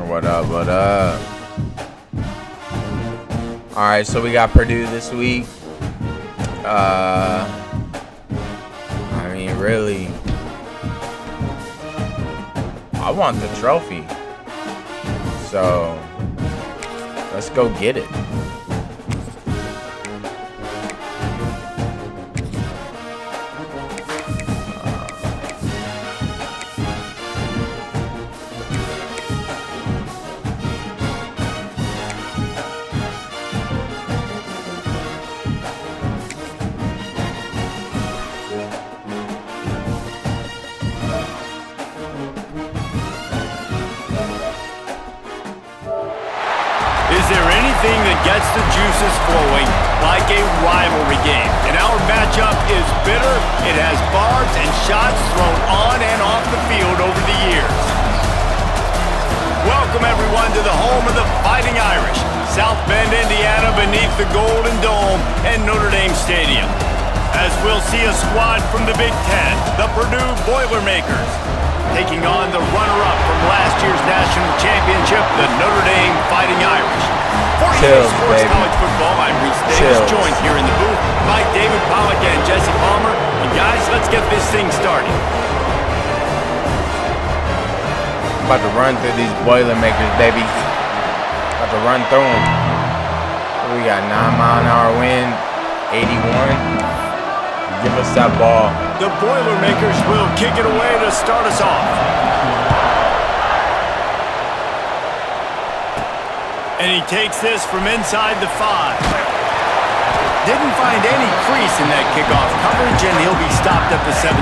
What up, what up? Alright, so we got Purdue this week. I mean, really, I want the trophy. So, let's go get it. Is there anything that gets the juices flowing like a rivalry game? And our matchup is bitter. It has barbs and shots thrown on and off the field over the years. Welcome, everyone, to the home of the Fighting Irish, South Bend, Indiana, beneath the Golden Dome and Notre Dame Stadium. As we'll see a squad from the Big Ten, the Purdue Boilermakers, taking on the runner-up from last year's national championship, the Notre Dame Fighting Irish. For EA Sports College Football, I'm Reese Davis, joined here in the booth by David Pollack and Jesse Palmer. And guys, let's get this thing started. About to run through these Boilermakers, baby. About to run through them. We got 9-mile-an-hour wind, 81. Give us that ball. The Boilermakers will kick it away to start us off. And he takes this from inside the 5. Didn't find any crease in that kickoff coverage, and he'll be stopped at the 17.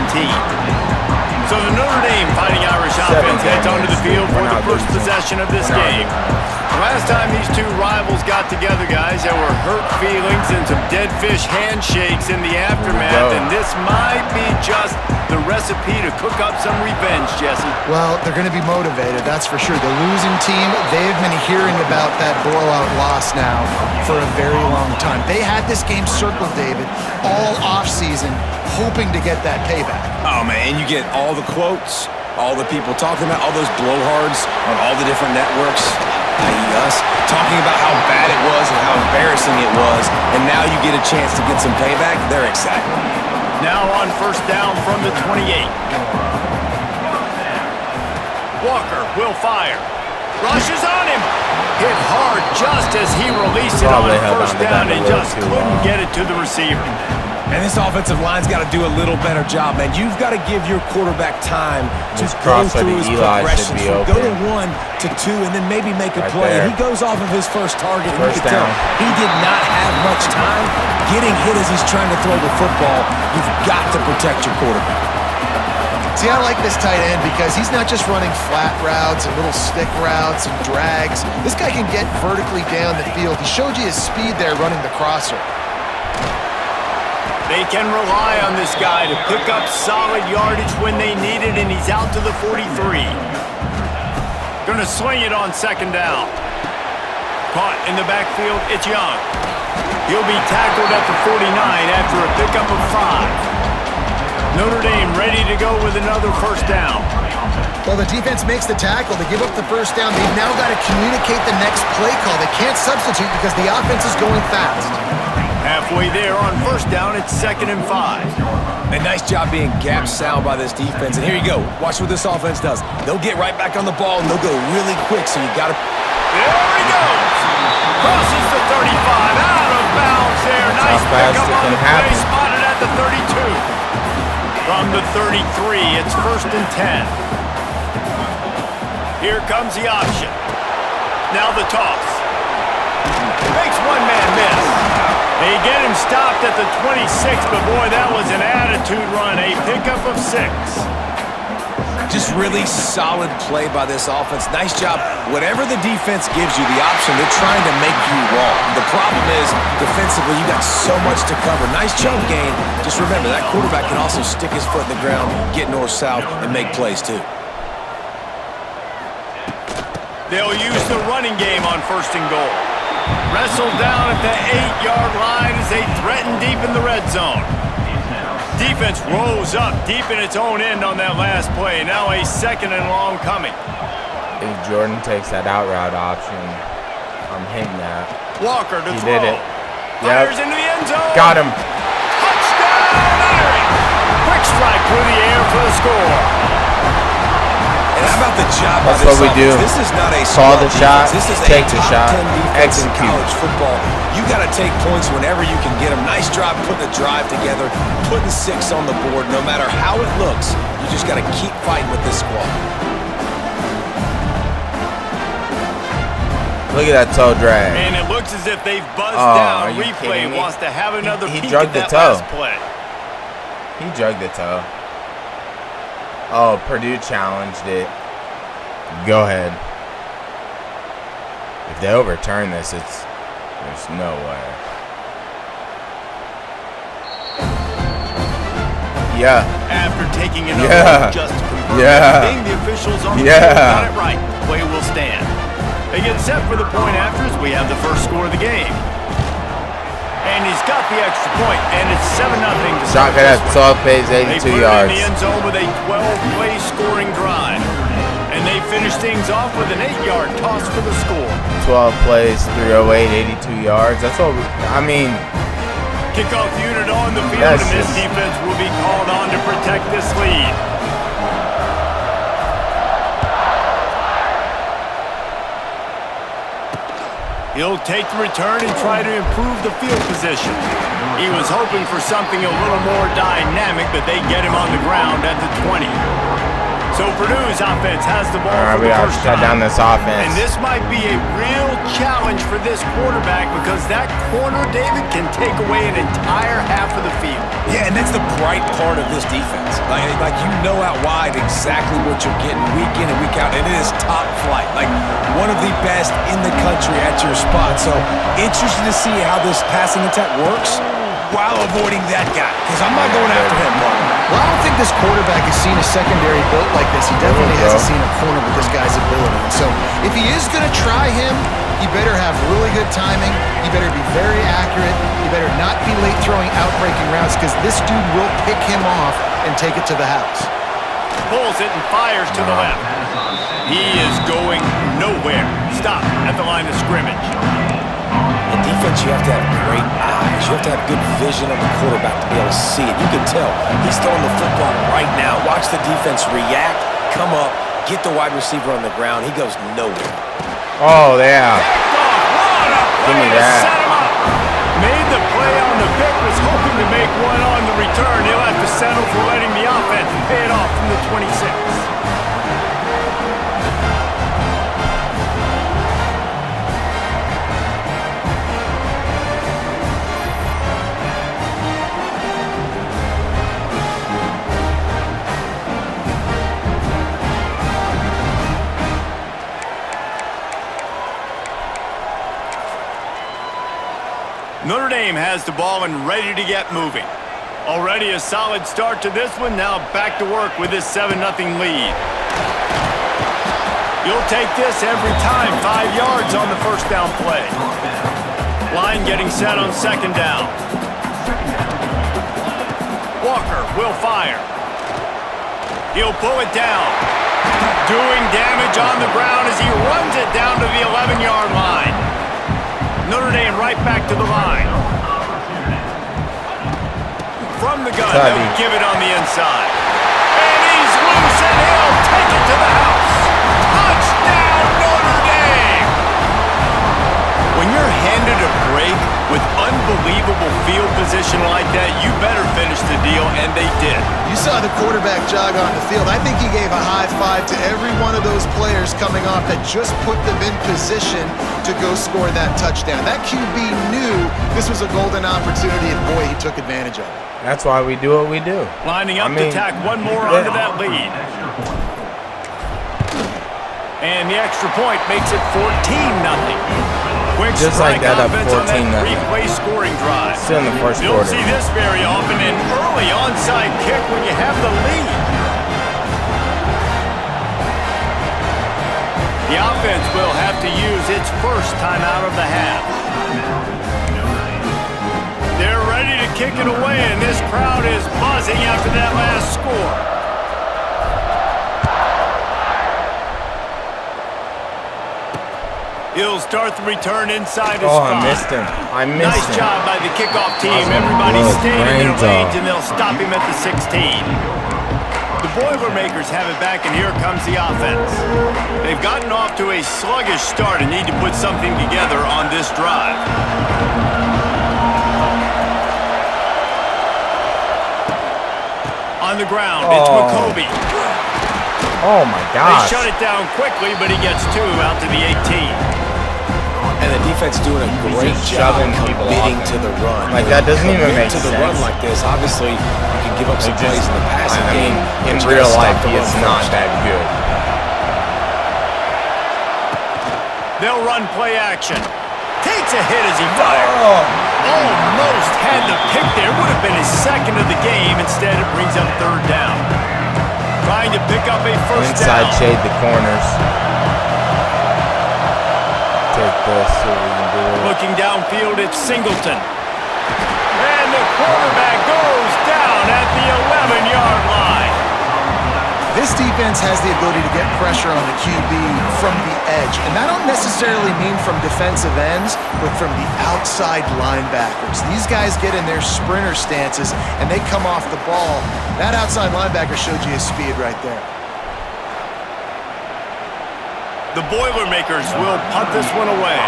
So the Notre Dame Fighting Irish offense heads onto the field for the first possession of this game. Last time these two rivals got together, guys, there were hurt feelings and some dead fish handshakes in the aftermath, and this might be just the recipe to cook up some revenge, Jesse. Well, they're going to be motivated, that's for sure. The losing team, they've been hearing about that blowout loss now for a very long time. They had this game circled, David, all offseason, hoping to get that payback. Oh, man, and you get all the quotes, all the people talking about, all those blowhards on all the different networks, i.e. us, talking about how bad it was and how embarrassing it was, and now you get a chance to get some payback. They're excited. Now on first down from the 28. Walker will fire. Rushes on him. Hit hard just as he released it on first down and just couldn't get it to the receiver. And this offensive line's got to do a little better job, man. You've got to give your quarterback time to go through his progressions. Go to 1 to 2 and then maybe make a play. And he goes off of his first target. And you can tell he did not have much time getting hit as he's trying to throw the football. You've got to protect your quarterback. See, I like this tight end because he's not just running flat routes and little stick routes and drags. This guy can get vertically down the field. He showed you his speed there running the crosser. They can rely on this guy to pick up solid yardage when they need it, and he's out to the 43. Gonna swing it on second down. Caught in the backfield, it's Young. He'll be tackled at the 49 after a pickup of 5. Notre Dame ready to go with another first down. Well, the defense makes the tackle. They give up the first down. They've now got to communicate the next play call. They can't substitute because the offense is going fast. Halfway there on first down, it's 2nd and 5. A nice job being gap sound by this defense. And here you go. Watch what this offense does. They'll get right back on the ball, and they'll go really quick, so you got to... There he goes! Crosses the 35, out of bounds there. Nice pickup on the play, spotted at the 32. From the 33, it's 1st and 10. Here comes the option. Now the toss. Makes one man miss. They get him stopped at the 26, but boy, that was an attitude run, a pickup of 6. Just really solid play by this offense. Nice job. Whatever the defense gives you the option, they're trying to make you wrong. The problem is, defensively, you got so much to cover. Nice chunk gain. Just remember, that quarterback can also stick his foot in the ground, get north-south, and make plays, too. They'll use the running game on 1st and goal. Wrestled down at the 8-yard line as they threaten deep in the red zone. Defense rose up deep in its own end on that last play. Now a 2nd and long coming. if Jordan takes that out route option, I'm hitting that. Walker to He throw. did it. Fires into the end zone. Got him. Touchdown, Irish. Quick strike through the air for the score. And how about the job That's by this what we do. offense? This is not a Call small the shot, defense. This is take a the top shot, 10 defense in execute. college football. You got to take points whenever you can get them. Nice job putting the drive together, putting 6 on the board. No matter how it looks, you just got to keep fighting with this squad. Look at that toe drag. And it looks as if they've buzzed Are down. you Replay kidding me? wants to have another He peek drugged at the that toe. last play. He drugged the toe. Oh, Purdue challenged it. Go ahead. If they overturn this, there's no way. Yeah. After taking another Yeah. just to confirm Yeah. everything, the officials on the Yeah. field got it right. Play will stand. They get set for the point afters. We have the first score of the game. And he's got the extra point, and it's 7-0 to start Shotgun this at one. 12 plays, They 82 put it yards. in the end zone with a 12-play scoring drive. And they finish things off with an 8-yard toss for the score. 12 plays, 308, 82 yards. That's what I mean. Kickoff unit on the field, That's and this just- defense will be called on to protect this lead. He'll take the return and try to improve the field position. He was hoping for something a little more dynamic, but they get him on the ground at the 20. So Purdue's offense has the ball All right, for we the got to first shut time. down this offense. And this might be a real challenge for this quarterback because that corner, David, can take away an entire half of the field. Yeah, and that's the bright part of this defense. Like you know out wide exactly what you're getting week in and week out, and it is top flight. Like one of the best in the country at your spot. So interested to see how this passing attack works while avoiding that guy, because I'm not going after him, Mark. Well, I don't think this quarterback has seen a secondary built like this. He definitely hasn't seen a corner with this guy's ability. And so if he is going to try him, he better have really good timing. He better be very accurate. He better not be late throwing out-breaking routes because this dude will pick him off and take it to the house. Pulls it and fires to the left. He is going nowhere. Stop at the line of scrimmage. In defense, you have to have great eyes. You have to have good vision on the quarterback to be able to see it. You can tell he's throwing the football right now. Watch the defense react, come up, get the wide receiver on the ground. He goes nowhere. Oh, yeah. What a Give me play to that. set him up. Made the play on the pick, was hoping to make one on the return. He'll have to settle for letting the offense pay it off from the 26. Notre Dame has the ball and ready to get moving. Already a solid start to this one. Now back to work with this 7-0 lead. You'll take this every time. 5 yards on the first down play. Line getting set on second down. Walker will fire. He'll pull it down. Doing damage on the ground as he runs it down to the 11-yard line. Notre Dame right back to the line. From the gun, they'll give it on the inside. And he's loose, and he'll take it to the house. Touchdown, Notre Dame! When you're handed a break with unbelievable field position like that, you better finish the deal, and they did. You saw the quarterback jog on the field. I think he gave a high five to every one of those players coming off that just put them in position to go score that touchdown. That QB knew this was a golden opportunity, and boy, he took advantage of it. That's why we do what we do. Lining up to tack one more onto that lead. And the extra point makes it 14-0. Quick Just like that, up offense on 14-0. that three-play scoring drive. Still in the first You'll quarter. see this very often, an early onside kick when you have the lead. The offense will have to use its first time out of the half. They're ready to kick it away, and this crowd is buzzing after that last score. He'll start the return inside his Oh, spot. I missed him. I missed Nice him. job by the kickoff team. Awesome. Everybody's Blow his staying in their brains lanes, off. and they'll stop him at the 16. The Boilermakers have it back, and here comes the offense. They've gotten off to a sluggish start and need to put something together on this drive. On the ground, it's McCoby. Oh my They gosh. shut it down quickly, but he gets 2 out to the 18. And the defense doing a great just job shoving people committing off to the run. Like, that doesn't even make to the sense. run like this. Obviously, you can give up some plays in the passing I mean, game. in but you real gotta stop life, the he run is not first. that good. They'll run play action. Takes a hit as he fires. Almost had the pick there. Would have been his second of the game. Instead, it brings up 3rd down. Trying to pick up a first Inside down. shade the corners. Take this so we can do it. Looking downfield, it's Singleton. And the quarterback goes down at the 11-yard line. This defense has the ability to get pressure on the QB from the edge. And that don't necessarily mean from defensive ends, but from the outside linebackers. These guys get in their sprinter stances, and they come off the ball. That outside linebacker showed you his speed right there. The Boilermakers will punt this one away.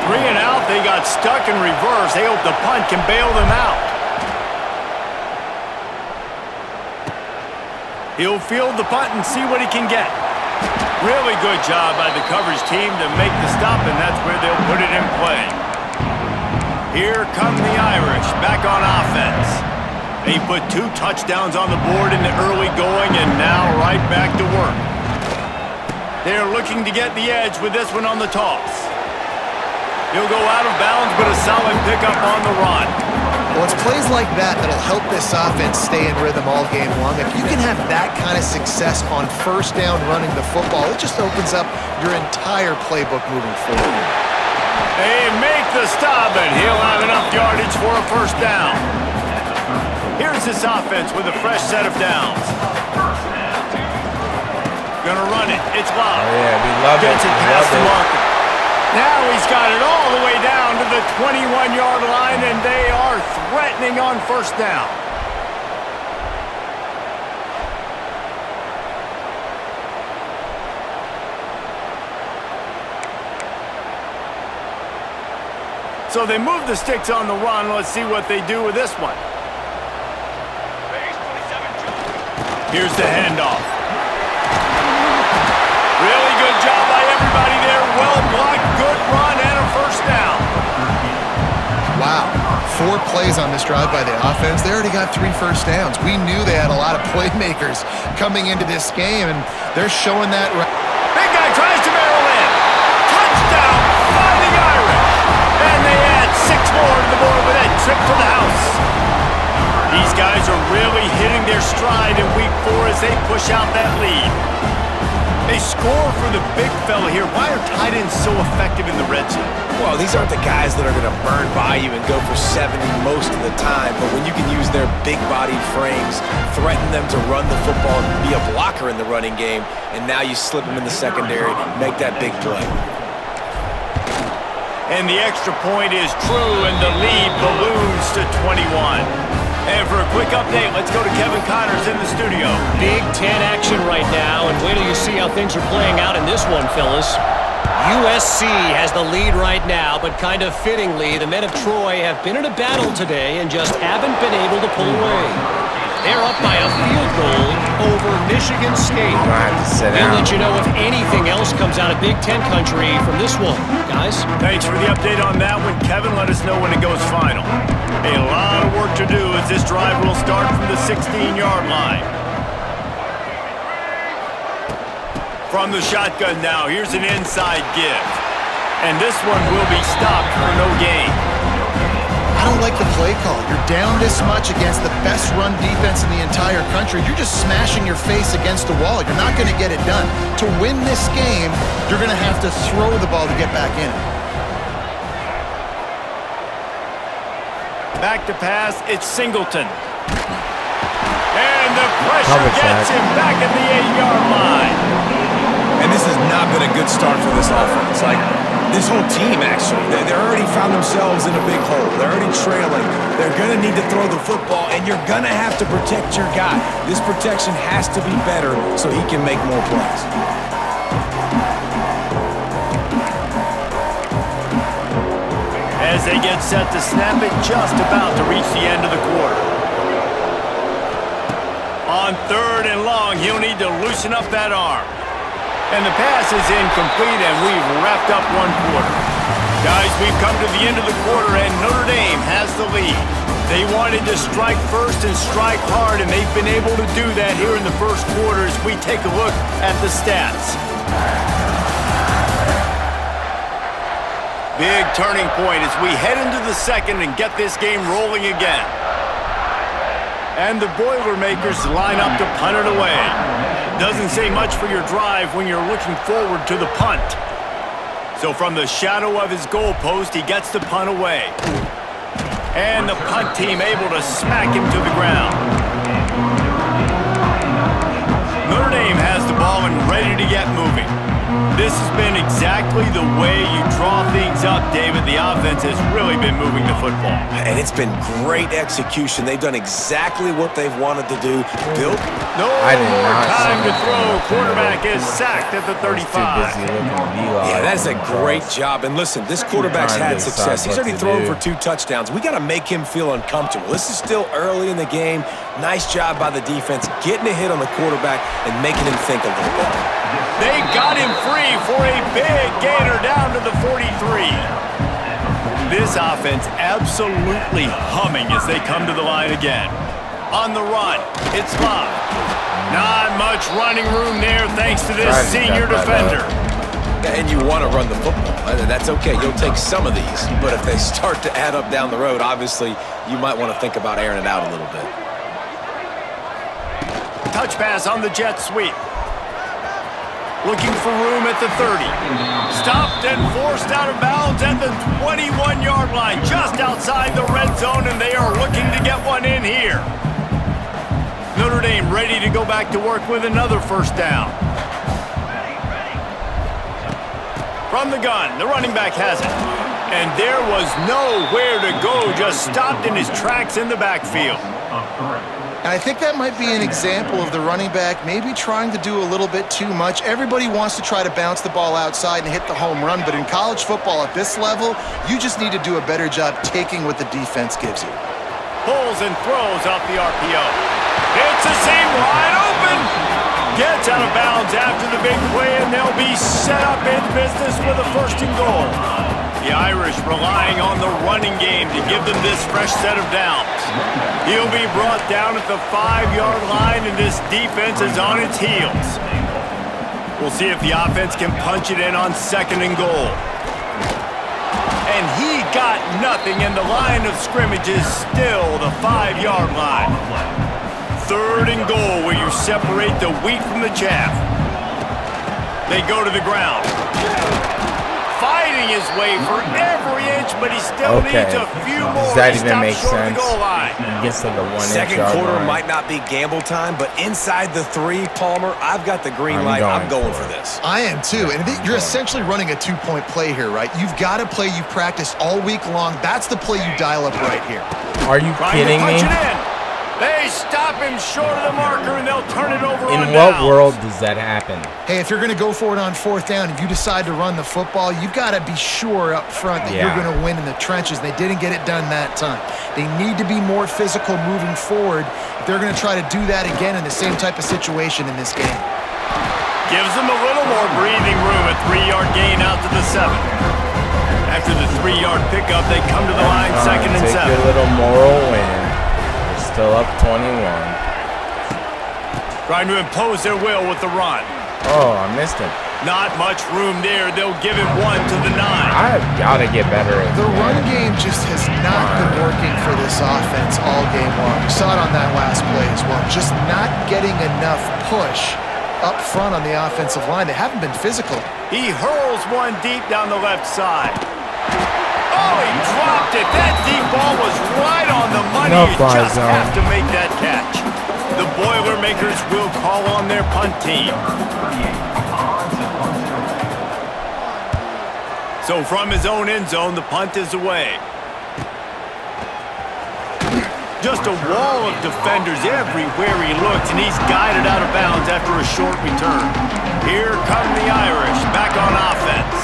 3 and out, they got stuck in reverse. They hope the punt can bail them out. He'll field the punt and see what he can get. Really good job by the coverage team to make the stop, and that's where they'll put it in play. Here come the Irish, back on offense. They put 2 touchdowns on the board in the early going, and now right back to work. They're looking to get the edge with this one on the toss. He'll go out of bounds, but a solid pickup on the run. Well, it's plays like that that'll help this offense stay in rhythm all game long. If you can have that kind of success on first down running the football, it just opens up your entire playbook moving forward. They make the stop, and he'll have enough yardage for a first down. Here's this offense with a fresh set of downs. Gonna run it. It's Love. Oh yeah, we love it. Gets it We past the love it. marker. Now he's got it all the way down to the 21-yard line, and they are threatening on first down. So they move the sticks on the run. Let's see what they do with this one. Here's the handoff. Really good job by everybody there. Well blocked, good run, and a first down. Wow. 4 plays on this drive by the offense. They already got 3 first downs. We knew they had a lot of playmakers coming into this game, and they're showing that right. Big guy tries to barrel in. Touchdown by the Irish. And they add 6 more to the board with that trip to the house. These guys are really hitting their stride in week 4 as they push out that lead. They score for the big fella here. Why are tight ends so effective in the red zone? Well, these aren't the guys that are going to burn by you and go for 70 most of the time, but when you can use their big body frames, threaten them to run the football and be a blocker in the running game, and now you slip them in the secondary, make that big play. And the extra point is true, and the lead balloons to 21. And for a quick update, let's go to Kevin Connors in the studio. Big Ten action right now, and wait till you see how things are playing out in this one, fellas. USC has the lead right now, but kind of fittingly, the men of Troy have been in a battle today and just haven't been able to pull away. They're up by a field goal over Michigan State. I have to sit We'll down. let you know if anything else comes out of Big Ten country from this one, guys. Thanks for the update on that one, Kevin. Let us know when it goes final. A lot of work to do as this drive will start from the 16-yard line. From the shotgun now, here's an inside give. And this one will be stopped for no gain. I don't like the play call. You're down this much against the best run defense in the entire country. You're just smashing your face against the wall. You're not going to get it done. To win this game, you're going to have to throw the ball to get back in it. Back to pass, it's Singleton. And the pressure Cover gets sack. him back at the 8-yard line. And this is not been a good start for this offense. Like, this whole team, actually. They're already found themselves in a big hole. They're already trailing. They're going to need to throw the football, and you're going to have to protect your guy. This protection has to be better so he can make more plays. As they get set to snap it, just about to reach the end of the quarter. On 3rd and long, he'll need to loosen up that arm. And the pass is incomplete, and we've wrapped up one quarter. Guys, we've come to the end of the quarter, and Notre Dame has the lead. They wanted to strike first and strike hard, and they've been able to do that here in the first quarter as we take a look at the stats. Big turning point as we head into the second and get this game rolling again. And the Boilermakers line up to punt it away. Doesn't say much for your drive when you're looking forward to the punt. So from the shadow of his goal post, he gets the punt away. And the punt team able to smack him to the ground. Notre Dame has the ball and ready to get moving. This has been exactly the way you draw things up, David. The offense has really been moving the football. And it's been great execution. They've done exactly what they've wanted to do. Built. No more time to throw. Quarterback is sacked at the 35. Yeah, that's a great job. And listen, this quarterback's had success. He's already thrown for 2 touchdowns. We got to make him feel uncomfortable. This is still early in the game. Nice job by the defense, getting a hit on the quarterback and making him think a little bit. They got him free for a big gainer down to the 43. This offense absolutely humming as they come to the line again. On the run, it's Love. Not much running room there thanks to this senior defender. And you want to run the football. That's okay. You'll take some of these. But if they start to add up down the road, obviously, you might want to think about airing it out a little bit. Touch pass on the jet sweep. Looking for room at the 30. Stopped and forced out of bounds at the 21-yard line, just outside the red zone, and they are looking to get one in here. Notre Dame ready to go back to work with another first down. From the gun, the running back has it. And there was nowhere to go, just stopped in his tracks in the backfield. And I think that might be an example of the running back maybe trying to do a little bit too much. Everybody wants to try to bounce the ball outside and hit the home run, but in college football at this level, you just need to do a better job taking what the defense gives you. Pulls and throws off the RPO. It's the same wide open. Gets out of bounds after the big play, and they'll be set up in business with a 1st and goal. The Irish relying on the running game to give them this fresh set of downs. He'll be brought down at the 5-yard line, and this defense is on its heels. We'll see if the offense can punch it in on 2nd and goal. And he got nothing, and the line of scrimmage is still the 5-yard line. 3rd and goal, where you separate the wheat from the chaff. They go to the ground. Fighting his way for every inch, but he still needs a few more. Does that even make sense? He gets to the 1-inch Second quarter might not be gamble time, but inside the 3, Palmer, I've got the green light. I'm going for this. I am too. And you're essentially running a 2-point play here, right? You've got a play you've practiced all week long. That's the play you dial up right here. Are you kidding me? They stop him short of the marker, and they'll turn it over on In what world does that happen? Hey, if you're going to go for it on 4th down and you decide to run the football, you've got to be sure up front that you're going to win in the trenches. They didn't get it done that time. They need to be more physical moving forward if they're going to try to do that again in the same type of situation in this game. Gives them a little more breathing room, a 3-yard gain out to the 7. After the 3-yard pickup, they come to the line, 2nd and 7. Take a little moral win. Still up 21. Trying to impose their will with the run. Oh, I missed him. Not much room there. They'll give him 1 to the 9. I've got to get better at the run game just has not been working for this offense all game long. We saw it on that last play as well. Just not getting enough push up front on the offensive line. They haven't been physical. He hurls one deep down the left side. Oh, he dropped it. That deep ball was right on the money. You just have to make that catch. The Boilermakers will call on their punt team. So from his own end zone, the punt is away. Just a wall of defenders everywhere he looks, and he's guided out of bounds after a short return. Here come the Irish, back on offense.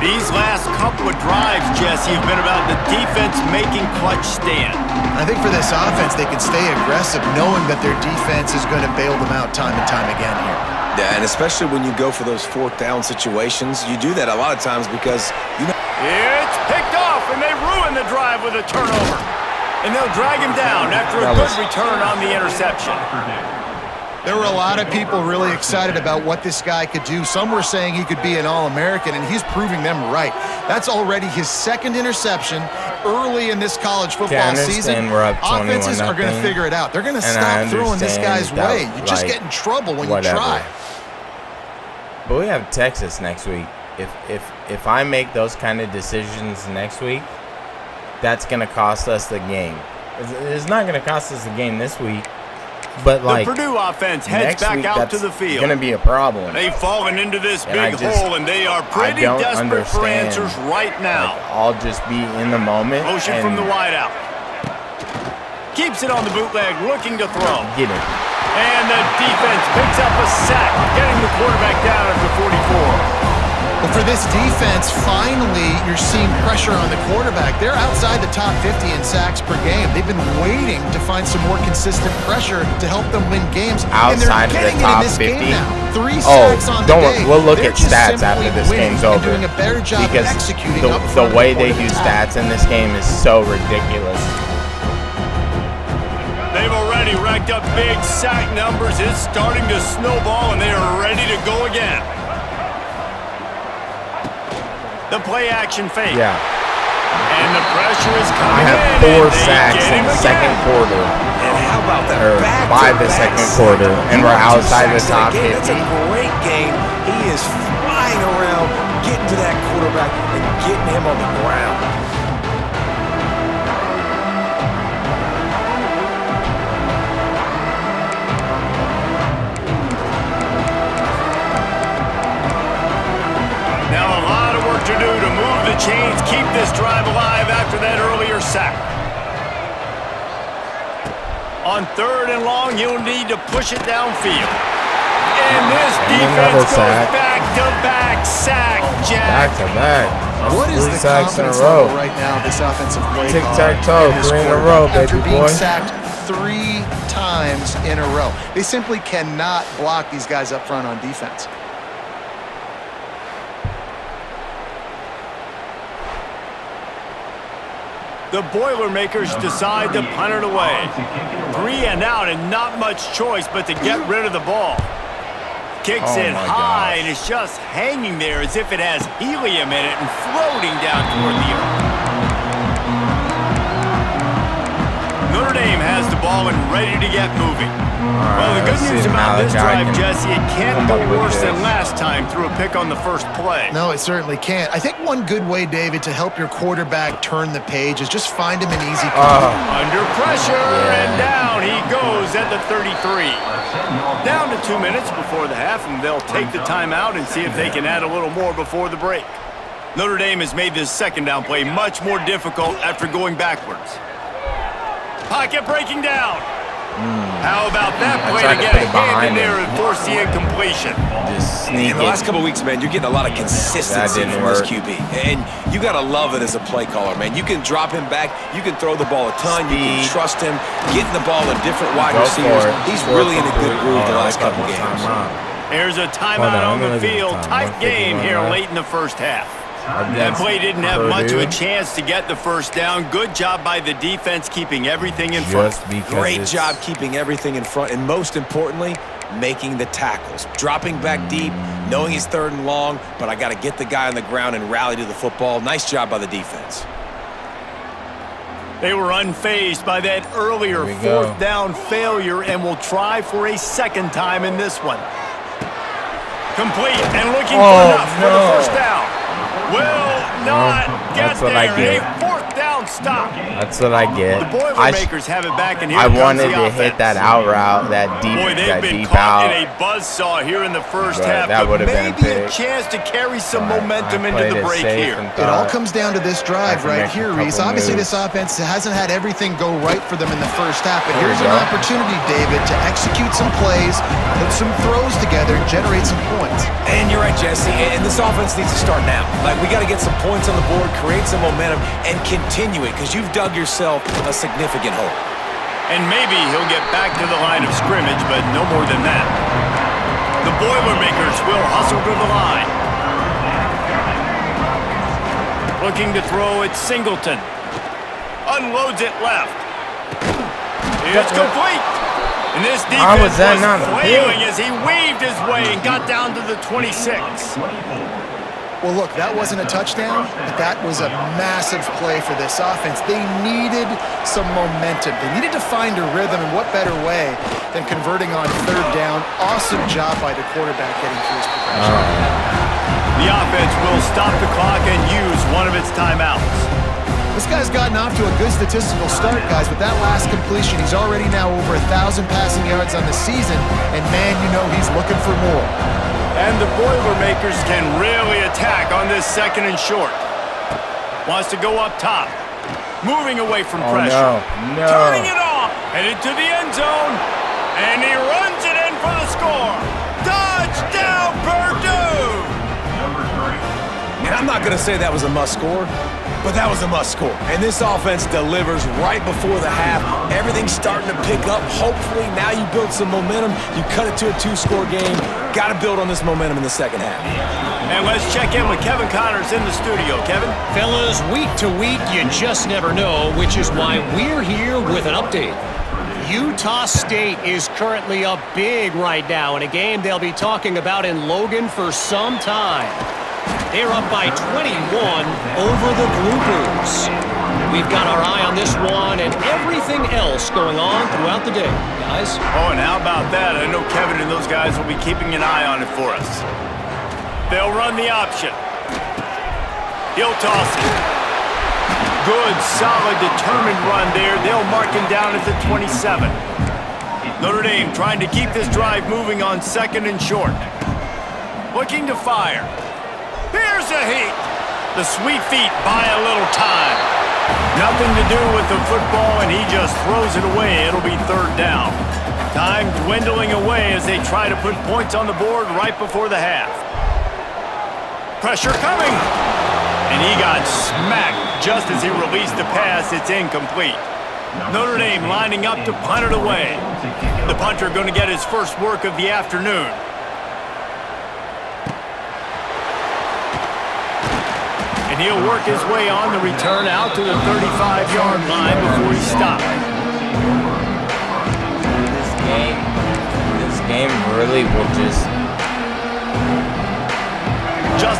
These last couple of drives, Jesse, have been about the defense making clutch stand. I think for this offense, they can stay aggressive knowing that their defense is going to bail them out time and time again here. Yeah, and especially when you go for those fourth down situations, you do that a lot of times because you know. It's picked off, and they ruin the drive with a turnover. And they'll drag him down after a good return on the interception. There were a lot of people really excited about what this guy could do. Some were saying he could be an All-American, and he's proving them right. That's already his second interception early in this college football season. Offenses are going to figure it out. They're going to stop throwing this guy's way. You just get in trouble when you try. But we have Texas next week. If I make those kind of decisions next week, that's going to cost us the game. It's not going to cost us the game this week. But like the Purdue offense heads back out to the field. It's going to be a problem. They've fallen into this big hole, and they are pretty desperate for answers right now. Like, I'll just be in the moment. Motion from the wideout. Keeps it on the bootleg, looking to throw. Get it. And the defense picks up a sack, getting the quarterback down at the 44. Well, for this defense, finally, you're seeing pressure on the quarterback. They're outside the top 50 in sacks per game. They've been waiting to find some more consistent pressure to help them win games. Outside of the top 50? 3 sacks on the day. We'll look at stats after this game's over. Doing a better job because executing the way they do stats in this game is so ridiculous. They've already racked up big sack numbers. It's starting to snowball, and they are ready to go again. The play-action fake. Yeah. And the pressure is coming in. I have 4 sacks in the second quarter. And how about that? Or by the second quarter, and we're outside the top 50. It's a great game. He is flying around, getting to that quarterback and getting him on the ground. To do to move the chains, keep this drive alive after that earlier sack. On 3rd and long, you'll need to push it downfield. And this defense goes back-to-back sack, Jack. Back-to-back. What is the confidence level right now, this offensive play? Tic-tac-toe, 3 in a row, baby boy. After being sacked 3 times in a row. They simply cannot block these guys up front on defense. The Boilermakers decide to punt it away. 3 and out, and not much choice but to get rid of the ball. Kicks it high, and it's just hanging there as if it has helium in it and floating down toward the earth. Notre Dame has the ball and ready to get moving. Well, the good news about this drive, Jesse, it can't go worse than last time through a pick on the first play. No, it certainly can't. I think one good way, David, to help your quarterback turn the page is just find him an easy Under pressure, and down he goes at the 33. Down to 2 minutes before the half, and they'll take the timeout and see if they can add a little more before the break. Notre Dame has made this second down play much more difficult after going backwards. Pocket breaking down. How about that play to get a hand in there and force the incompletion? Just sneak in the last couple of weeks, man, you're getting a lot of consistency from this QB. And you got to love it as a play caller, man. You can drop him back. You can throw the ball a ton. You can trust him. Getting the ball to different wide receivers. He's really in a good groove the last couple of games. There's a timeout on the field. Tight game here late in the first half. That play didn't have much of a chance to get the first down. Good job by the defense keeping everything in front. Great job keeping everything in front, and most importantly, making the tackles. Dropping back deep, knowing he's 3rd and long, but I got to get the guy on the ground and rally to the football. Nice job by the defense. They were unfazed by that earlier 4th down failure and will try for a second time in this one. Complete and looking for enough for the first down. Will not get there. A 4th down down stop. That's what I get. The Boilermakers have it back, and here I comes wanted the to offense. hit that out route, that deep, Boy, they've that been deep caught out. in a buzzsaw here in the first But half, that but would've been maybe a big. chance to carry some But momentum I into played the it break safe here. and It all thought comes down to this I drive can right make a here, Reese. couple Obviously, moves. this offense hasn't had everything go right for them in the first half, but There here's we an go. opportunity, David, to execute some plays, put some throws together, and generate some points. And you're right, Jesse, and this offense needs to start now. Like, we got to get some points on the board, create some momentum, and continue it, because you've dug yourself a significant hole. And maybe he'll get back to the line of scrimmage, but no more than that. The Boilermakers will hustle to the line. Looking to throw it, Singleton. Unloads it left. It's complete. And this How defense was that was not a flailing hit? as he weaved his way and got down to the 26. Well, look, that wasn't a touchdown, but that was a massive play for this offense. They needed some momentum. They needed to find a rhythm, and what better way than converting on third down. Awesome job by the quarterback getting through his progression. The offense will stop the clock and use one of its timeouts. This guy's gotten off to a good statistical start, guys. With that last completion, he's already now over 1,000 passing yards on the season, and man, you know he's looking for more. And the Boilermakers can really attack on this second and short. Wants to go up top. Moving away from pressure. No. Turning it off. Headed to the end zone. And he runs it in for the score. Touchdown, Purdue! And I'm not going to say that was a must score, but that was a must score. And this offense delivers right before the half. Everything's starting to pick up. Hopefully now you build some momentum. You cut it to a 2-score game. Got to build on this momentum in the second half. And let's check in with Kevin Connors in the studio. Kevin? Fellas, week to week, you just never know, which is why we're here with an update. Utah State is currently up big right now in a game they'll be talking about in Logan for some time. They're up by 21 over the Blue Bulls. We've got our eye on this one and everything else going on throughout the day, guys. Oh, and how about that? I know Kevin and those guys will be keeping an eye on it for us. They'll run the option. He'll toss it. Good, solid, determined run there. They'll mark him down at the 27. Notre Dame trying to keep this drive moving on second and short. Looking to fire. Here's a heat. The sweet feet buy a little time. Nothing to do with the football, and he just throws it away. It'll be third down. Time dwindling away as they try to put points on the board right before the half. Pressure coming. And he got smacked just as he released the pass. It's incomplete. Notre Dame lining up to punt it away. The punter going to get his first work of the afternoon. And he'll work his way on the return out to the 35-yard line before he stopped. This game really will just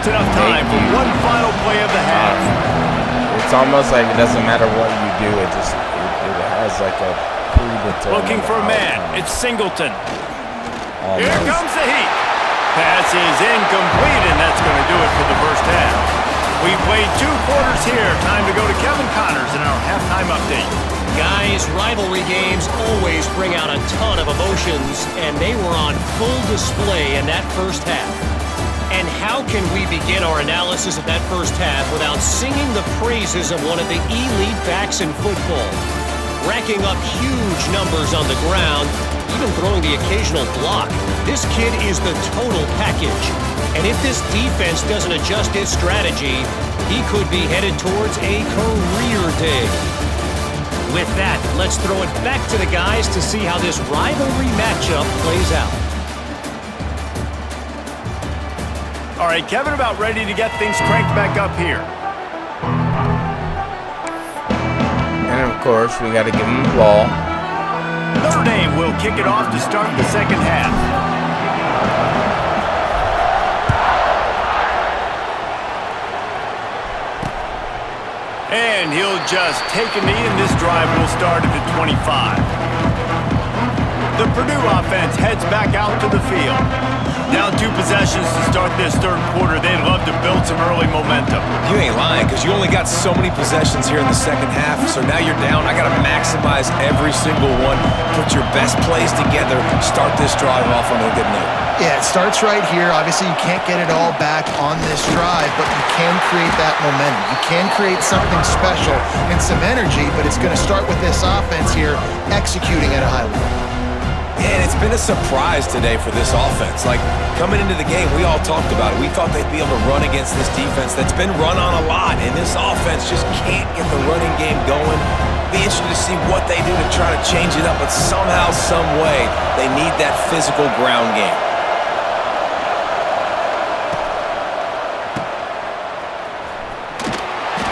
enough time for one final play of the half. It's almost like it doesn't matter what you do. It has like a predetermined. Looking for a man. It's Singleton. Almost. Here comes the heat. Pass is incomplete, and that's going to do it for the first half. We've played 2 quarters here. Time to go to Kevin Connors in our halftime update. Guys, rivalry games always bring out a ton of emotions, and they were on full display in that first half. And how can we begin our analysis of that first half without singing the praises of one of the elite backs in football? Racking up huge numbers on the ground, even throwing the occasional block. This kid is the total package. And if this defense doesn't adjust its strategy, he could be headed towards a career day. With that, let's throw it back to the guys to see how this rivalry matchup plays out. All right, Kevin, about ready to get things cranked back up here. And of course, we got to give him the ball. Notre Dame will kick it off to start the second half. And he'll just take a knee, and this drive will start at the 25. The Purdue offense heads back out to the field. Down 2 possessions to start this third quarter. They'd love to build some early momentum. You ain't lying, because you only got so many possessions here in the second half, so now you're down. I got to maximize every single one. Put your best plays together. Start this drive off on a good note. Yeah, it starts right here. Obviously, you can't get it all back on this drive, but you can create that momentum. You can create something special and some energy, but it's going to start with this offense here executing at a high level. And it's been a surprise today for this offense. Like, coming into the game, we all talked about it. We thought they'd be able to run against this defense that's been run on a lot, and this offense just can't get the running game going. Be interested to see what they do to try to change it up, but somehow, some way, they need that physical ground game.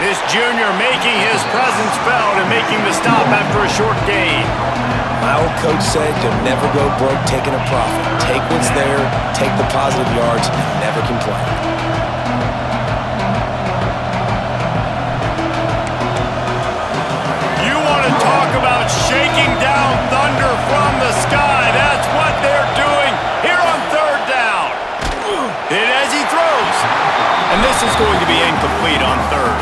This junior making his presence felt and making the stop after a short gain. My old coach said you'll never go broke taking a profit. Take what's there, take the positive yards, and never complain. You want to talk about shaking down thunder from the sky. That's what they're doing here on third down. Hit as he throws. And this is going to be incomplete on third.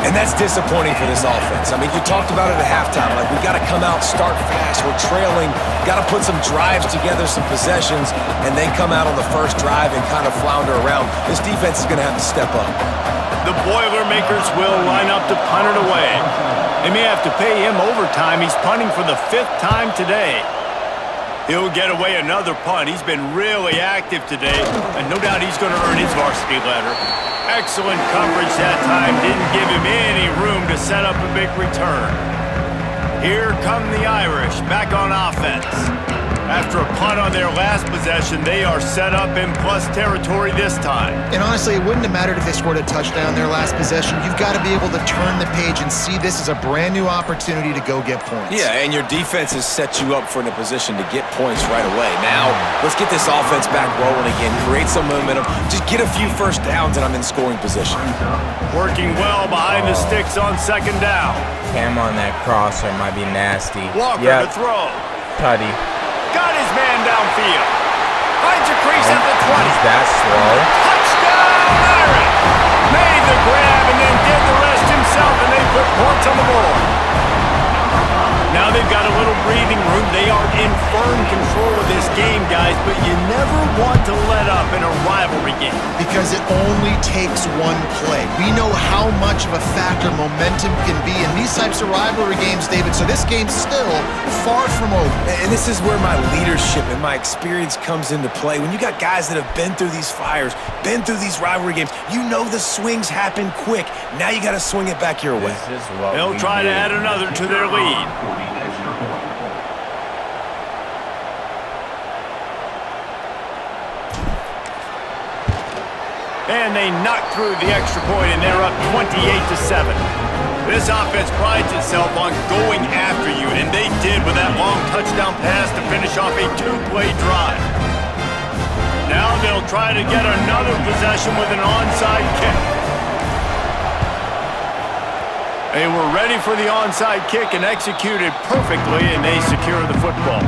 And that's disappointing for this offense. I mean, you talked about it at halftime. Like, we got to come out, start fast. We're trailing. Got to put some drives together, some possessions, and then come out on the first drive and kind of flounder around. This defense is going to have to step up. The Boilermakers will line up to punt it away. They may have to pay him overtime. He's punting for the 5th time today. He'll get away another punt. He's been really active today, and no doubt he's going to earn his varsity letter. Excellent coverage that time. Didn't give him any room to set up a big return. Here come the Irish back on offense. After a punt on their last possession, they are set up in plus territory this time. And honestly, it wouldn't have mattered if they scored a touchdown their last possession. You've got to be able to turn the page and see this as a brand new opportunity to go get points. Yeah, and your defense has set you up for a position to get points right away. Now, let's get this offense back rolling again, create some momentum, just get a few first downs, and I'm in scoring position. Working well behind the sticks on second down. Cam on that crosser might be nasty. Walker to throw. Tutty. Got his man downfield. Finds a crease at the 20. Is that slow? Touchdown, Irish! Made the grab and then did the rest himself, and they put points on the board. Now they've got a little breathing room. They are in firm control of this game, guys, but you never want to let up in a rivalry game. Because it only takes one play. We know how much of a factor momentum can be in these types of rivalry games, David, so this game's still far from over. And this is where my leadership and my experience comes into play. When you got guys that have been through these fires, been through these rivalry games, you know the swings happen quick. Now you got to swing it back your way. They'll try to add another to their lead. And they knock through the extra point, and they're up 28-7. This offense prides itself on going after you, and they did with that long touchdown pass to finish off a 2-play drive. Now they'll try to get another possession with an onside kick. They were ready for the onside kick and executed perfectly, and they secure the football.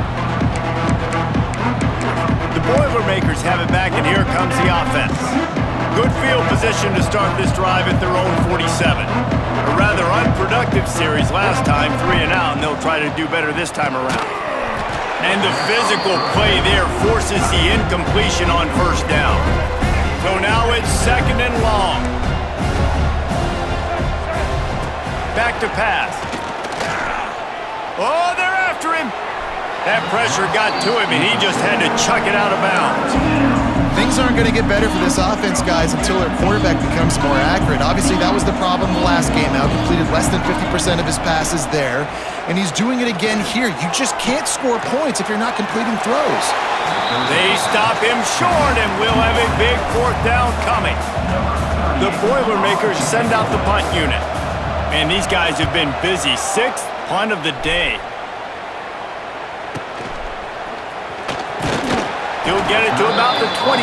The Boilermakers have it back, and here comes the offense. Good field position to start this drive at their own 47. A rather unproductive series last time, 3 and out, and they'll try to do better this time around. And the physical play there forces the incompletion on first down. So now it's 2nd and long. Back to pass. Oh, they're after him. That pressure got to him, and he just had to chuck it out of bounds. Things aren't going to get better for this offense, guys, until their quarterback becomes more accurate. Obviously, that was the problem the last game out. Completed less than 50% of his passes there, and he's doing it again here. You just can't score points if you're not completing throws. They stop him short, and we'll have a big 4th down coming. The Boilermakers send out the punt unit. And these guys have been busy. 6th punt of the day. He'll get it to about the 25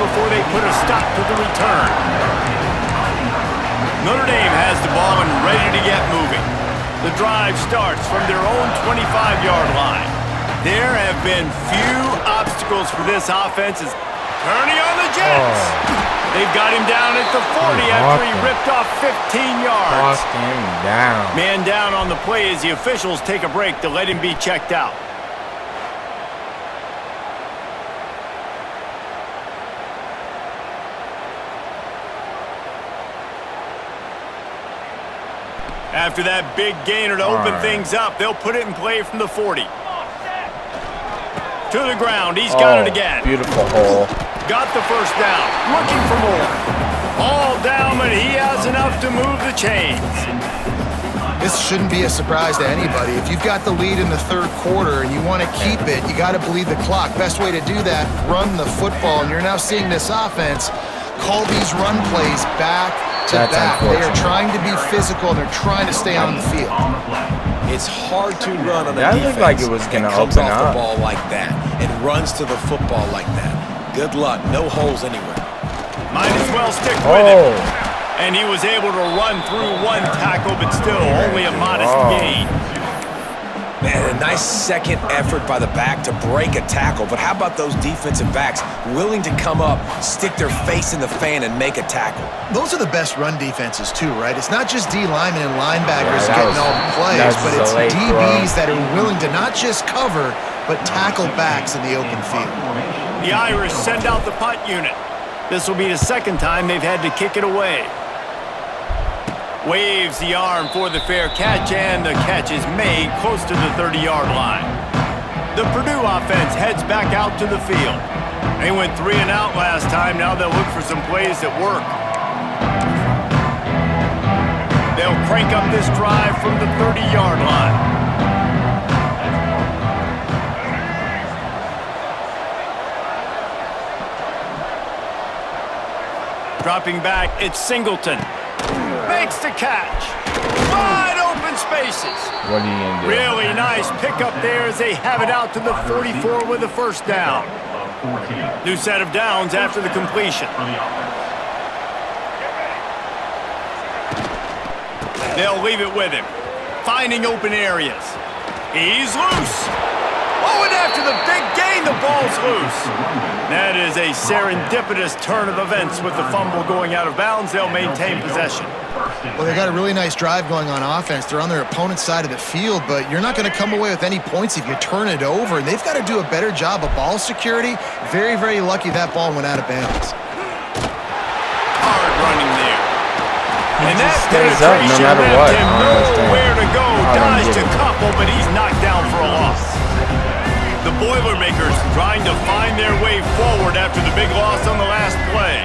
before they put a stop to the return. Notre Dame has the ball and ready to get moving. The drive starts from their own 25-yard line. There have been few obstacles for this offense. Turning on the Jets. They've got him down at the 40 after he ripped off 15 yards. Lost him down. Man down on the play as the officials take a break to let him be checked out. After that big gainer to open things up, they'll put it in play from the 40. To the ground. He's got it again. Beautiful hole. Got the first down. Looking for more. All down, but he has enough to move the chains. This shouldn't be a surprise to anybody. If you've got the lead in the third quarter and you want to keep it, you got to bleed the clock. Best way to do that, run the football. And you're now seeing this offense call these run plays back to back. They are trying to be physical, and they're trying to stay on the field. It's hard to run on a that defense looked like it was going to comes open off up. the ball like that and runs to the football like that. Good luck. No holes anywhere. Might as well stick with it. And he was able to run through one tackle, but still only a modest gain. Man, a nice second effort by the back to break a tackle. But how about those defensive backs willing to come up, stick their face in the fan, and make a tackle? Those are the best run defenses too, right? It's not just D linemen and linebackers getting all the plays, but it's DBs that are willing to not just cover, but tackle backs in the open field. The Irish send out the punt unit. This will be the second time they've had to kick it away. Waves the arm for the fair catch, and the catch is made close to the 30-yard line. The Purdue offense heads back out to the field. They went 3 and out last time. Now they'll look for some plays that work. They'll crank up this drive from the 30-yard line. Dropping back, it's Singleton. Makes the catch. Wide open spaces. What are you going to do? Really nice pickup there as they have it out to the 44 with a first down. New set of downs after the completion. They'll leave it with him. Finding open areas. He's loose. Oh, and after the big gain, the ball's loose. That is a serendipitous turn of events with the fumble going out of bounds. They'll maintain possession. Well, they got a really nice drive going on offense. They're on their opponent's side of the field, but you're not going to come away with any points if you turn it over. And they've got to do a better job of ball security. Very, very lucky that ball went out of bounds. Hard running there. And that stays up no matter what. Him nowhere to go. Dodged a couple, but he's knocked down for a loss. The Boilermakers trying to find their way forward after the big loss on the last play.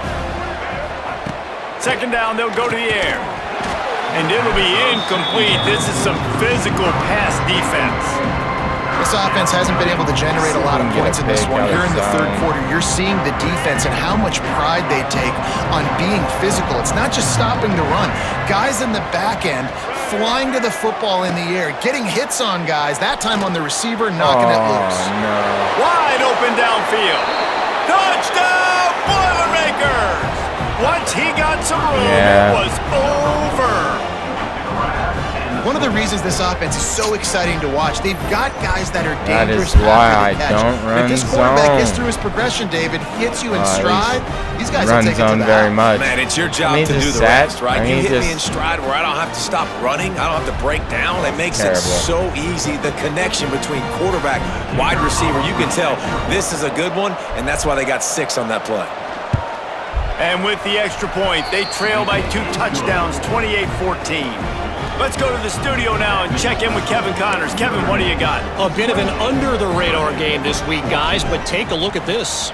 Second down, they'll go to the air. And it'll be incomplete. This is some physical pass defense. This offense hasn't been able to generate a lot of points in this one. Here in the third quarter, you're seeing the defense and how much pride they take on being physical. It's not just stopping the run. Guys in the back end flying to the football in the air, getting hits on guys, that time on the receiver, knocking it loose. No. Wide open downfield. Touchdown, Boilermakers! Once he got some room, it was over. One of the reasons this offense is so exciting to watch, they've got guys that are dangerous. That is why I don't run If this quarterback zone. gets through his progression, David, hits you in stride, these guys will Run take it to zone the very house. much. Man, it's your job to do the rest, right? You hit me in stride where I don't have to stop running. I don't have to break down. It makes it so easy. The connection between quarterback, wide receiver, you can tell this is a good one, and that's why they got 6 on that play. And with the extra point, they trail by 2 touchdowns, 28-14. Let's go to the studio now and check in with Kevin Connors. Kevin, what do you got? A bit of an under-the-radar game this week, guys, but take a look at this.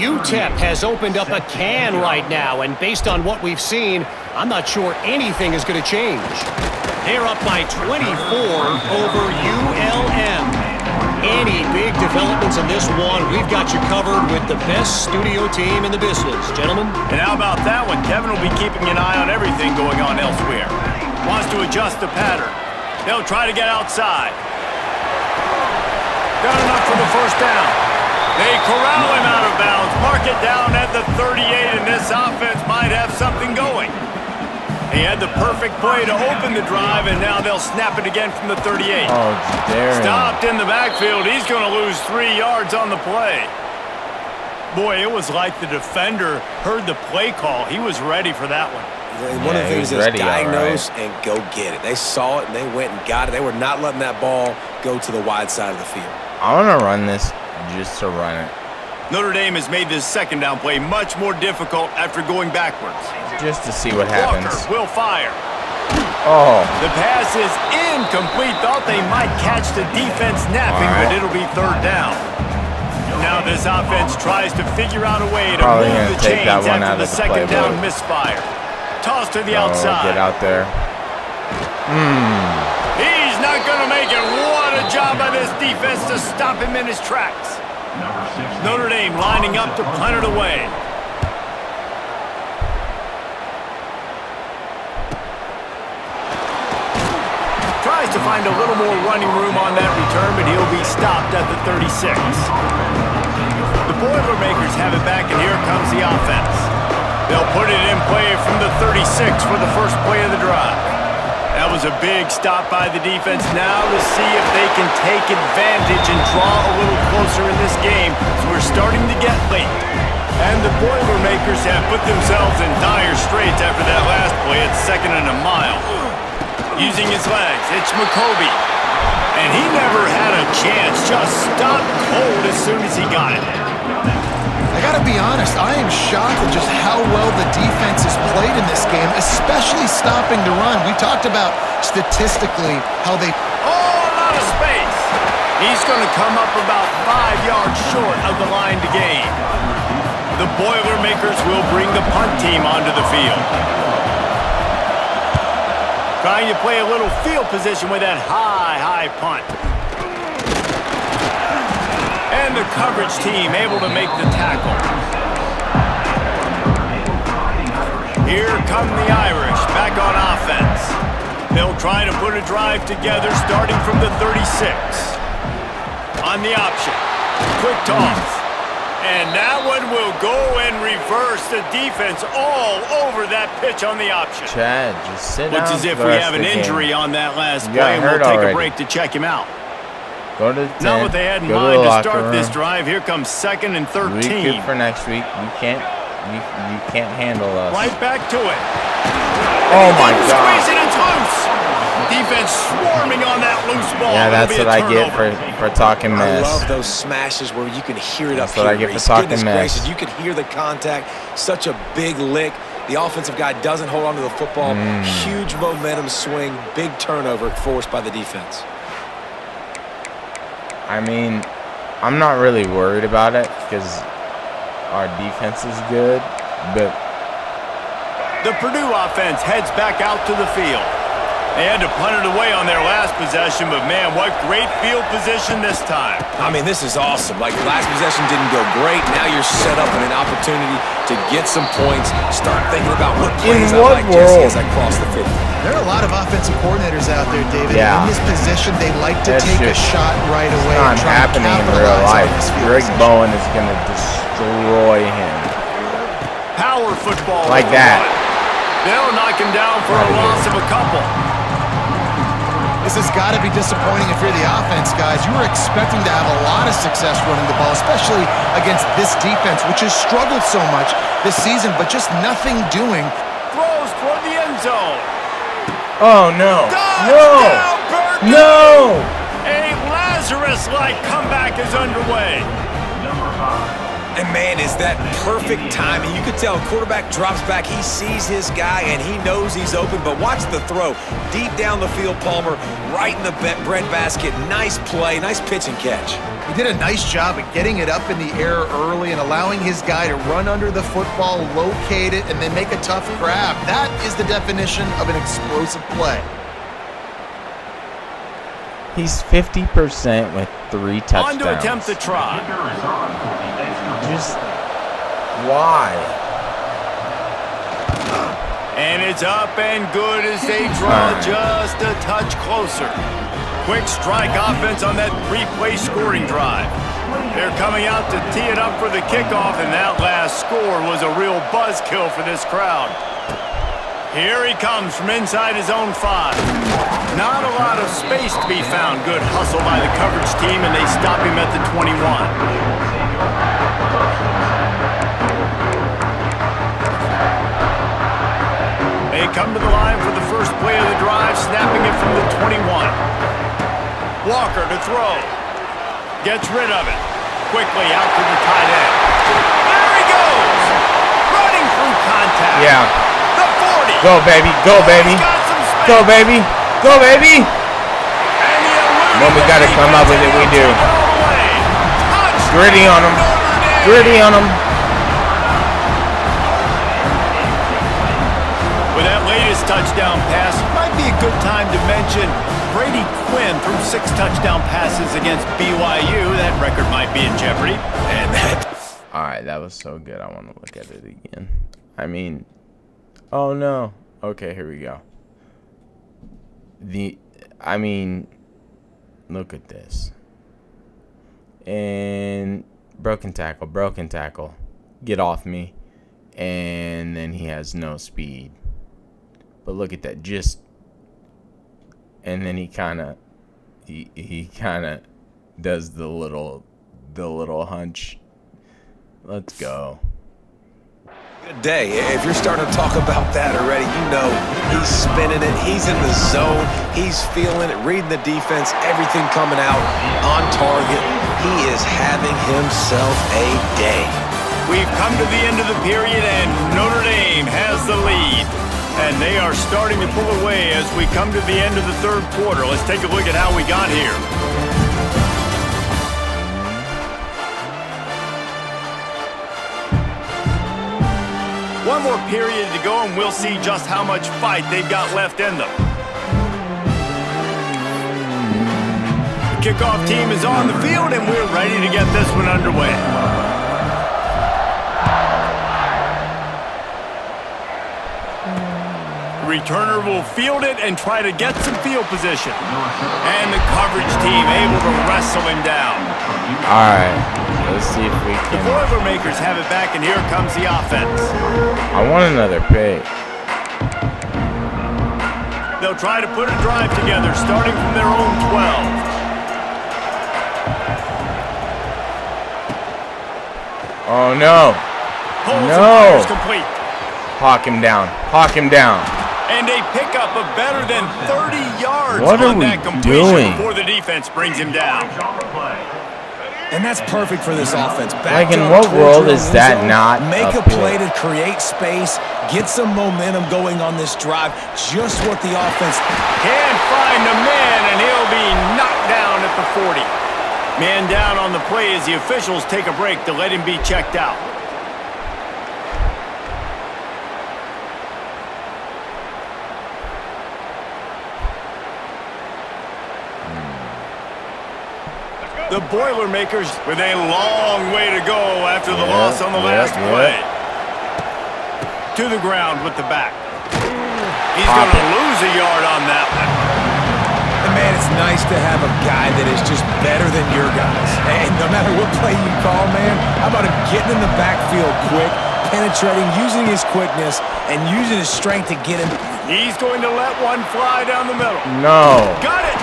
UTEP has opened up a can right now, and based on what we've seen, I'm not sure anything is going to change. They're up by 24 over ULM. Any big developments in this one, we've got you covered with the best studio team in the business, gentlemen. And how about that one? Kevin will be keeping an eye on everything going on elsewhere. Wants to adjust the pattern. They'll try to get outside. Got enough for the first down. They corral him out of bounds. Mark it down at the 38, and this offense might have something going. He had the perfect play to open the drive, and now they'll snap it again from the 38. Oh, Darren. Stopped in the backfield. He's going to lose 3 yards on the play. Boy, it was like the defender heard the play call. He was ready for that one. One of the things is diagnose and go get it. They saw it, and they went and got it. They were not letting that ball go to the wide side of the field. I want to run this just to run it. Notre Dame has made this second down play much more difficult after going backwards. Just to see what happens. Walker will fire. Oh. The pass is incomplete. Thought they might catch the defense napping, but it'll be third down. Now this offense tries to figure out a way to move the chains after the second down misfire. Toss to the outside. Get out there. He's not going to make it. What a job by this defense to stop him in his tracks. Notre Dame lining up to punt it away. Tries to find a little more running room on that return, but he'll be stopped at the 36. The Boilermakers have it back, and here comes the offense. They'll put it in play from the 36 for the first play of the drive. That was a big stop by the defense. Now to see if they can take advantage and draw a little closer in this game. So we're starting to get late. And the Boilermakers have put themselves in dire straits after that last play at 2nd and a mile. Using his legs, it's McCoby. And he never had a chance. Just stopped cold as soon as he got it. I gotta be honest, I am shocked at just how well the defense has played in this game, especially stopping the run. We talked about statistically how they... Oh, a lot of space. He's going to come up about 5 yards short of the line to gain. The Boilermakers will bring the punt team onto the field. Trying to play a little field position with that high punt. And the coverage team able to make the tackle. Here come the Irish back on offense. They'll try to put a drive together starting from the 36. On the option. Quick toss. And that one will go and reverse the defense all over that pitch on the option. Chad, just sit down. Looks as if we have an injury on that last play, and we'll take a break to check him out. Go to the tent. Not what they had in mind to start this drive. Here comes 2nd and 13. We good for next week. You can't handle us. Right back to it. Oh my God! Squeeze it, it's loose. Defense swarming on that loose ball. Yeah, that's what I get for talking mess. I love those smashes where you can hear it up here. That's what I get for talking mess. You can hear the contact. Such a big lick. The offensive guy doesn't hold on to the football. Huge momentum swing. Big turnover forced by the defense. I mean, I'm not really worried about it because our defense is good, but... The Purdue offense heads back out to the field. They had to punt it away on their last possession, but man, what great field position this time. I mean, this is awesome. Like, last possession didn't go great. Now you're set up with an opportunity to get some points. Start thinking about what plays I like Jesse as I cross the 50. There are a lot of offensive coordinators out there, David. Yeah. In this position, they like to take a shot right away. It's not happening in real life. Greg Bowen is going to destroy him. Power football. Like that. They'll knock him down for a loss of a couple. This has got to be disappointing if you're the offense, guys. You were expecting to have a lot of success running the ball, especially against this defense, which has struggled so much this season, but just nothing doing. Throws toward the end zone. Oh, no. No! A Lazarus-like comeback is underway. And man, is that perfect timing. You could tell quarterback drops back. He sees his guy, and he knows he's open. But watch the throw. Deep down the field, Palmer, right in the breadbasket. Nice play, nice pitch and catch. He did a nice job at getting it up in the air early and allowing his guy to run under the football, locate it, and then make a tough grab. That is the definition of an explosive play. He's 50% with 3 touchdowns. On to attempt the try. Just why? And it's up and good as they draw just a touch closer. Quick strike offense on that 3-play scoring drive. They're coming out to tee it up for the kickoff, and that last score was a real buzzkill for this crowd. Here he comes from inside his own 5. Not a lot of space to be found. Good hustle by the coverage team, and they stop him at the 21. They come to the line for the first play of the drive, snapping it from the 21. Walker to throw. Gets rid of it. Quickly out to the tight end. There he goes! Running through contact. Yeah. The 40. Go, baby. Go, baby. Go, baby. Go, baby. When we got to come up with it, we do. Gritty on him. Gritty on him. With that latest touchdown pass, might be a good time to mention Brady Quinn threw 6 touchdown passes against BYU. That record might be in jeopardy. And that. All right, that was so good. I want to look at it again. I mean, oh no. Okay, here we go. Look at this. And broken tackle. Get off me. And then he has no speed. But look at that, and then he kind of does the little hunch. Let's go. Good day. If you're starting to talk about that already, you know he's spinning it. He's in the zone. He's feeling it, reading the defense, everything coming out on target. He is having himself a day. We've come to the end of the period, and Notre Dame has the lead. And they are starting to pull away as we come to the end of the third quarter. Let's take a look at how we got here. One more period to go, and we'll see just how much fight they've got left in them. The kickoff team is on the field, and we're ready to get this one underway. Returner will field it and try to get some field position. And the coverage team able to wrestle him down. All right, let's see if we can. The Boilermakers have it back, and here comes the offense. I want another pick. They'll try to put a drive together, starting from their own 12. Oh, no. No. Complete. Hawk him down. Hawk him down. And a pickup of better than 30 yards what on are that we completion doing? before the defense brings him down. And that's perfect for this offense. Like, in what world is that not make a up play here? to create space, get some momentum going on this drive. Just what the offense Can't find a man, and he'll be knocked down at the 40. Man down on the play as the officials take a break to let him be checked out. The Boilermakers with a long way to go after the loss on the last play. To the ground with the back. He's going to lose a yard on that one. And man, it's nice to have a guy that is just better than your guys. And no matter what play you call, man, how about him getting in the backfield quick, penetrating, using his quickness, and using his strength to get him. He's going to let one fly down the middle. No. Got it!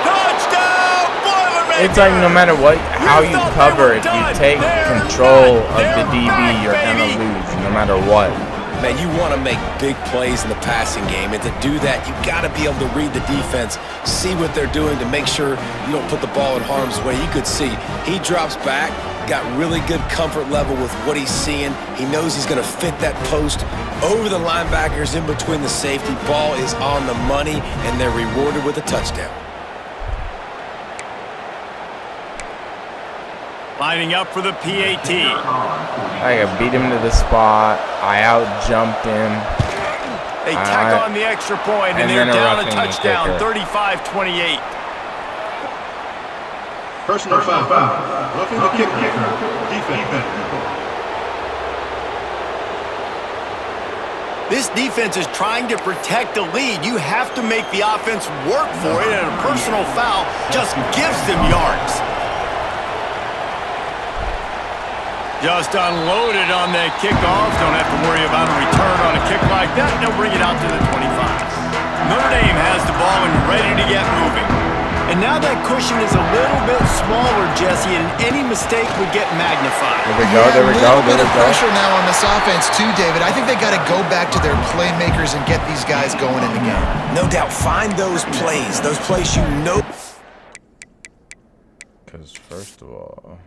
Touchdown, Boilermakers! It's like no matter what, how you cover, if you take control of the DB, you're going to lose no matter what. Man, you want to make big plays in the passing game, and to do that, you got to be able to read the defense, see what they're doing to make sure you don't put the ball in harm's way. You could see he drops back, got really good comfort level with what he's seeing. He knows he's going to fit that post over the linebackers in between the safety. Ball is on the money, and they're rewarded with a touchdown. Lining up for the PAT. I beat him to the spot. I out-jumped him. They tack on the extra point, and they're down a touchdown, 35-28. Personal foul. Roughing the kicker. Defense. This defense is trying to protect the lead. You have to make the offense work for it, and a personal foul just gives them yards. Just unloaded on that kickoff. Don't have to worry about a return on a kick like that. They'll bring it out to the 25. Notre Dame has the ball and ready to get moving. And now that cushion is a little bit smaller, Jesse, and any mistake would get magnified. There we go, there we go, there we go. Pressure now on this offense too, David. I think they got to go back to their playmakers and get these guys going in the game. No doubt. Find those plays you know. Because first of all,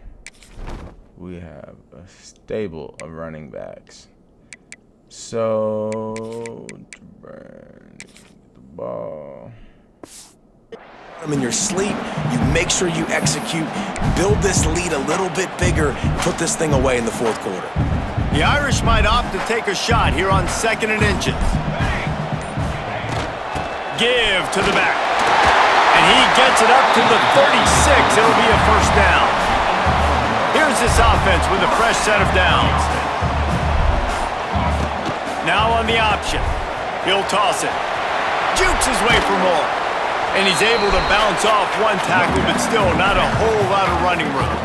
we have a stable of running backs. So, burn the ball. In your sleep, you make sure you execute, build this lead a little bit bigger, put this thing away in the fourth quarter. The Irish might opt to take a shot here on 2nd and inches. Give to the back. And he gets it up to the 36. It'll be a first down. Here's this offense with a fresh set of downs. Now on the option. He'll toss it. Jukes his way for more. And he's able to bounce off one tackle, but still not a whole lot of running room.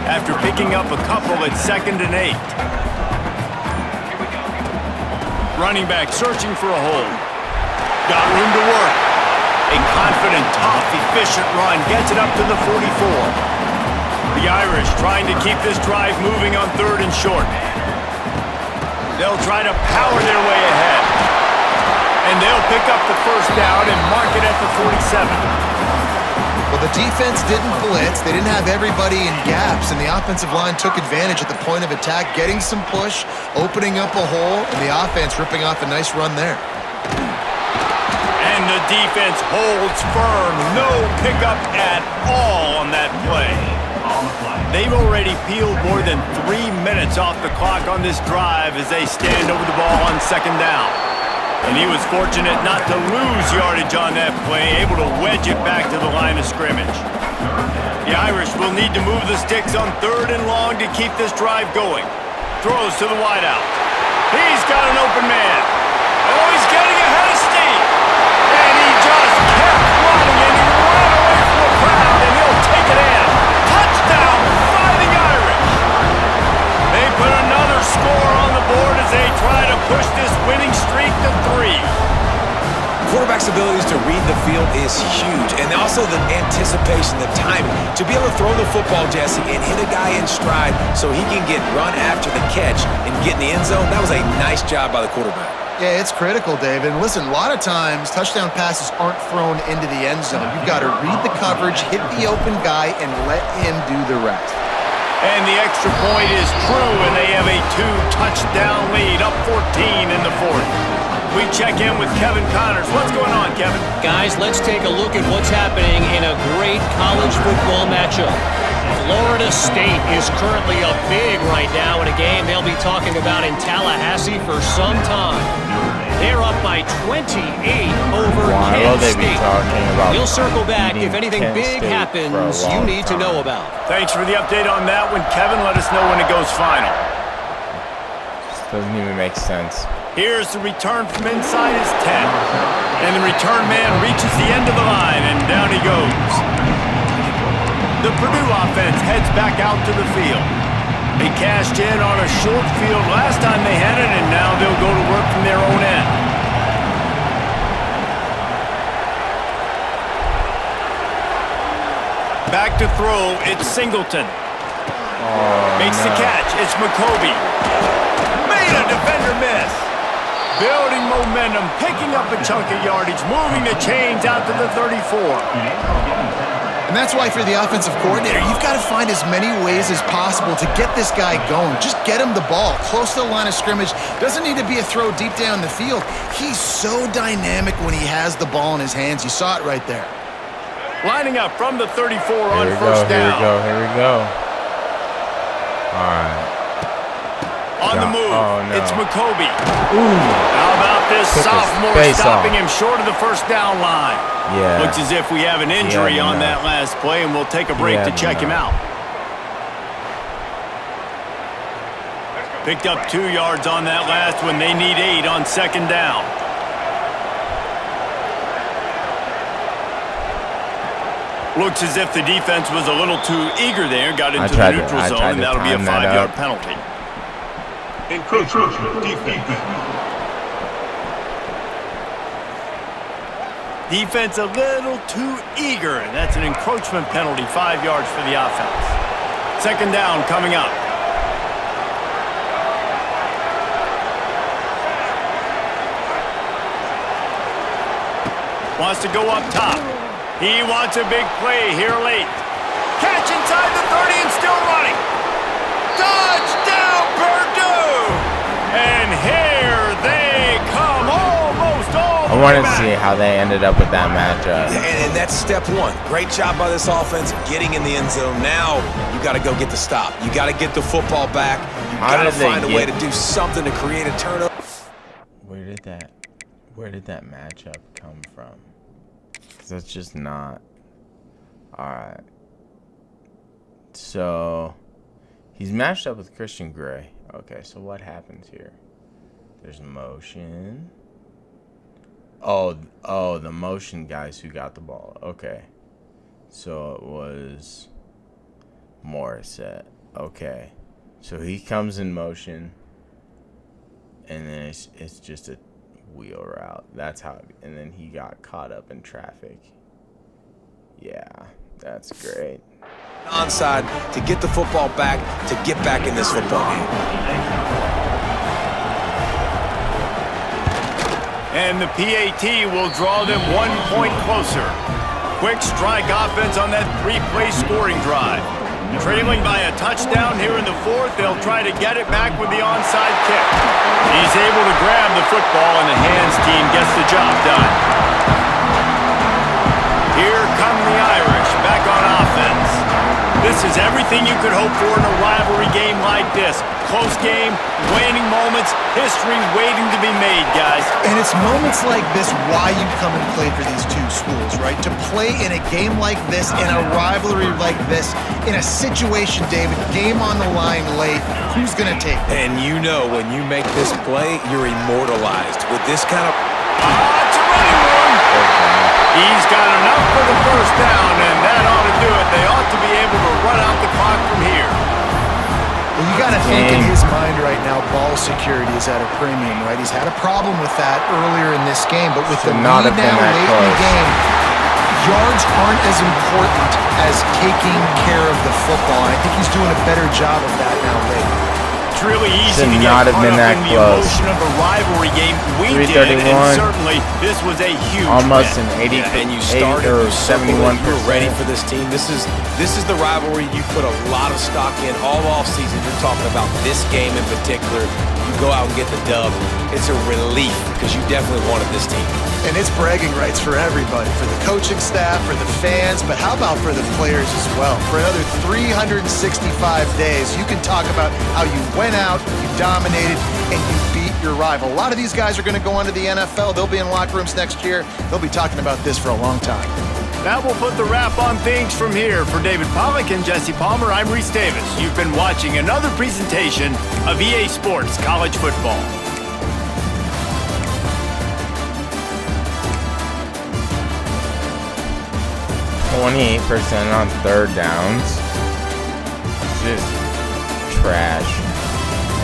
After picking up a couple at 2nd and 8. Running back searching for a hole. Got room to work. A confident, tough, efficient run gets it up to the 44. The Irish trying to keep this drive moving on 3rd and short. They'll try to power their way ahead. And they'll pick up the first down and mark it at the 47. Well, the defense didn't blitz. They didn't have everybody in gaps, and the offensive line took advantage at the point of attack, getting some push, opening up a hole, and the offense ripping off a nice run there. And the defense holds firm. No pickup at all on that play. They've already peeled more than 3 minutes off the clock on this drive as they stand over the ball on 2nd down. And he was fortunate not to lose yardage on that play, able to wedge it back to the line of scrimmage. The Irish will need to move the sticks on 3rd and long to keep this drive going. Throws to the wideout. He's got an open man. Oh, he's getting ahead of steam. And he just kept running, and he ran away from the crowd, and he'll take it in. Touchdown, Fighting Irish. They put another score on the board as they try to push this winning streak to 3. Quarterback's abilities to read the field is huge, and also the anticipation, the timing. To be able to throw the football, Jesse, and hit a guy in stride so he can get run after the catch and get in the end zone, that was a nice job by the quarterback. Yeah, it's critical, David. And listen, a lot of times, touchdown passes aren't thrown into the end zone. You've got to read the coverage, hit the open guy, and let him do the rest. And the extra point is true, and they have a 2-touchdown lead, up 14 in the 4th. We check in with Kevin Connors. What's going on, Kevin? Guys, let's take a look at what's happening in a great college football matchup. Florida State is currently up big right now in a game they'll be talking about in Tallahassee for some time. They're up by 28 over Kent State. We'll circle back if anything big happens you need to know about. Thanks for the update on that one, Kevin. Let us know when it goes final. This doesn't even make sense. Here's the return from inside his 10. And the return man reaches the end of the line, and down he goes. The Purdue offense heads back out to the field. They cashed in on a short field last time they had it, and now they'll go to work from their own end. Back to throw, it's Singleton. Makes the catch, it's McCoby. Made a defender miss. Building momentum, picking up a chunk of yardage, moving the chains out to the 34. And that's why for the offensive coordinator, you've got to find as many ways as possible to get this guy going. Just get him the ball close to the line of scrimmage. Doesn't need to be a throw deep down the field. He's so dynamic when he has the ball in his hands. You saw it right there. Lining up from the 34 on first down. Here we go. All right. On the move, it's McCoby. How about this sophomore stopping him short of the first down line? Yeah. Looks as if we have an injury on that last play, and we'll take a break to check him out. Picked up 2 yards on that last one. They need 8 on second down. Looks as if the defense was a little too eager there, got into the neutral zone, and that'll be a 5-yard penalty. Encroachment defense. Defense a little too eager, and that's an encroachment penalty, 5 yards for the offense. Second down coming up. Wants to go up top. He wants a big play here late. Catch inside the 30 and still running. Touchdown, Purdue! And here they come, almost all the way I want to back. see how they ended up with that matchup. And that's step one. Great job by this offense getting in the end zone. Now you got to go get the stop. You got to get the football back. You got to find a way to do something to create a turnover. Where did that matchup come from? Because that's just not. Alright. So he's matched up with Christian Gray. Okay, so what happens here? There's motion. Oh, the motion guys who got the ball. Okay. So it was Morissette. Okay. So he comes in motion. And then it's just a wheel route. That's how. And then he got caught up in traffic. Yeah, that's great. Onside to get the football back, to get back in this football game. And the PAT will draw them 1 point closer. Quick strike offense on that 3-play scoring drive. Trailing by a touchdown here in the 4th, they'll try to get it back with the onside kick. He's able to grab the football, and the hands team gets the job done. Here come the Irish back on offense. This is everything you could hope for in a rivalry game like this. Close game, waning moments, history waiting to be made, guys. And it's moments like this why you come and play for these two schools, right? To play in a game like this, in a rivalry like this, in a situation, David, game on the line late, who's going to take it? And you know when you make this play, you're immortalized. With this kind of... It's a running one. He's got enough for the first down, and that ought to do it. They ought to be able to run out the clock from here. Well, you got to think in his mind right now, ball security is at a premium, right? He's had a problem with that earlier in this game, but with the lead now late in the game, yards aren't as important as taking care of the football. And I think he's doing a better job of that now late. It's really easy to get caught up in the emotion of a rivalry game. We did, and certainly this was a huge almost win. an 80 and you started or 71%. You're ready for this team. This is the rivalry you put a lot of stock in all off season. You're talking about this game in particular. You go out and get the dub. It's a relief because you definitely wanted this team. And it's bragging rights for everybody, for the coaching staff, for the fans, but how about for the players as well? For another 365 days, you can talk about how you went out, you dominated, and you beat your rival. A lot of these guys are going to go on to the NFL. They'll be in locker rooms next year. They'll be talking about this for a long time. That will put the wrap on things from here. For David Pollack and Jesse Palmer, I'm Reese Davis. You've been watching another presentation of EA Sports College Football. %, on third downs. It's just trash.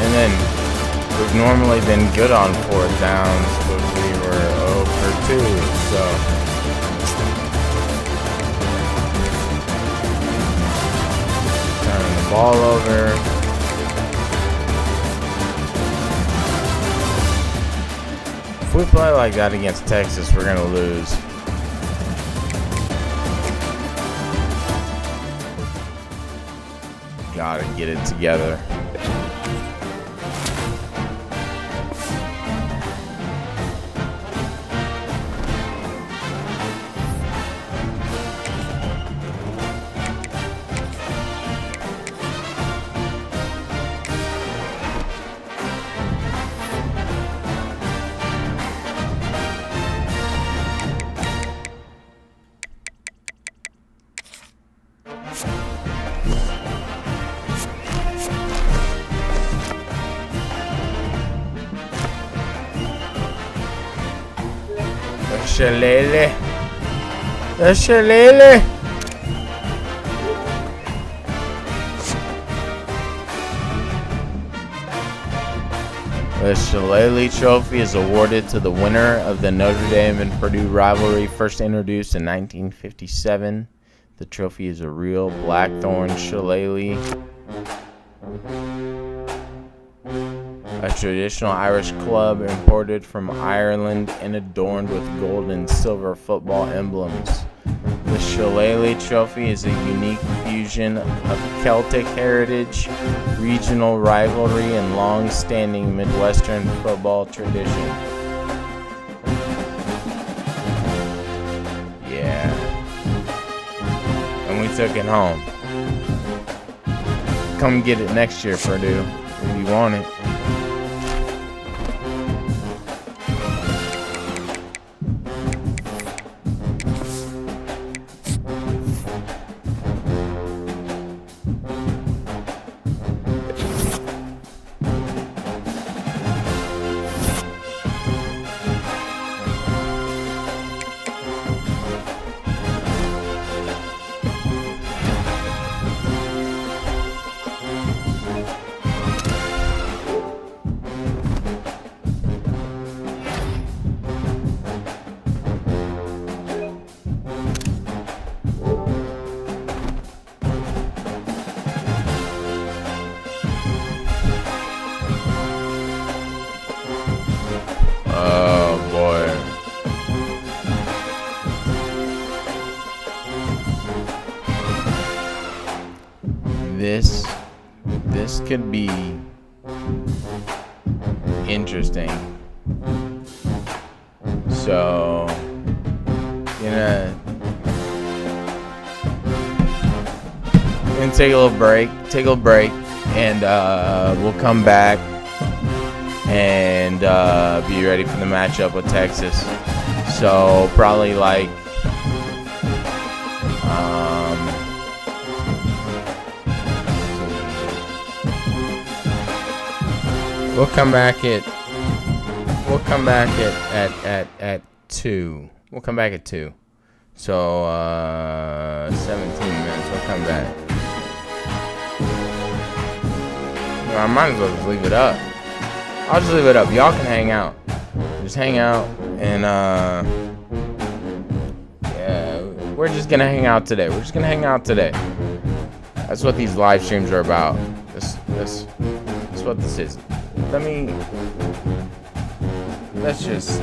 And then we've normally been good on fourth downs, but we were 0 for 2. So turning the ball over. If we play like that against Texas, we're gonna lose. Gotta get it together. Shalele. The Shillelagh Trophy is awarded to the winner of the Notre Dame and Purdue rivalry, first introduced in 1957. The trophy is a real Blackthorn Shillelagh, a traditional Irish club imported from Ireland and adorned with gold and silver football emblems. The Shillelagh Trophy is a unique fusion of Celtic heritage, regional rivalry, and long-standing Midwestern football tradition. Yeah. And we took it home. Come get it next year, Purdue, if you want it. This could be interesting. So, gonna take a little break, and we'll come back and be ready for the matchup with Texas. So probably like we'll come back at 2. We'll come back at 2. So 17 minutes. We'll come back. Well, I might as well just leave it up. I'll just leave it up. Y'all can hang out. Just hang out and yeah, we're just gonna hang out today. That's what these live streams are about. That's what this is. Let's just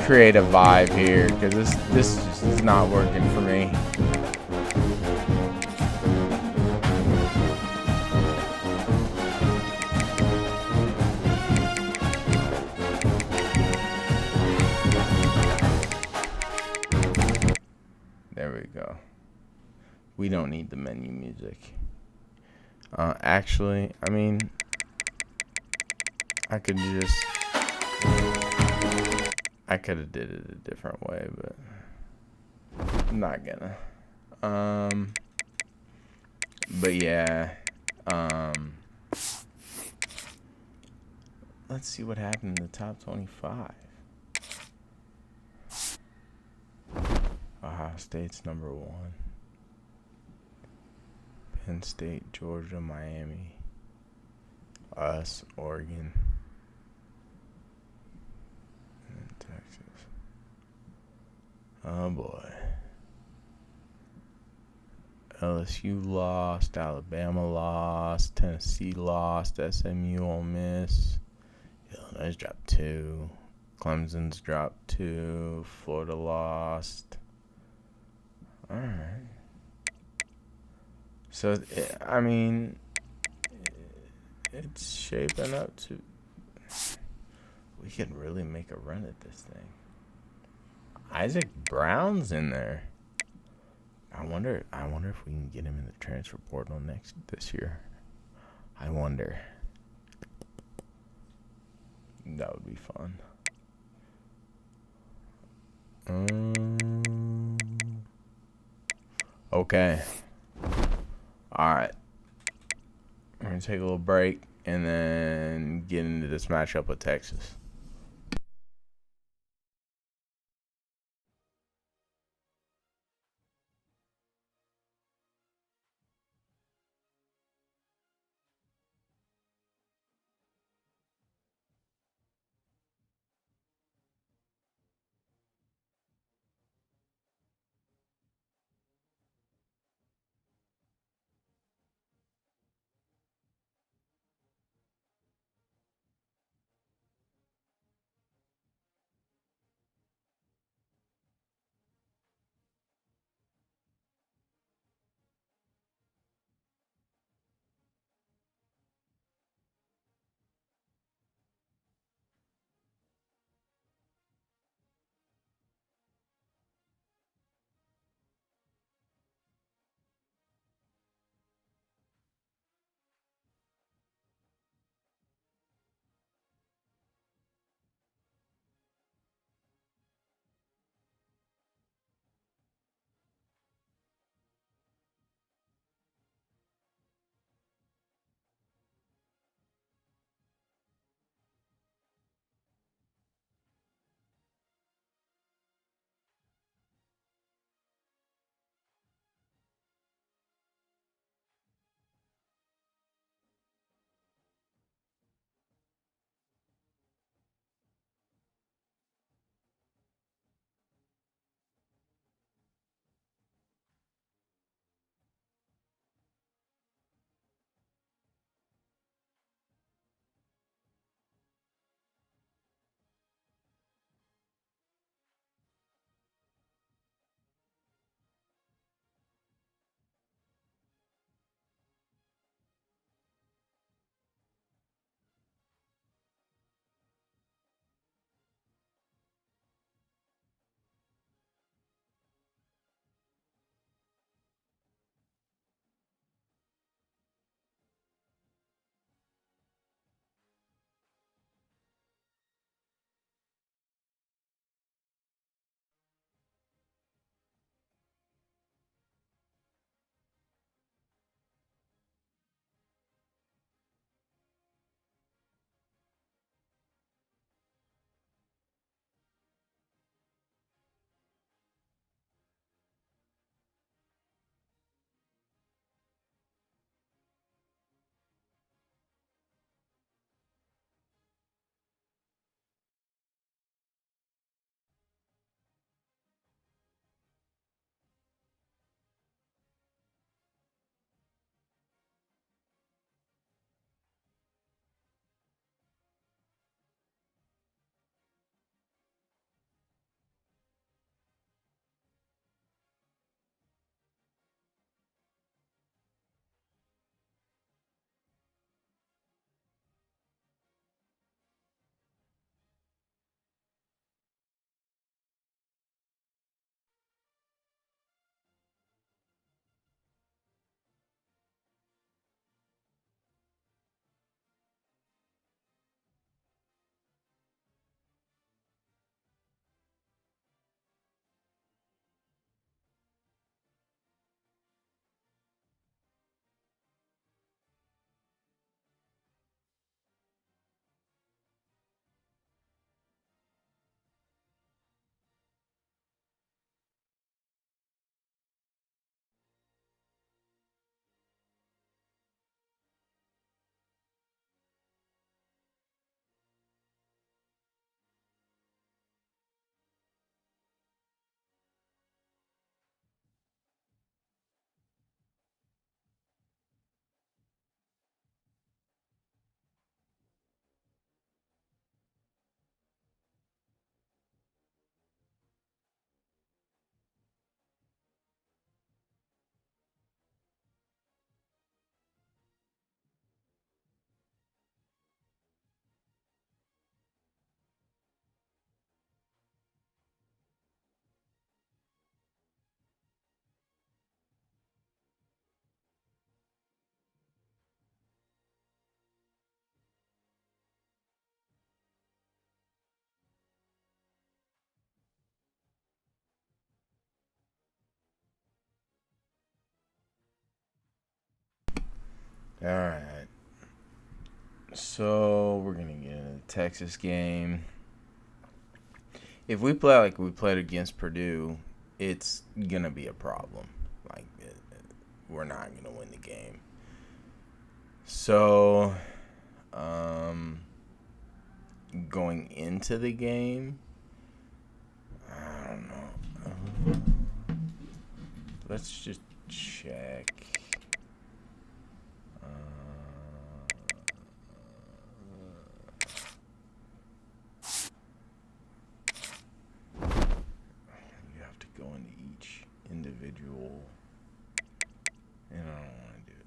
create a vibe here, because this just is not working for me. There we go. We don't need the menu music. Actually, I mean, I could have did it a different way, but I'm not gonna. But yeah, let's see what happened in the top 25. Ohio State's number 1. Penn State, Georgia, Miami, us, Oregon, and Texas. Oh boy. LSU lost, Alabama lost, Tennessee lost, SMU, Ole Miss, Illinois dropped 2, Clemson's dropped 2, Florida lost. All right. So, I mean, it's shaping up to... We could really make a run at this thing. Isaac Brown's in there. I wonder if we can get him in the transfer portal this year. I wonder. That would be fun. Okay. Alright. We're going to take a little break and then get into this matchup with Texas. All right. So we're going to get into the Texas game. If we play like we played against Purdue, it's going to be a problem. Like, we're not going to win the game. So, going into the game, I don't know. Let's just check. You have to go into each individual, and I don't want to do it.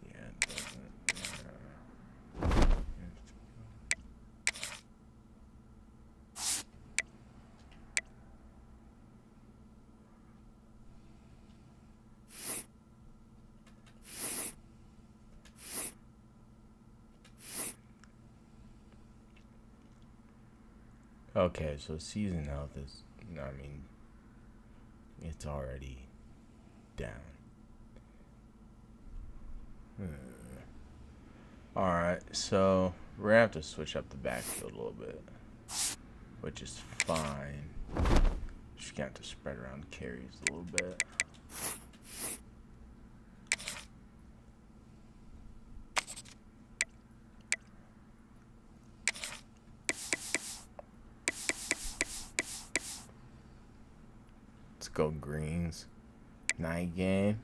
Yeah, it doesn't. Okay, so season health is, I mean, it's already down. Alright, so we're going to have to switch up the backfield a little bit, which is fine. Just going to have to spread around carries a little bit. Go Greens. Night game.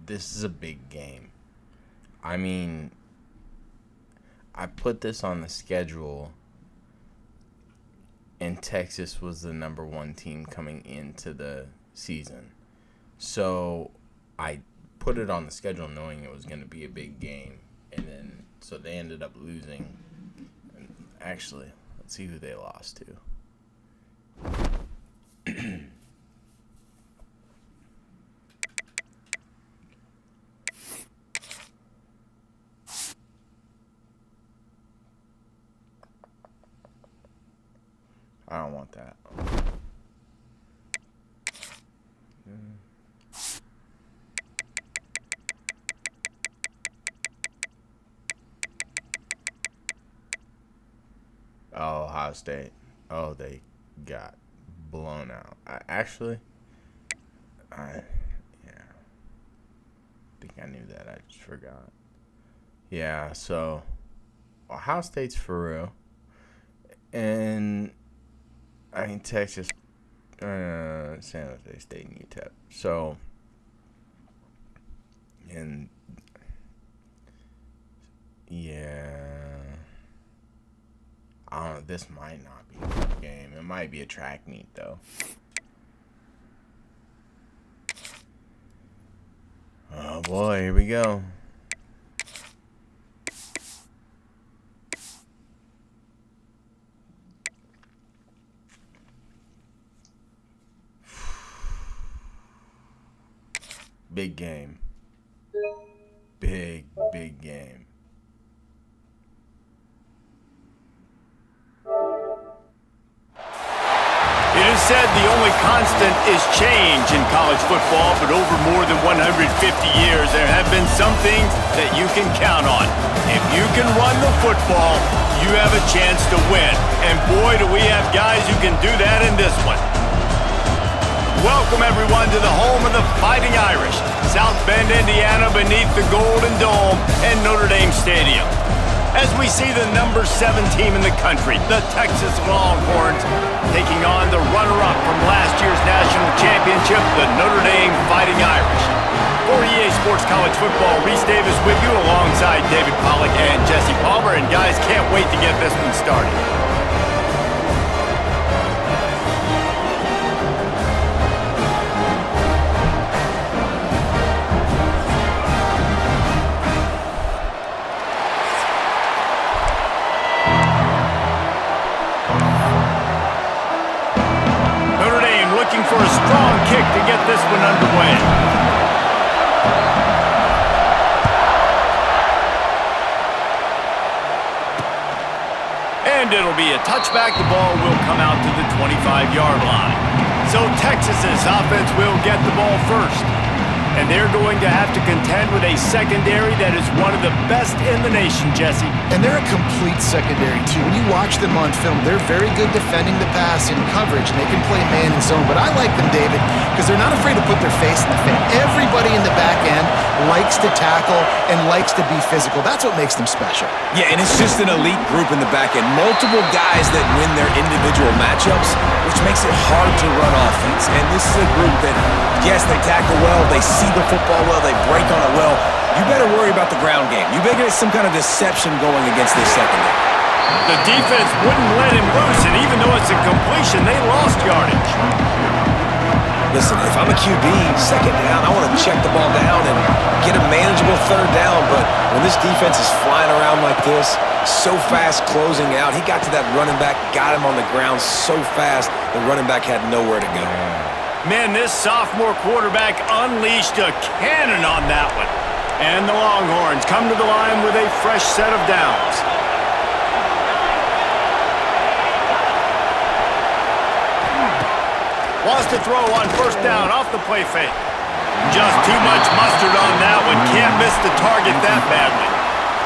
This is a big game. I mean, I put this on the schedule, and Texas was the number 1 team coming into the season. So I put it on the schedule knowing it was going to be a big game, and then so they ended up losing. Actually, let's see who they lost to. I don't want that. Oh, Ohio State. Oh, they got blown out. I think I knew that. I just forgot. Yeah, so Ohio State's for real. And, I mean, Texas, San Jose State and UTEP. So, and, yeah. I don't know, this might not be a tough game. It might be a track meet, though. Oh, boy, here we go. Big game. Big game. Said the only constant is change in college football, but over more than 150 years, there have been some things that you can count on. If you can run the football, you have a chance to win. And boy, do we have guys who can do that in this one. Welcome, everyone, to the home of the Fighting Irish, South Bend, Indiana, beneath the Golden Dome and Notre Dame Stadium. As we see the number 7 team in the country, the Texas Longhorns, taking on the runner-up from last year's national championship, the Notre Dame Fighting Irish. For EA Sports College Football, Reese Davis with you alongside David Pollack and Jesse Palmer. And guys, can't wait to get this one started. For a strong kick to get this one underway. And it'll be a touchback. The ball will come out to the 25-yard line. So Texas's offense will get the ball first. And they're going to have to contend with a secondary that is one of the best in the nation, Jesse. And they're a complete secondary, too. When you watch them on film, they're very good defending the pass in coverage, and they can play man and zone. But I like them, David, because they're not afraid to put their face in the fan. Everybody in the back end likes to tackle and likes to be physical. That's what makes them special. Yeah, and it's just an elite group in the back end. Multiple guys that win their individual matchups, which makes it hard to run offense. And this is a group that, yes, they tackle well, they see the football well, they break on it well. You better worry about the ground game. You better get some kind of deception going against this secondary. The defense wouldn't let him loose, and even though it's a completion, they lost yardage. Listen, if I'm a QB, second down, I want to check the ball down and get a manageable third down, but when this defense is flying around like this, so fast closing out, he got to that running back, got him on the ground so fast, the running back had nowhere to go. Man, this sophomore quarterback unleashed a cannon on that one. And the Longhorns come to the line with a fresh set of downs. Wants to throw on first down off the play fake. Just too much mustard on that one. Can't miss the target that badly.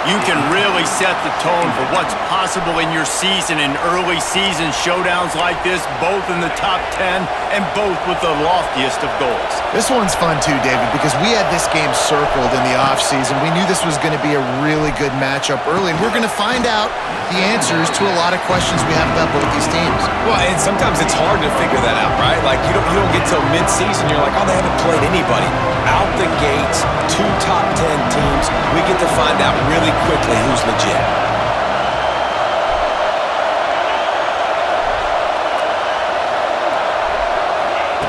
You can really set the tone for what's possible in your season in early season showdowns like this, both in the top 10 and both with the loftiest of goals. This one's fun too, David, because we had this game circled in the offseason. We knew this was going to be a really good matchup early, and we're going to find out the answers to a lot of questions we have about both these teams. Well, and sometimes it's hard to figure that out, right? Like, you don't get till mid-season, you're like, oh, they haven't played anybody. Out the gates, 2 top 10 teams, we get to find out really quickly who's legit.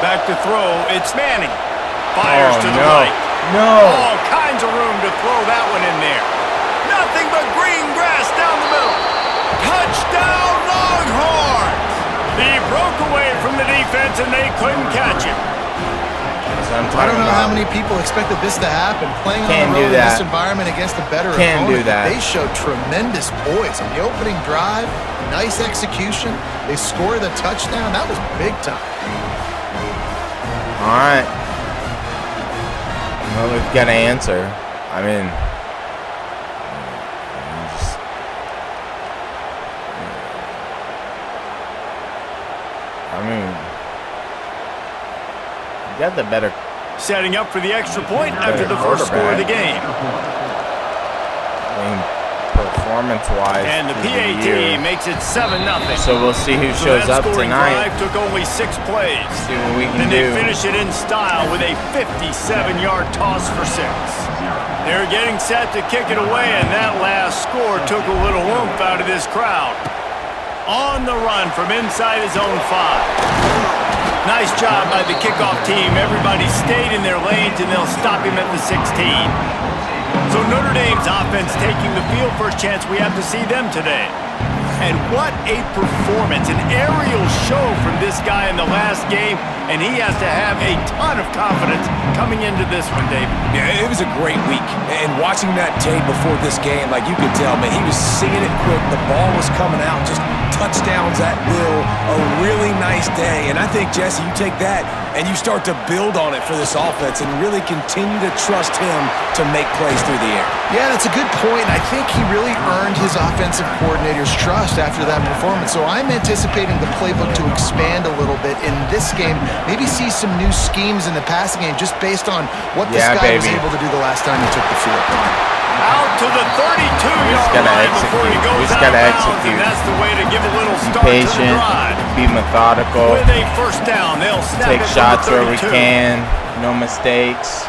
Back to throw, it's Manning. Fires to the right. No. All kinds of room to throw that one in there. Nothing but green grass down the middle. Touchdown, Longhorns! He broke away from the defense and they couldn't catch him. I don't know how many people expected this to happen. Playing on the road in this environment against a better opponent. They showed tremendous poise on the opening drive. Nice execution. They scored a touchdown. That was big time. All right. Well, we've got to answer. I mean, you got the better. Setting up for the extra point after the first score of the game. I mean, performance-wise, and the PAT makes it 7-0. So we'll see who shows up tonight. Drive took only 6 plays. See what we can do. do. They finish it in style with a 57-yard toss for 6. They're getting set to kick it away, and that last score took a little oomph out of this crowd. On the run from inside his own 5. Nice job by the kickoff team. Everybody stayed in their lanes, and they'll stop him at the 16. So Notre Dame's offense taking the field. First chance we have to see them today. And what a performance. An aerial show from this guy in the last game, and he has to have a ton of confidence coming into this one, David. Yeah, it was a great week. And watching that tape before this game, like you could tell, man, he was seeing it quick. The ball was coming out, just touchdowns at will. A really nice day. And I think, Jesse, you take that and you start to build on it for this offense and really continue to trust him to make plays through the air. Yeah, that's a good point. I think he really earned his offensive coordinator's trust after that performance. So I'm anticipating the playbook to expand a little bit in this game. Maybe see some new schemes in the passing game just based on what this guy was able to do the last time he took the field. Out to the 32-yard line before he goes out of bounds, and that's the way to give a little start to the drive. Be methodical. With a first down, they'll snap take it shots from where the 32. we can. No mistakes.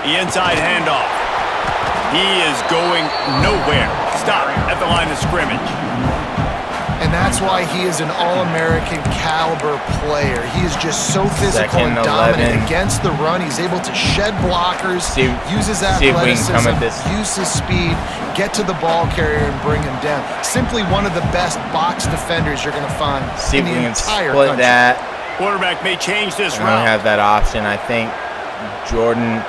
The inside handoff. He is going nowhere. Stop at the line of scrimmage. And that's why he is an All-American caliber player. He is just so physical and dominant against the run. He's able to shed blockers, use his athleticism, use his speed, get to the ball carrier and bring him down. Simply one of the best box defenders you're going to find in the entire country. Quarterback may change this route. I don't have that option. I think Jordan,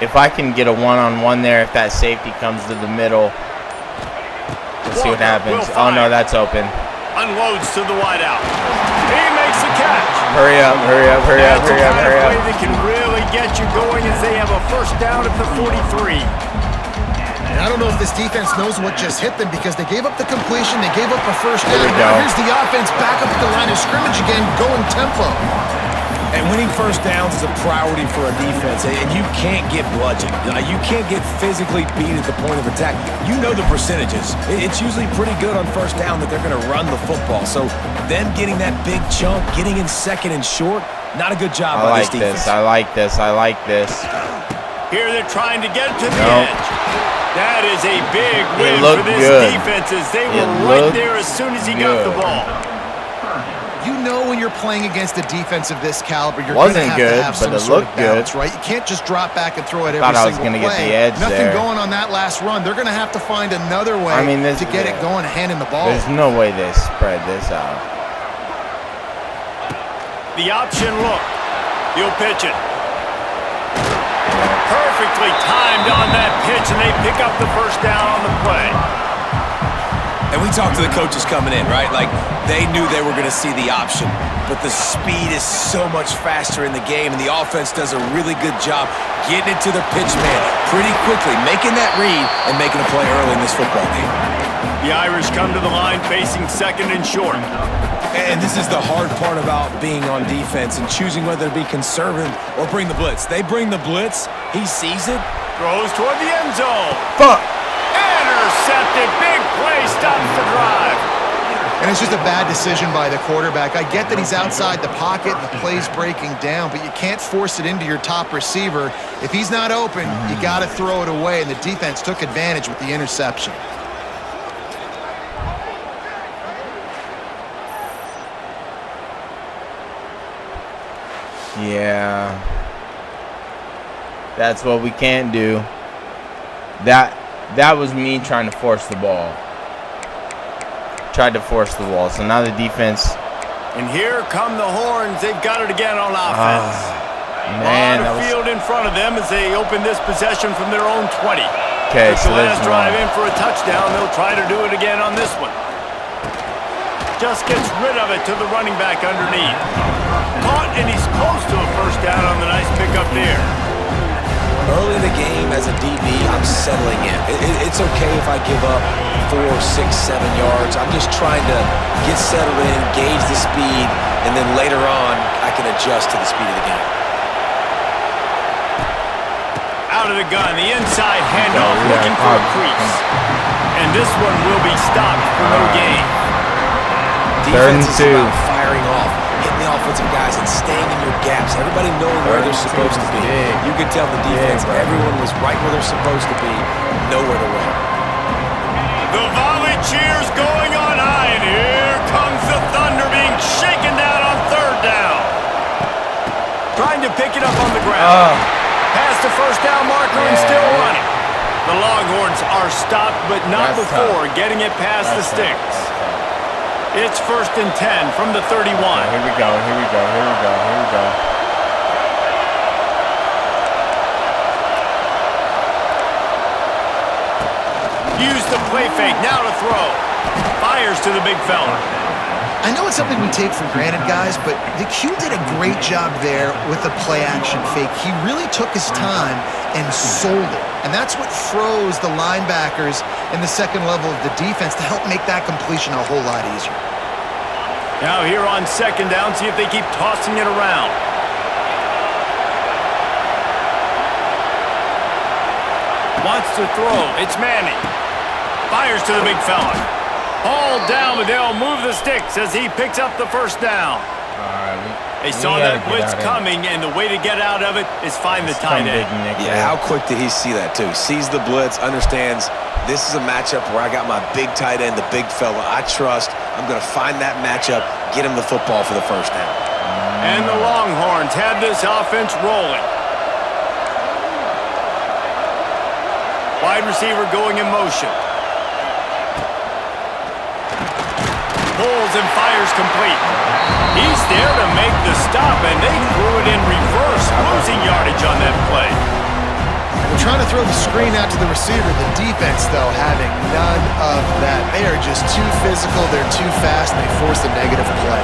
if I can get a one-on-one there, if that safety comes to the middle, Let's see what happens. Oh, no, that's open. Unloads to the wideout. He makes the catch. Hurry up, hurry up, hurry up, hurry up, hurry up. That's the kind of play that can really get you going as they have a first down at the 43. And I don't know if this defense knows what just hit them because they gave up the completion, they gave up a first down. There we go. Now here's the offense back up at the line of scrimmage again, going tempo. And winning first downs is a priority for a defense, and you can't get bludgeoned. You can't get physically beat at the point of attack. You know the percentages. It's usually pretty good on first down that they're going to run the football. So them getting that big chunk, getting in second and short, not a good job by this defense. I like this. I like this. Here they're trying to get to the edge. That is a big win for this defense as they were right there as soon as he got the ball. You know when you're playing against a defense of this caliber, you're going to have some sort of balance, right? You can't just drop back and throw it every single play. Thought I was going to get the edge there. Nothing going on that last run. They're going to have to find another way to get it going and handing the ball. There's no way they spread this out. The option look. He'll pitch it. Perfectly timed on that pitch, and they pick up the first down on the play. And we talked to the coaches coming in, right? Like, they knew they were going to see the option. But the speed is so much faster in the game, and the offense does a really good job getting it to the pitch man pretty quickly, making that read and making a play early in this football game. The Irish come to the line facing second and short. And this is the hard part about being on defense and choosing whether to be conservative or bring the blitz. They bring the blitz. He sees it. Throws toward the end zone. Fuck. Intercepted. Big play. Stops the drive. And it's just a bad decision by the quarterback. I get that he's outside the pocket and the play's breaking down, but you can't force it into your top receiver. If he's not open, you got to throw it away, and the defense took advantage with the interception. Yeah. That's what we can't do. That was me trying to force the ball. Tried to force the ball. So now the defense. And here come the horns. They've got it again on offense. Man, a lot of field in front of them as they open this possession from their own 20. Okay, so the last drive in for a touchdown. They'll try to do it again on this one. Just gets rid of it to the running back underneath. Caught, and he's close to a first down on the nice pickup there. Early in the game, as a DB, I'm settling in. It's okay if I give up 4, 6, 7 yards. I'm just trying to get settled in, gauge the speed, and then later on, I can adjust to the speed of the game. Out of the gun, the inside handoff, looking for a crease. And this one will be stopped for no gain. Defense is about firing off, hitting the offensive guys and staying in your gaps. Everybody knowing where they're supposed to be. You could tell the defense, everyone was right where they're supposed to be, nowhere to run. The volley cheers going on high, and here comes the Thunder being shaken down on third down. Trying to pick it up on the ground. Past the first down marker and still running. The Longhorns are stopped, but not before getting it past the sticks. It's 1st and 10 from the 31. Here we go, here we go, here we go, here we go. Use the play fake, now to throw. Fires to the big fella. I know it's something we take for granted, guys, but the Q did a great job there with the play-action fake. He really took his time and sold it. And that's what froze the linebackers in the second level of the defense to help make that completion a whole lot easier. Now here on second down, see if they keep tossing it around. Wants to throw. It's Manning. Fires to the big fella. Hauled down, but they'll move the sticks as he picks up the first down. They saw that blitz coming, and the way to get out of it is find the tight end. Yeah, how quick did he see that, too? Sees the blitz, understands this is a matchup where I got my big tight end, the big fella I trust. I'm going to find that matchup, get him the football for the first down. And the Longhorns have this offense rolling. Wide receiver going in motion. Pulls and fires complete. He's there to make the stop, and they threw it in reverse, losing yardage on that play. They're trying to throw the screen out to the receiver. The defense, though, having none of that. They are just too physical, they're too fast, and they force a negative play.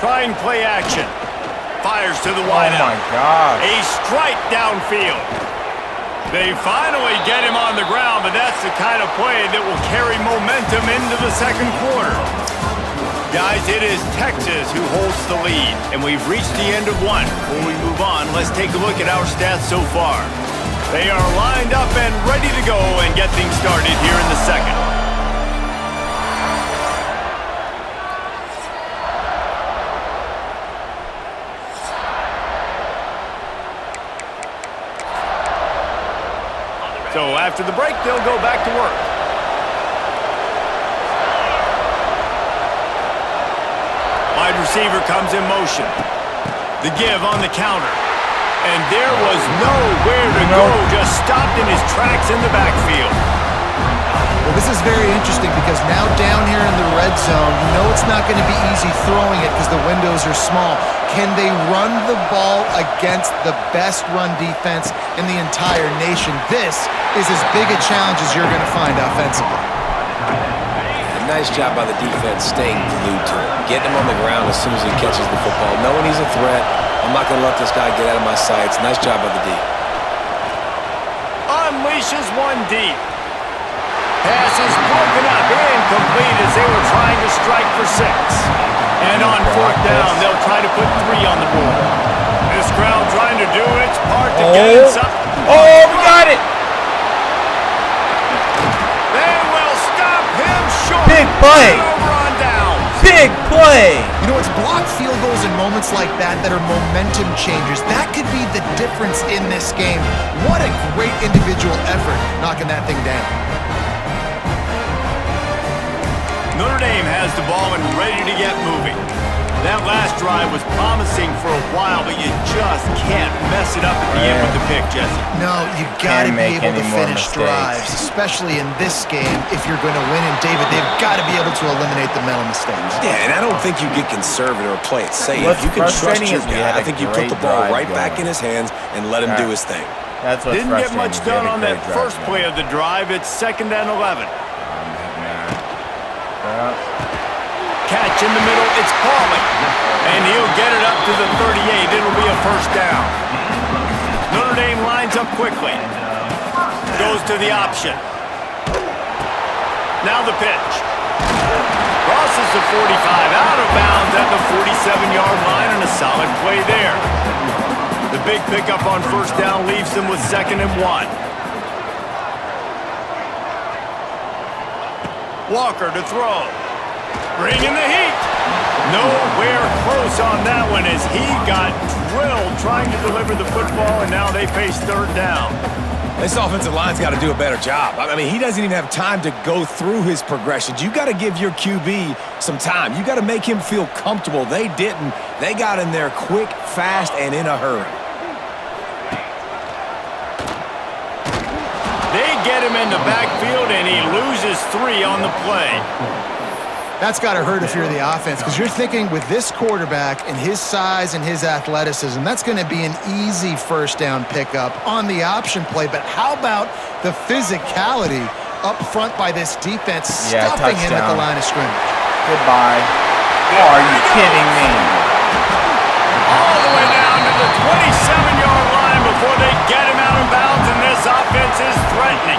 Trying play action. Fires to the wideout. Oh, my God. A strike downfield. They finally get him on the ground, but that's the kind of play that will carry momentum into the second quarter. Guys, it is Texas who holds the lead, and we've reached the end of one. Before we move on, let's take a look at our stats so far. They are lined up and ready to go and get things started here in the second. So after the break, they'll go back to work. Wide receiver comes in motion. The give on the counter. And there was nowhere to go, just stopped in his tracks in the backfield. Well, this is very interesting because now down here in the red zone, you know it's not going to be easy throwing it because the windows are small. Can they run the ball against the best run defense in the entire nation? This is as big a challenge as you're going to find offensively. Nice job by the defense staying glued to him, getting him on the ground as soon as he catches the football, knowing he's a threat. I'm not going to let this guy get out of my sights. Nice job by the D. Unleashes one deep. Pass is broken up, incomplete as they were trying to strike for 6. And on fourth down, they'll try to put 3 on the board. This crowd trying to do its part to get inside. Oh, we got it! They will stop him short. Big play. Over on downs. Big play! You know, it's blocked field goals in moments like that are momentum changers. That could be the difference in this game. What a great individual effort knocking that thing down. Notre Dame has the ball and ready to get moving. That last drive was promising for a while, but you just can't mess it up at the end with the pick, Jesse. No, you got to be able to finish mistakes. drives, especially in this game. If you're going to win, and David, they've got to be able to eliminate the mental mistakes. Yeah, and I don't think you get conservative or play it safe. What's You can trust frustrating your is we guy. had I think you put the a ball great right drive back in his hands and let him do his thing. That's what's Didn't get frustrating. much done on that first play of the drive. It's 2nd and 11. Catch in the middle, it's Pauly. And he'll get it up to the 38. It'll be a first down. Notre Dame lines up quickly. Goes to the option. Now the pitch. Crosses the 45, out of bounds at the 47-yard line, and a solid play there. The big pickup on first down leaves them with 2nd and 1. Walker to throw. Bringing the heat. Nowhere close on that one as he got drilled trying to deliver the football, and now they face 3rd down. This offensive line's got to do a better job. I mean, he doesn't even have time to go through his progressions. You got to give your QB some time. You got to make him feel comfortable. They didn't. They got in there quick, fast, and in a hurry. They get him in the backfield, and he loses 3 on the play. That's got to hurt if you're the offense, because you're thinking with this quarterback and his size and his athleticism, that's going to be an easy first down pickup on the option play. But how about the physicality up front by this defense, stuffing him at the line of scrimmage? Goodbye. Oh, are you kidding me? All the way down to the 27-yard line before they get him out of bounds, and this offense is threatening.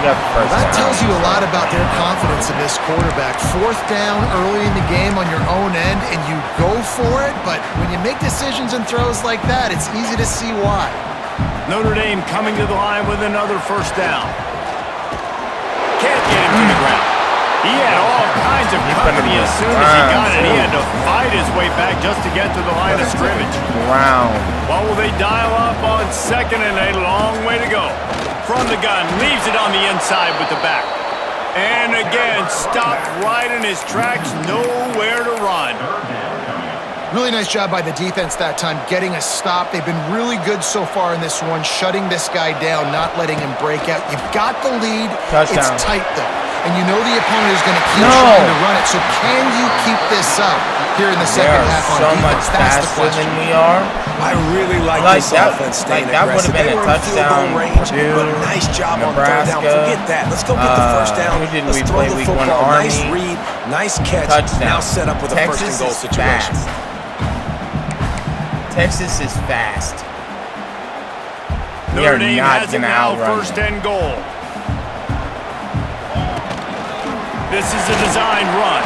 That tells you a lot about their confidence in this quarterback. 4th down early in the game on your own end, and you go for it, but when you make decisions and throws like that, it's easy to see why. Notre Dame coming to the line with another first down. Can't get him to the ground. He had all kinds of company as soon as he got it. He had to fight his way back just to get to the line of scrimmage. Wow. Well, will they dial up on 2nd and a long way to go? From the gun, leaves it on the inside with the back. And again, stopped right in his tracks, nowhere to run. Really nice job by the defense that time, getting a stop. They've been really good so far in this one, shutting this guy down, not letting him break out. You've got the lead. Touchdown. It's tight, though. and you know the opponent is going to keep trying to run it. So can you keep this up here in the second half on so defense? much faster than we are. I really like this offense staying that would have aggressive. been a touchdown. Range, but nice job Nebraska. on third down. Forget that. Let's go get the first down. Who did Let's we throw play the week football. 1? Army. Nice read, nice catch. Touchdown. Now set up with a first and goal situation. Texas is fast. Notre Dame has it now, first and goal. This is a design run.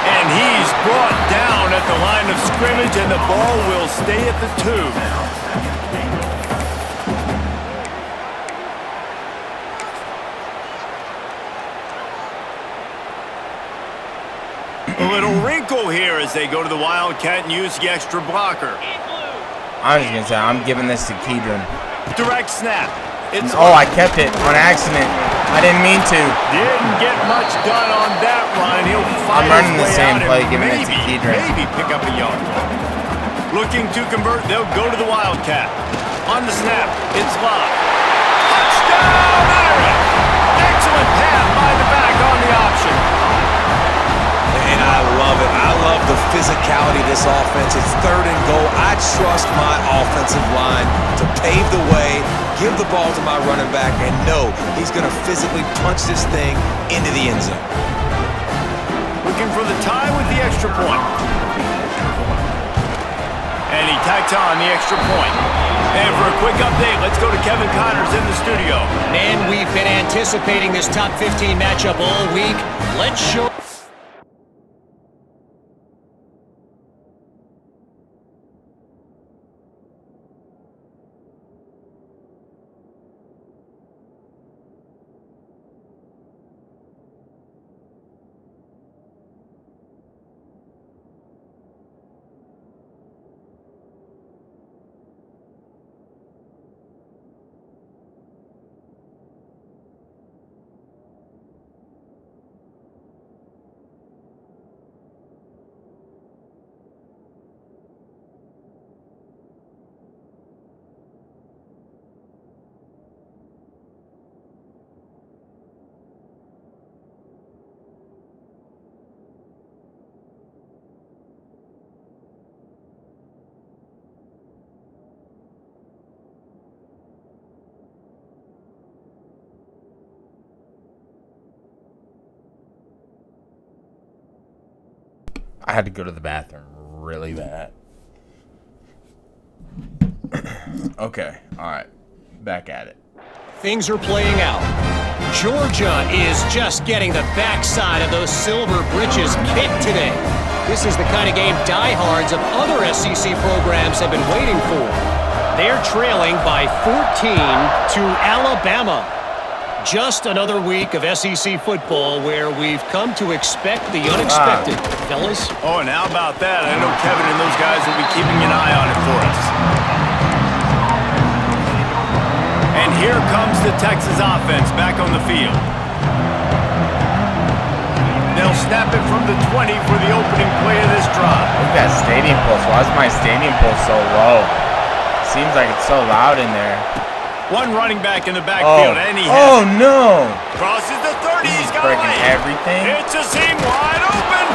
And he's brought down at the line of scrimmage, and the ball will stay at the 2. A little wrinkle here as they go to the Wildcat and use the extra blocker. I was going to say, I'm giving this to Kedron. Direct snap. I kept it on accident. I didn't mean to. Didn't get much done on that run. He'll find I'm running the his way same out play, and giving it to Kedron. Maybe pick up a yard. Looking to convert, they'll go to the Wildcat. On the snap, it's Love. Touchdown, Aaron! Excellent pass by the back on the option. And I love it. I love the physicality of this offense. It's third and goal. I trust my offensive line to pave the way, give the ball to my running back, and know he's going to physically punch this thing into the end zone. Looking for the tie with the extra point. And he tacks on the extra point. And for a quick update, let's go to Kevin Connors in the studio. Man, we've been anticipating this top 15 matchup all week. Let's show... I had to go to the bathroom really bad. Okay, all right. Back at it. Things are playing out. Georgia is just getting the backside of those silver britches kicked today. This is the kind of game diehards of other SEC programs have been waiting for. They're trailing by 14 to Alabama. Just another week of SEC football where we've come to expect the unexpected, fellas. Oh, and how about that? I know Kevin and those guys will be keeping an eye on it for us. And here comes the Texas offense back on the field. They'll snap it from the 20 for the opening play of this drive. Look at that stadium pulse. Why is my stadium pulse so low? Seems like it's so loud in there. One running back in the backfield, and he has no! Crosses the 30, he's got breaking everything. It's a seam wide open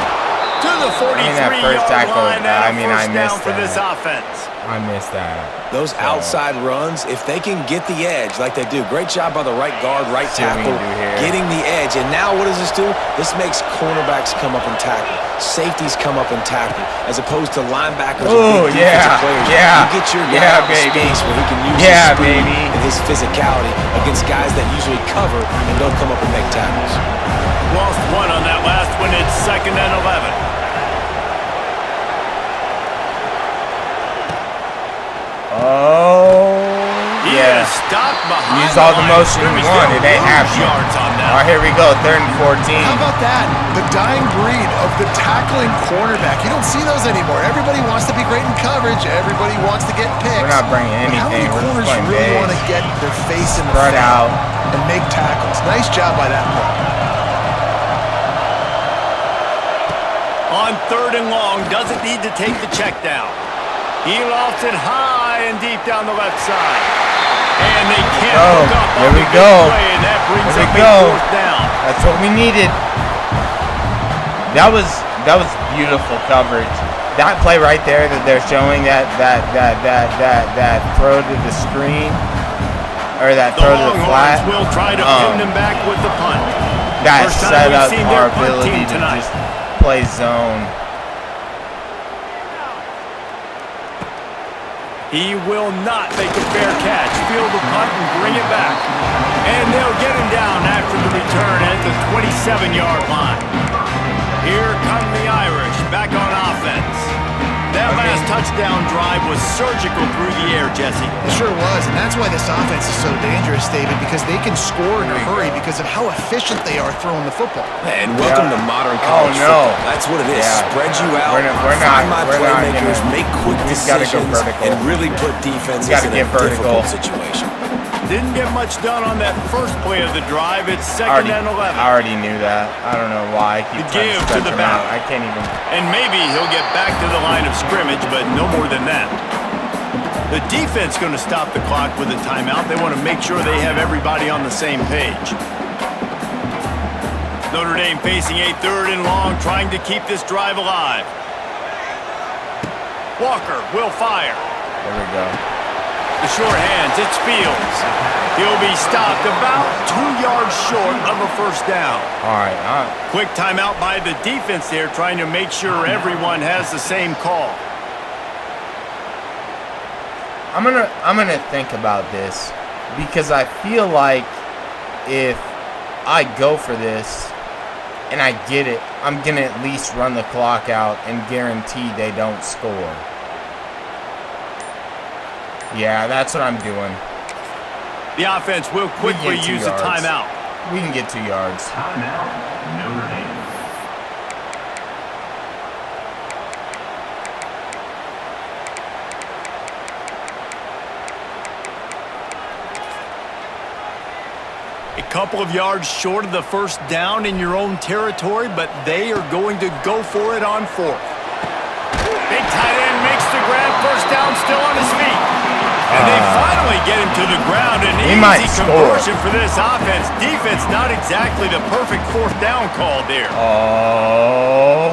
to the 43-yard line. I missed for this offense. I missed that. Those outside runs, if they can get the edge like they do, great job by the right guard, right tackle, getting the edge. And now what does this do? This makes cornerbacks come up and tackle. Safeties come up and tackle, as opposed to linebackers and big defensive players. Yeah, you get your guy in space where he can use his speed and his physicality against guys that usually cover and don't come up and make tackles. Lost one on that last one. It's 2nd and 11. Stopped behind. Use all the motion you want. It ain't happening. All right, here we go. 3rd and 14. How about that? The dying breed of the tackling cornerback. You don't see those anymore. Everybody wants to be great in coverage. Everybody wants to get picks. We're not bringing anything. How many corners really want to get their face in the front out and make tackles? Nice job by that play. On 3rd and long, doesn't need to take the check down. He lofts it high and deep down the left side. And they can't hook up on the play, and that brings up a 4th down. That's what we needed. That was beautiful coverage. That play right there that they're showing, that throw to the screen, or that throw to the flat. Will try to pin them back with the punt. That set up our ability to just play zone. He will not make a fair catch. Field the punt and bring it back. And they'll get him down after the return at the 27-yard line. Here come the Irish back on offense. That last touchdown drive was surgical through the air, Jesse. It sure was, and that's why this offense is so dangerous, David, because they can score in a hurry because of how efficient they are throwing the football. And welcome to modern college football. That's what it is. Spread you out, find my playmakers, make quick decisions, and really put defenses in a difficult situation. Didn't get much done on that first play of the drive. It's second and 11. I already knew that. I don't know why. I keep trying to stretch him out. I can't even. And maybe he'll get back to the line of scrimmage, but no more than that. The defense going to stop the clock with a timeout. They want to make sure they have everybody on the same page. Notre Dame facing a 3rd and long, trying to keep this drive alive. Walker will fire. There we go. The short hands, it's Fields. He'll be stopped about 2 yards short of a first down. All right. Quick timeout by the defense there, trying to make sure everyone has the same call. I'm gonna think about this because I feel like if I go for this and I get it, I'm gonna at least run the clock out and guarantee they don't score. Yeah, that's what I'm doing. The offense will quickly use a timeout. We can get 2 yards. Timeout, Notre Dame. A couple of yards short of the first down in your own territory, but they are going to go for it on 4th. Big tight end makes the grab, first down, still on his feet. And they finally get him to the ground. An easy conversion for this offense. Defense, not exactly the perfect 4th down call there. Oh.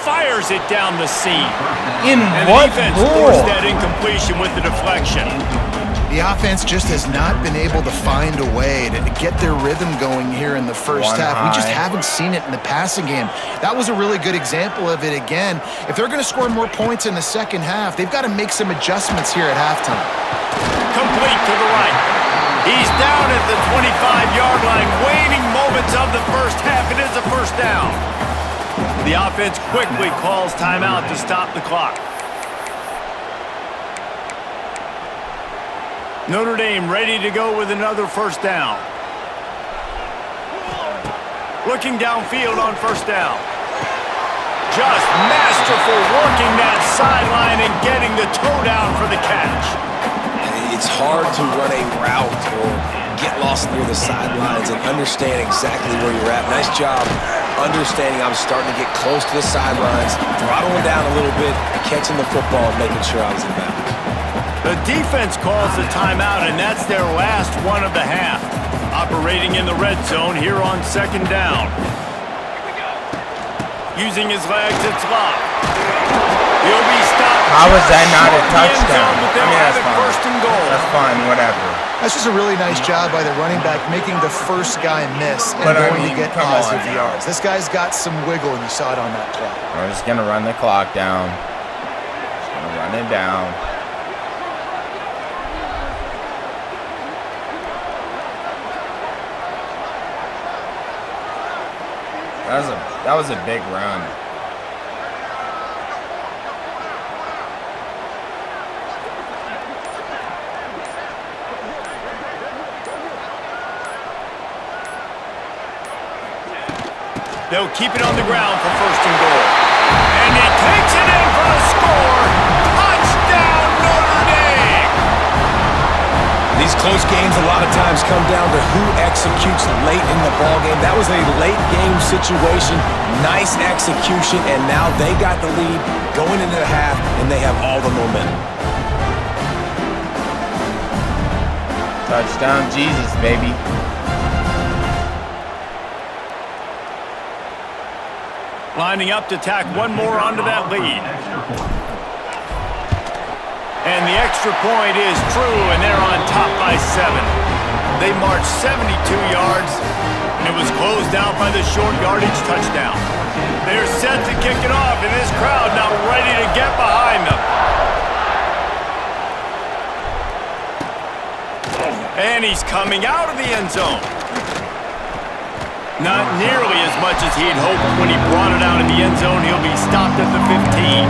Fires it down the seam. And the defense forced that incompletion with the deflection. The offense just has not been able to find a way to get their rhythm going here in the first half. We just haven't seen it in the passing game. That was a really good example of it again. If they're going to score more points in the second half, they've got to make some adjustments here at halftime. Complete to the right. He's down at the 25-yard line. Waning moments of the first half. It is a first down. The offense quickly calls timeout to stop the clock. Notre Dame ready to go with another first down. Looking downfield on first down. Just masterful working that sideline and getting the toe down for the catch. It's hard to run a route or get lost near the sidelines and understand exactly where you're at. Nice job understanding I was starting to get close to the sidelines, throttling down a little bit, catching the football, and making sure I was in bounds. The defense calls the timeout, and that's their last one of the half. Operating in the red zone here on second down. Using his legs, it's locked. He'll be stopped. How was that not a touchdown? I mean, that's fine. First and goal. That's fine, whatever. That's just a really nice job by the running back, making the first guy miss and going to get positive yards. This guy's got some wiggle, and you saw it on that play. We're just going to run the clock down. Just going to run it down. That was a big run. They'll keep it on the ground for first and goal. And he takes it in for the score. Touchdown, Notre Dame! These close games a lot of times come down to who executes late in the ballgame. That was a late game situation. Nice execution, and now they got the lead going into the half, and they have all the momentum. Touchdown, Jesus, baby. Lining up to tack one more onto that lead. And the extra point is true, and they're on top by 7. They marched 72 yards, and it was closed out by the short yardage touchdown. They're set to kick it off, and this crowd now ready to get behind them. And he's coming out of the end zone. Not nearly as much as he'd hoped when he brought it out of the end zone. He'll be stopped at the 15.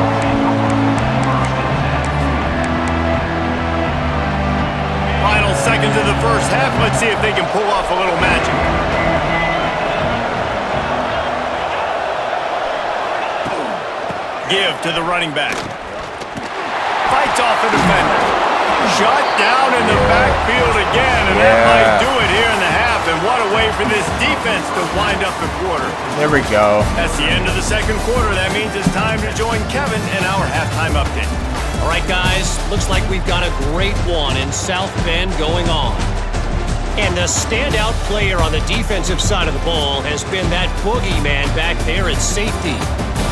Final seconds of the first half. Let's see if they can pull off a little magic. Give to the running back. Fights off a defender. Shot down in the backfield again, and that might do it here in the half. And what a way for this defense to wind up the quarter. There we go. That's the end of the second quarter. That means it's time to join Kevin in our halftime update. All right, guys, looks like we've got a great one in South Bend going on. And the standout player on the defensive side of the ball has been that boogeyman back there at safety.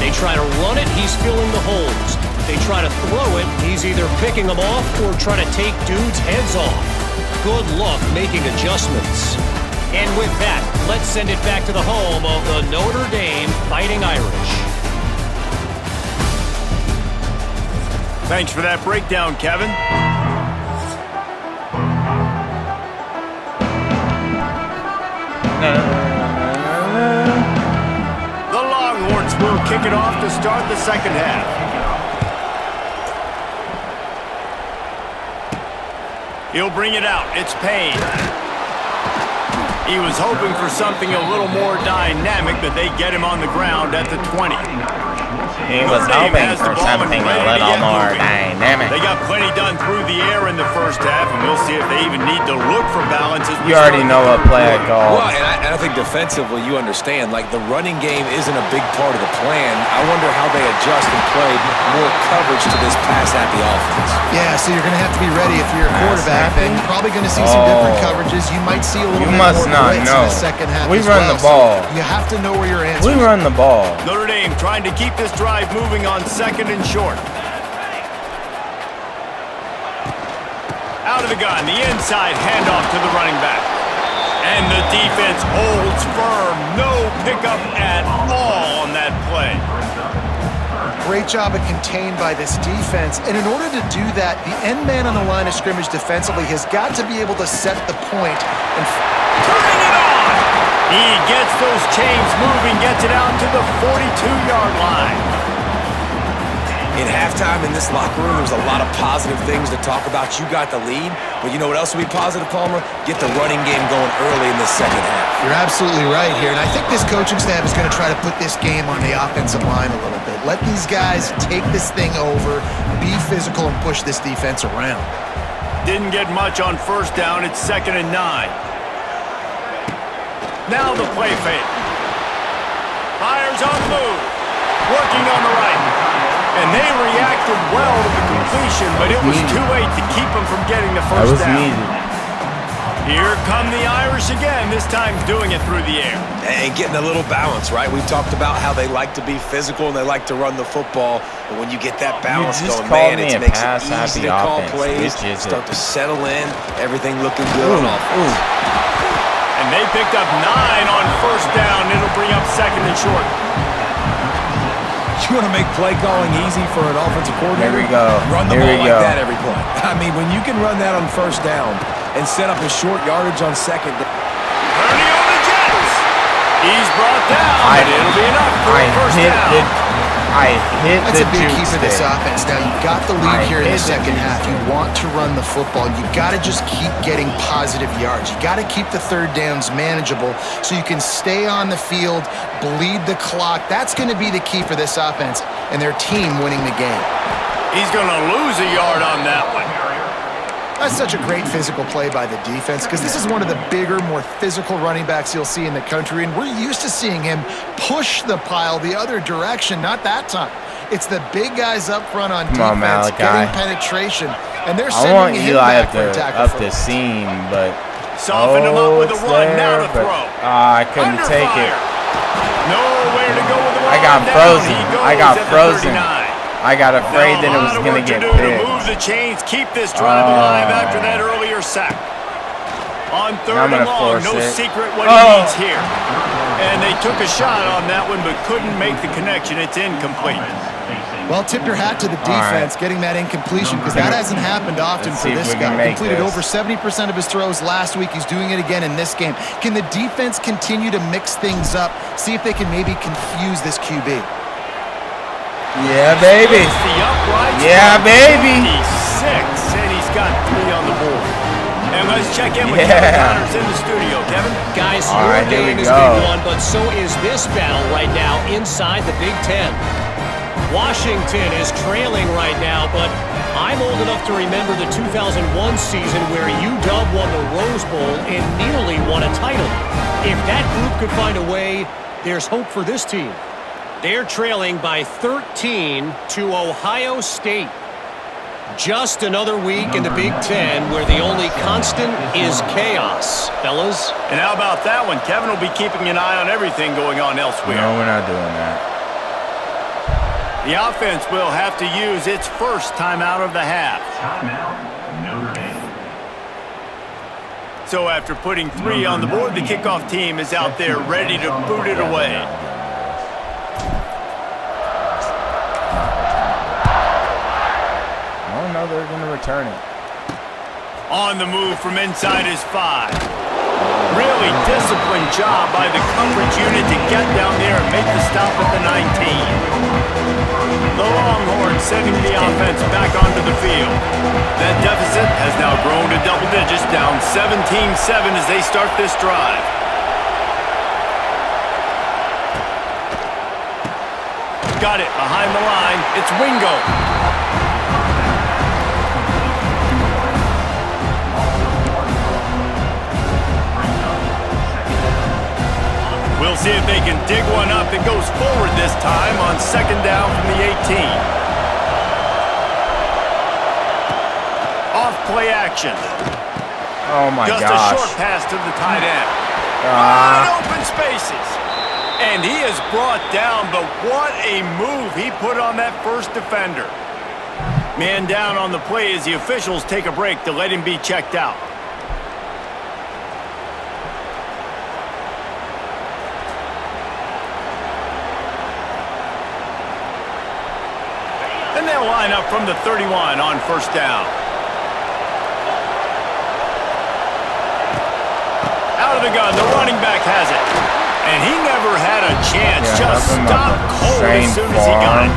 They try to run it, he's filling the holes. They try to throw it, he's either picking them off or trying to take dudes' heads off. Good luck making adjustments. And with that, let's send it back to the home of the Notre Dame Fighting Irish. Thanks for that breakdown, Kevin. The Longhorns will kick it off to start the second half. He'll bring it out. It's Payne. He was hoping for something a little more dynamic, but they get him on the ground at the 20. He was hoping for something a little more dynamic. They got plenty done through the air in the first half, and we'll see if they even need to look for balance. You already know what play I call. Well, and I think defensively, you understand, like the running game isn't a big part of the plan. I wonder how they adjust and play more coverage to this pass-happy offense. Yeah, so you're going to have to be ready if you're a quarterback. Then you're probably going to see some different coverages. You might see a little bit more blitz in the second half. We run the ball. So you have to know where your answers We run the ball. Notre Dame trying to keep this drive moving on second and short. Out of the gun, the inside handoff to the running back. And the defense holds firm. No pickup at all on that play. Great job of contained by this defense. And in order to do that, the end man on the line of scrimmage defensively has got to be able to set the point and turning it on. He gets those chains moving, gets it out to the 42-yard line. In halftime in this locker room, there's a lot of positive things to talk about. You got the lead, but you know what else will be positive, Palmer? Get the running game going early in the second half. You're absolutely right here, and I think this coaching staff is going to try to put this game on the offensive line a little bit. Let these guys take this thing over, be physical, and push this defense around. Didn't get much on first down. It's 2nd and 9. Now the play fake. Myers on the move. Working on the right. And they reacted well to the completion, but it was too late to keep them from getting the first down. Here come the Irish again, this time doing it through the air. And getting a little balance, right? We've talked about how they like to be physical and they like to run the football. But when you get that balance going, man, it makes it easy to call plays, start to settle in, everything looking good on offense. And they picked up 9 on first down. It'll bring up 2nd and short. You want to make play calling easy for an offensive coordinator? There we go. Run the ball like that every play. I mean, when you can run that on first down and set up a short yardage on second down. Turning on the Jets. He's brought down, but it'll be enough for a first down. That's a big key for this offense. Now, you've got the lead here in the second half. You want to run the football. You've got to just keep getting positive yards. You've got to keep the third downs manageable so you can stay on the field, bleed the clock. That's going to be the key for this offense and their team winning the game. He's going to lose a yard on that one. That's such a great physical play by the defense because this is one of the bigger, more physical running backs you'll see in the country, and we're used to seeing him push the pile the other direction, not that time. It's the big guys up front on defense getting penetration, and they're sending him back for a tackle. Up the seam, but softened him up with a run, now to throw. I couldn't take it. Nowhere to go with the ball. I got frozen. I got frozen. I got afraid that it was going to get picked. Move the chains, keep this drive alive after that earlier sack. On third and long, no secret what he needs here. And they took a shot on that one, but couldn't make the connection. It's incomplete. Well, tip your hat to the defense getting that incompletion, because that hasn't happened often for this guy. Completed over 70% of his throws last week. He's doing it again in this game. Can the defense continue to mix things up? See if they can maybe confuse this QB. Yeah, baby. Yeah, baby. 56, and he's got 3 on the board. And let's check in with Kevin Connors in the studio. Kevin? Guys, your game has been won, but so is this battle right now inside the Big Ten. Washington is trailing right now, but I'm old enough to remember the 2001 season where UW won the Rose Bowl and nearly won a title. If that group could find a way, there's hope for this team. They're trailing by 13 to Ohio State. Just another week in the Big Ten where the only constant is chaos, fellas. And how about that one? Kevin will be keeping an eye on everything going on elsewhere. No, we're not doing that. The offense will have to use its first timeout of the half. Timeout, Notre Dame. So after putting 3 on the board, the kickoff team is out there ready to boot it away. Oh, no, they're going to return it. On the move from inside his 5. Really disciplined job by the coverage unit to get down there and make the stop at the 19. The Longhorns sending the offense back onto the field. That deficit has now grown to double digits, down 17-7 as they start this drive. Got it behind the line. It's Wingo. We'll see if they can dig one up that goes forward this time on second down from the 18. Off play action. Oh my gosh. Just a short pass to the tight end. Wide open spaces. And he is brought down, but what a move he put on that first defender. Man down on the play as the officials take a break to let him be checked out. And they'll line up from the 31 on first down. Out of the gun, the running back has it. And he never had a chance. Just stopped cold as soon as he got it.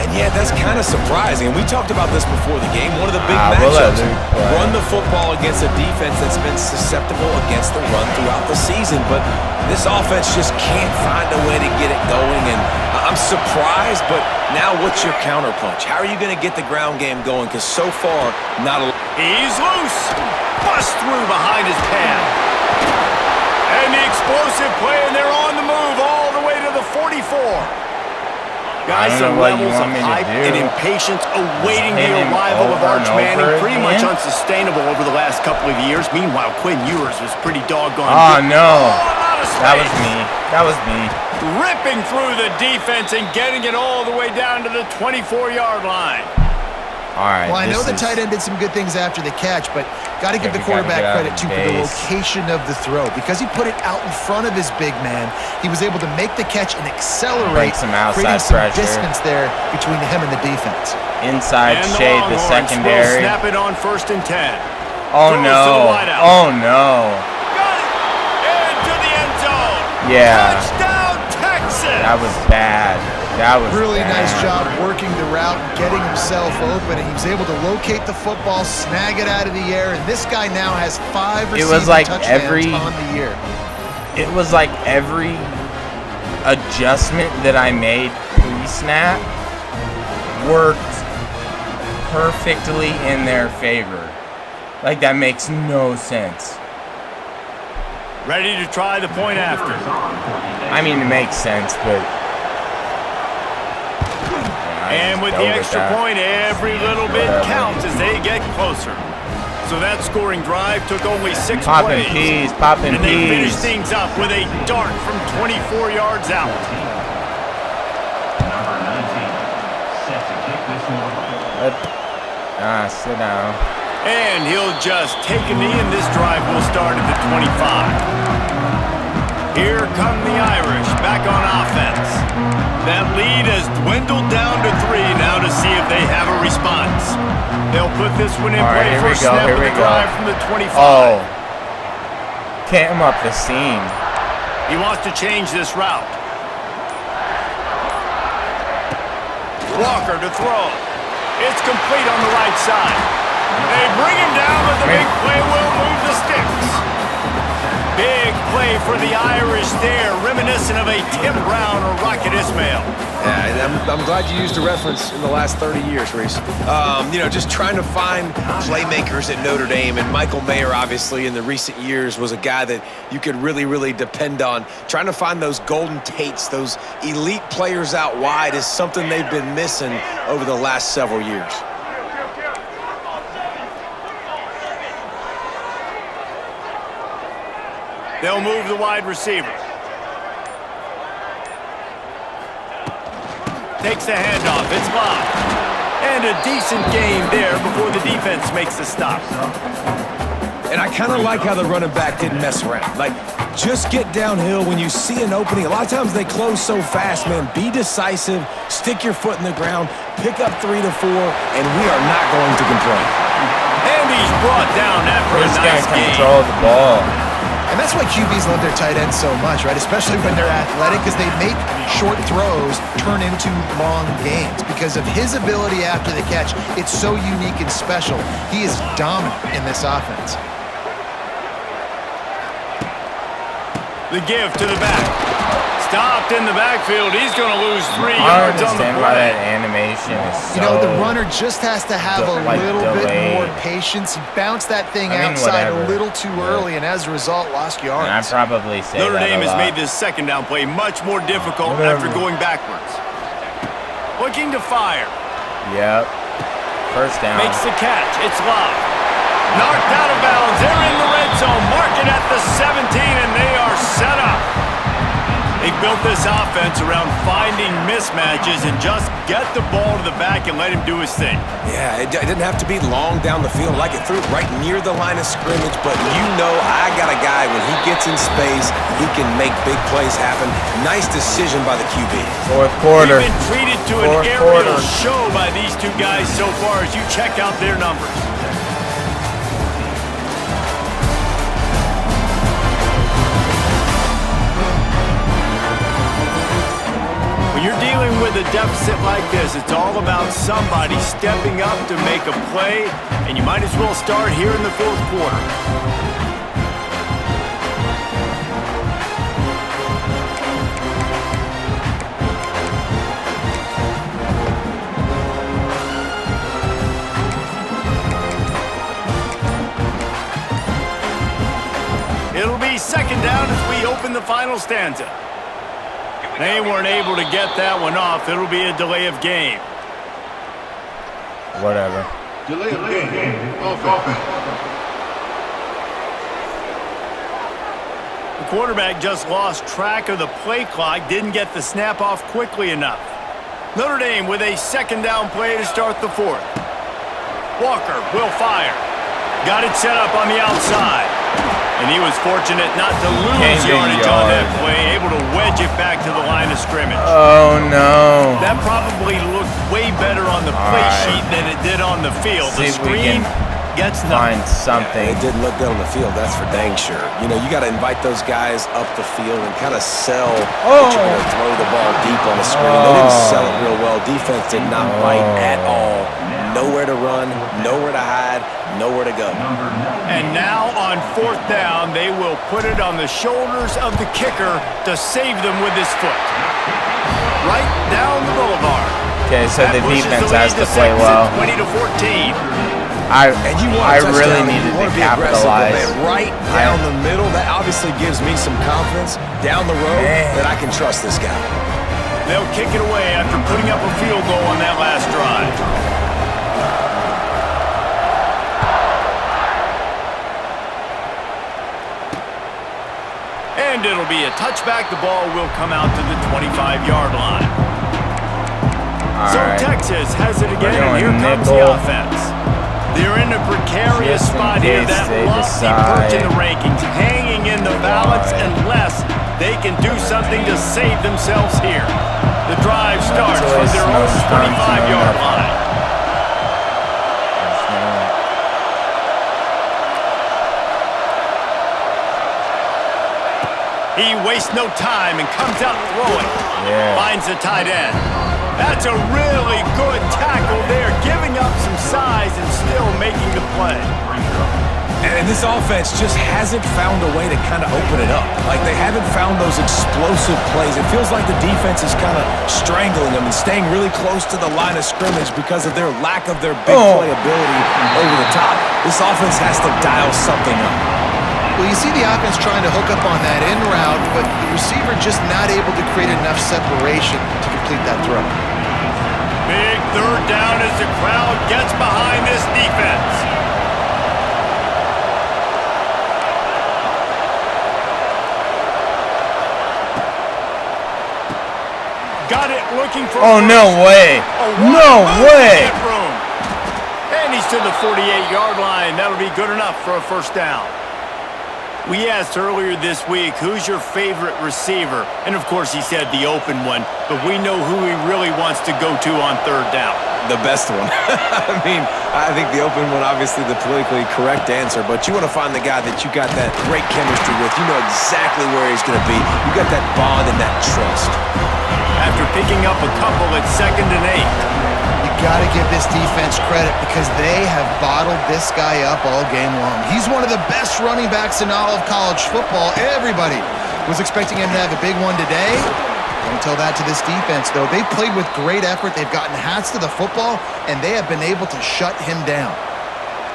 And yeah, that's kind of surprising. And we talked about this before the game. One of the big matchups. Run the football against a defense that's been susceptible against the run throughout the season. But this offense just can't find a way to get it going. And I'm surprised, but now what's your counterpunch? How are you going to get the ground game going? Because so far, not a... He's loose. Bust through behind his pad. And the explosive play, and they're on the move all the way to the 44. Guys, some levels of hype and impatience awaiting the arrival of Arch Manning. Pretty much unsustainable over the last couple of years. Meanwhile, Quinn Ewers was pretty doggone good. No. That was me. That was me. Ripping through the defense and getting it all the way down to the 24-yard line. All right. Well, I know the tight end did some good things after the catch, but got to give the quarterback credit, too, for the location of the throw. Because he put it out in front of his big man, he was able to make the catch and accelerate, creating some distance there between him and the defense. Inside shade the secondary. Snap it on first and 10. Oh, no. Oh, no. Got it. Into the end zone. Yeah. Touchdown, Texas. That was bad. That was really bad. nice job working the route and getting himself open, and he was able to locate the football, snag it out of the air, and this guy now has 5 receiving touchdowns on the year. It was like every adjustment that I made pre-snap worked perfectly in their favor. Like, that makes no sense. Ready to try the point after. I mean, it makes sense, but... And with the extra point, every little bit counts as they get closer. So that scoring drive took only 6 Popping plays. peas, popping and they finished peas. things up with a dart from 24 yards out. Number 19, set to kick this one. Sit down. And he'll just take a knee, and this drive will start at the 25. Here come the Irish back on offense. That lead has dwindled down to 3 now to see if they have a response. They'll put this one in play for a snap of the drive from the 25. Oh. Can't him up the seam. He wants to change this route. Walker to throw. It's complete on the right side. They bring him down, but the big play will move the sticks. Big play for the Irish there, reminiscent of a Tim Brown or Rocket Ismail. Yeah, I'm glad you used a reference in the last 30 years, Reese. You know, just trying to find playmakers at Notre Dame, and Michael Mayer, obviously, in the recent years, was a guy that you could really, really depend on. Trying to find those golden Tates, those elite players out wide is something they've been missing over the last several years. They'll move the wide receiver. Takes the handoff. It's blocked. And a decent game there before the defense makes the stop. And I kind of like how the running back didn't mess around. Like, just get downhill when you see an opening. A lot of times they close so fast, man. Be decisive, stick your foot in the ground, pick up 3 to 4, and we are not going to complain. And he's brought down after a nice game. Control the ball. And that's why QBs love their tight ends so much, right? Especially when they're athletic, because they make short throws turn into long gains. Because of his ability after the catch, it's so unique and special. He is dominant in this offense. The give to the back. Stopped in the backfield. He's going to lose 3 I yards on the understand why play. that animation is so... You know, the runner just has to have a little bit more patience. He bounced that thing outside a little too early, and as a result, lost yards. And I probably say Notre that Dame a has lot. made this second down play much more difficult after going backwards. Looking to fire. Yep. First down. Makes the catch. It's Love. Knocked out of bounds. They're in the red zone. Mark it at the 17, and they are set up. They built this offense around finding mismatches and just get the ball to the back and let him do his thing. Yeah, it didn't have to be long down the field. Like it threw right near the line of scrimmage, but you know I got a guy, when he gets in space, he can make big plays happen. Nice decision by the QB. Fourth quarter. They've been treated to an aerial show by these two guys so far as you check out their numbers. When you're dealing with a deficit like this, it's all about somebody stepping up to make a play, and you might as well start here in the fourth quarter. It'll be second down as we open the final stanza. They weren't able to get that one off. It'll be a delay of game. Whatever. Delay of game. Offense. The quarterback just lost track of the play clock, didn't get the snap off quickly enough. Notre Dame with a second down play to start the fourth. Walker will fire. Got it set up on the outside. And he was fortunate not to lose yardage on that play, able to wedge it back to the line of scrimmage. Oh, no. That probably looked way better on the play sheet than it did on the field. The screen gets find something. It didn't look good on the field, that's for dang sure. You know, you got to invite those guys up the field and kind of sell that you're going to throw the ball deep on the screen. They didn't sell it real well. Defense did not bite at all. Nowhere to run, nowhere to hide, nowhere to go. And now on fourth down, they will put it on the shoulders of the kicker to save them with his foot. Right down the boulevard. Okay, so the defense has to play well. 20-14. I really needed to capitalize. Right down the middle, that obviously gives me some confidence down the road that I can trust this guy. They'll kick it away after putting up a field goal on that last drive. And it'll be a touchback. The ball will come out to the 25-yard line. So Texas has it again, and here comes the offense. They're in a precarious spot here, that lofty perch in the rankings, hanging in the balance unless they can do something to save themselves here. The drive starts from their own 25-yard line. He wastes no time and comes out throwing. Finds the tight end. That's a really good tackle there, giving up some size and still making the play. And this offense just hasn't found a way to kind of open it up. Like, they haven't found those explosive plays. It feels like the defense is kind of strangling them and staying really close to the line of scrimmage because of their lack of their big play ability over the top. This offense has to dial something up. Well, you see the offense trying to hook up on that in route, but the receiver just not able to create enough separation to complete that throw. Big third down as the crowd gets behind this defense. Got it looking for... Oh, no way. No way. And he's to the 48-yard line. That'll be good enough for a first down. We asked earlier this week, who's your favorite receiver? And, of course, he said the open one, but we know who he really wants to go to on third down. The best one. I mean, I think the open one, obviously the politically correct answer, but you want to find the guy that you got that great chemistry with. You know exactly where he's going to be. You got that bond and that trust. After picking up a couple at 2nd and 8. You got to give this defense credit because they have bottled this guy up all game long. He's one of the best running backs in all of college football. Everybody was expecting him to have a big one today. Don't tell that to this defense, though. They've played with great effort. They've gotten hats to the football, and they have been able to shut him down.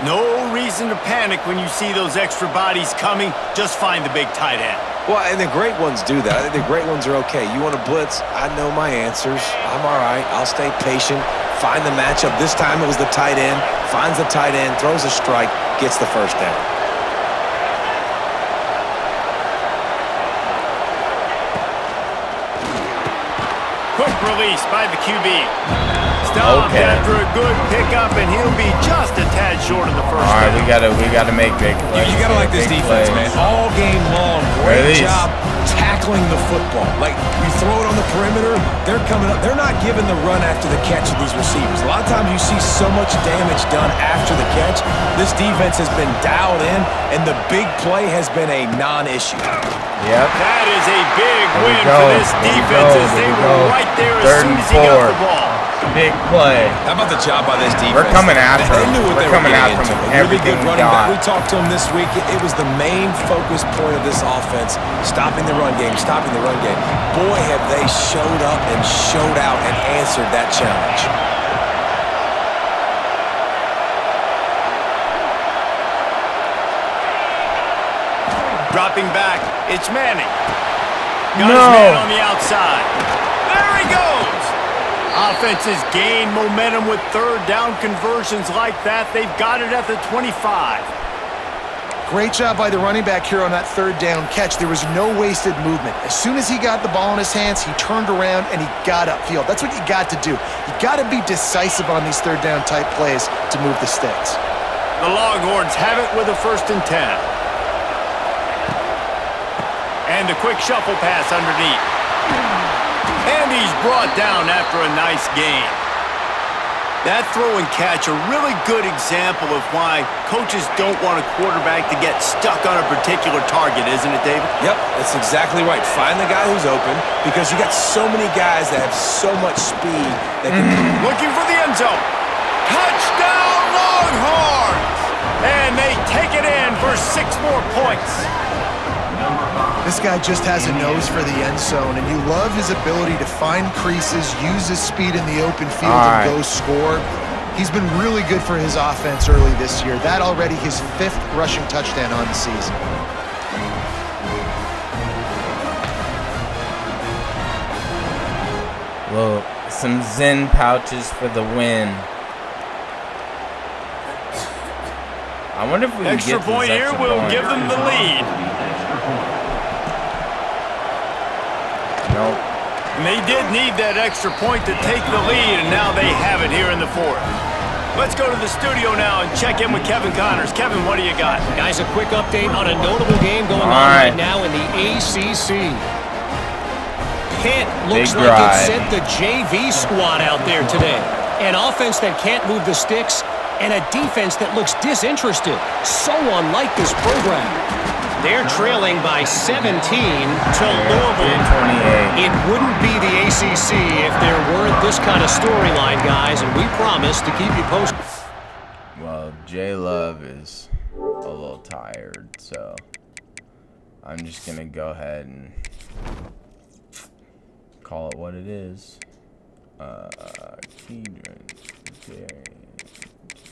No reason to panic when you see those extra bodies coming. Just find the big tight end. Well, and the great ones do that. I think the great ones are okay. You want to blitz? I know my answers. I'm all right. I'll stay patient. Find the matchup. This time it was the tight end. Finds the tight end, throws a strike, gets the first down. Quick release by the QB. Stopped after a good pickup, and he'll be just a tad short of the first down. All right, we gotta make big plays. You gotta like this defense, man. All game long, great job tackling the football. Like, you throw it on the perimeter, they're coming up. They're not giving the run after the catch of these receivers. A lot of times you see so much damage done after the catch. This defense has been dialed in, and the big play has been a non-issue. Yep. That is a big win for this defense as they were right there as soon as he got the ball. Big play. How about the job by this defense? We're coming after him. They knew what We're they were coming getting after into. him. Everything really good running back. We talked to him this week. It was the main focus point of this offense, stopping the run game, stopping the run game. Boy, have they showed up and showed out and answered that challenge. Dropping back, it's Manning. Got his man on the outside. There he goes. Offenses gain momentum with third down conversions like that. They've got it at the 25. Great job by the running back here on that third down catch. There was no wasted movement. As soon as he got the ball in his hands, he turned around and he got upfield. That's what you got to do. You got to be decisive on these third down type plays to move the sticks. The Longhorns have it with a 1st and 10. And a quick shuffle pass underneath. And he's brought down after a nice gain. That throw and catch, a really good example of why coaches don't want a quarterback to get stuck on a particular target, isn't it, David? Yep, that's exactly right. Find the guy who's open because you got so many guys that have so much speed that can... Looking for the end zone. Touchdown, Longhorns! And they take it in for 6 more points. This guy just has a nose for the end zone, and you love his ability to find creases, use his speed in the open field, and go score. He's been really good for his offense early this year. That already his 5th rushing touchdown on the season. Well, some Zen pouches for the win. I wonder if we can extra get point this here extra will point. give them the lead. Nope. And they did need that extra point to take the lead, and now they have it here in the fourth. Let's go to the studio now and check in with Kevin Connors. Kevin, what do you got? Guys, a quick update on a notable game going on right now in the ACC. Kent looks like it sent the JV squad out there today. An offense that can't move the sticks and a defense that looks disinterested. So unlike this program. They're trailing by 17 to Louisville. 28. It wouldn't be the ACC if there weren't this kind of storyline, guys, and we promise to keep you posted. Well, J Love is a little tired, so I'm just going to go ahead and call it what it is.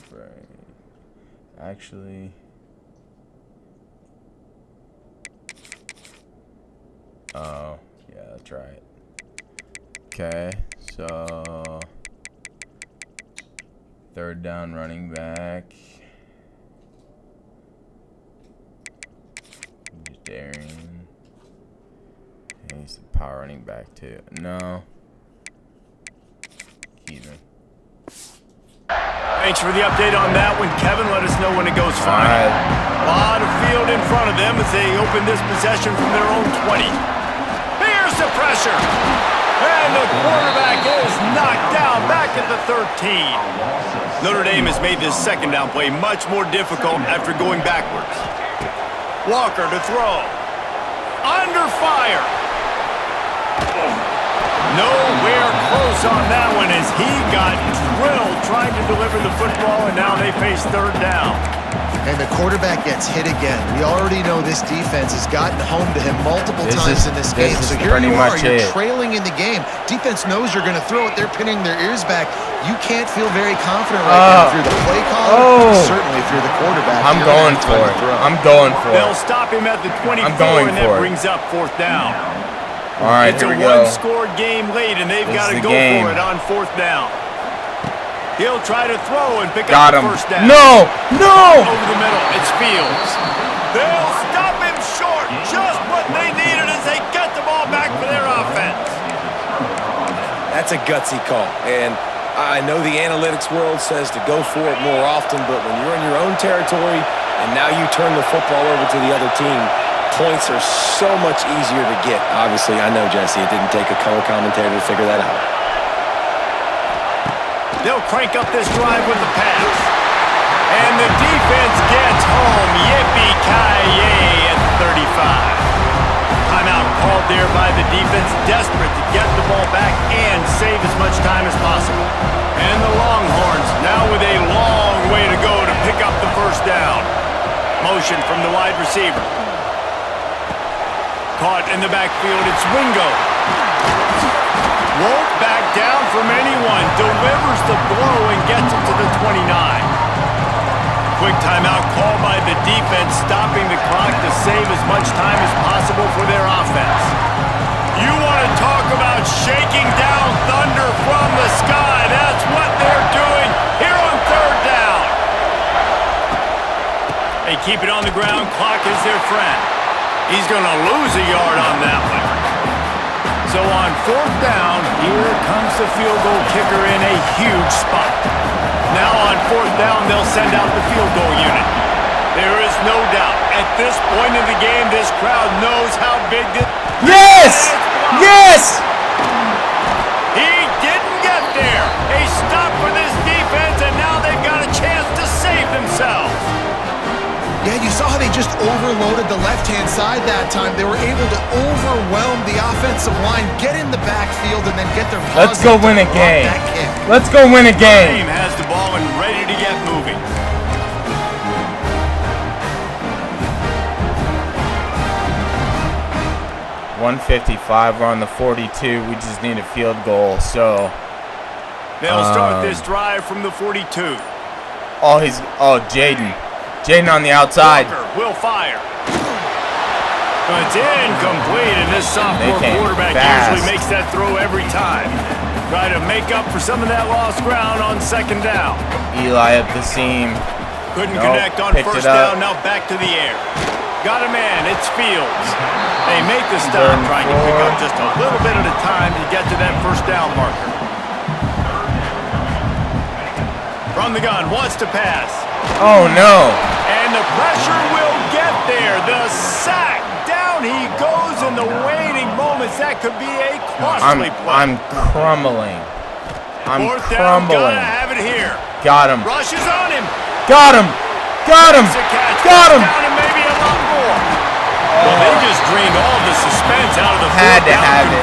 Kedron, actually, oh, yeah, that's right. Okay, so third down running back. Darian. He's the power running back too. No. Keegan. Thanks for the update on that one, Kevin. Let us know when it goes fine. A lot of field in front of them as they open this possession from their own 20. Here's the pressure. And the quarterback is knocked down back at the 13. Notre Dame has made this second down play much more difficult after going backwards. Walker to throw. Under fire. Nowhere close on that one as he got drilled trying to deliver the football, and now they face third down. And the quarterback gets hit again. We already know this defense has gotten home to him multiple times in this game. So here you are, you're trailing in the game. Defense knows you're going to throw it. They're pinning their ears back. You can't feel very confident right now through the play caller, certainly through the quarterback. I'm going for it. I'm going for it. They'll stop him at the 24, and that brings up fourth down. All right, it's a one-score game late, and they've got to go for it on fourth down. He'll try to throw and pick up the first down. No! No! Over the middle, it's Fields. They'll stop him short. Just what they needed as they get the ball back for their offense. That's a gutsy call, and I know the analytics world says to go for it more often, but when you're in your own territory and now you turn the football over to the other team, points are so much easier to get. Obviously, I know, Jesse, it didn't take a color commentator to figure that out. They'll crank up this drive with the pass. And the defense gets home. Yippee-ki-yay at 35. Timeout called there by the defense, desperate to get the ball back and save as much time as possible. And the Longhorns now with a long way to go to pick up the first down. Motion from the wide receiver. Caught in the backfield, it's Wingo. Won't back down from anyone. Delivers the blow and gets it to the 29. Quick timeout called by the defense, stopping the clock to save as much time as possible for their offense. You want to talk about shaking down thunder from the sky. That's what they're doing here on third down. They keep it on the ground. Clock is their friend. He's going to lose a yard on that one. So on fourth down, here comes the field goal kicker in a huge spot. Now on fourth down, they'll send out the field goal unit. There is no doubt, at this point in the game, this crowd knows how big this is. Yes! Yes! He didn't get there. A stop for this defense, and now they've got a chance to save themselves. Yeah, you saw how they just overloaded the left-hand side that time. They were able to overwhelm the offensive line, get in the backfield, and then get their paws. Let's go win a game. Let's go win a game. Team has the ball and ready to get moving. .155, we're on the 42. We just need a field goal, so they'll start this drive from the 42. Jaden on the outside. Walker will fire. But it's incomplete, and this sophomore quarterback usually makes that throw every time. Try to make up for some of that lost ground on second down. Eli up the seam. Couldn't connect on first down, now back to the air. Got a man. It's Fields. They make the stop, trying to pick up just a little bit at a time to get to that first down marker. From the gun, wants to pass. Oh, no. And the pressure will get there. The sack. Down he goes in the waiting moments. That could be a costly play. I'm crumbling. I'm Fourth down, crumbling. gotta have it here. Got him. Rushes on him. Got him. Got him. Got him. Down and maybe a lot more. Well, they just drained all the suspense out of the Had to have it.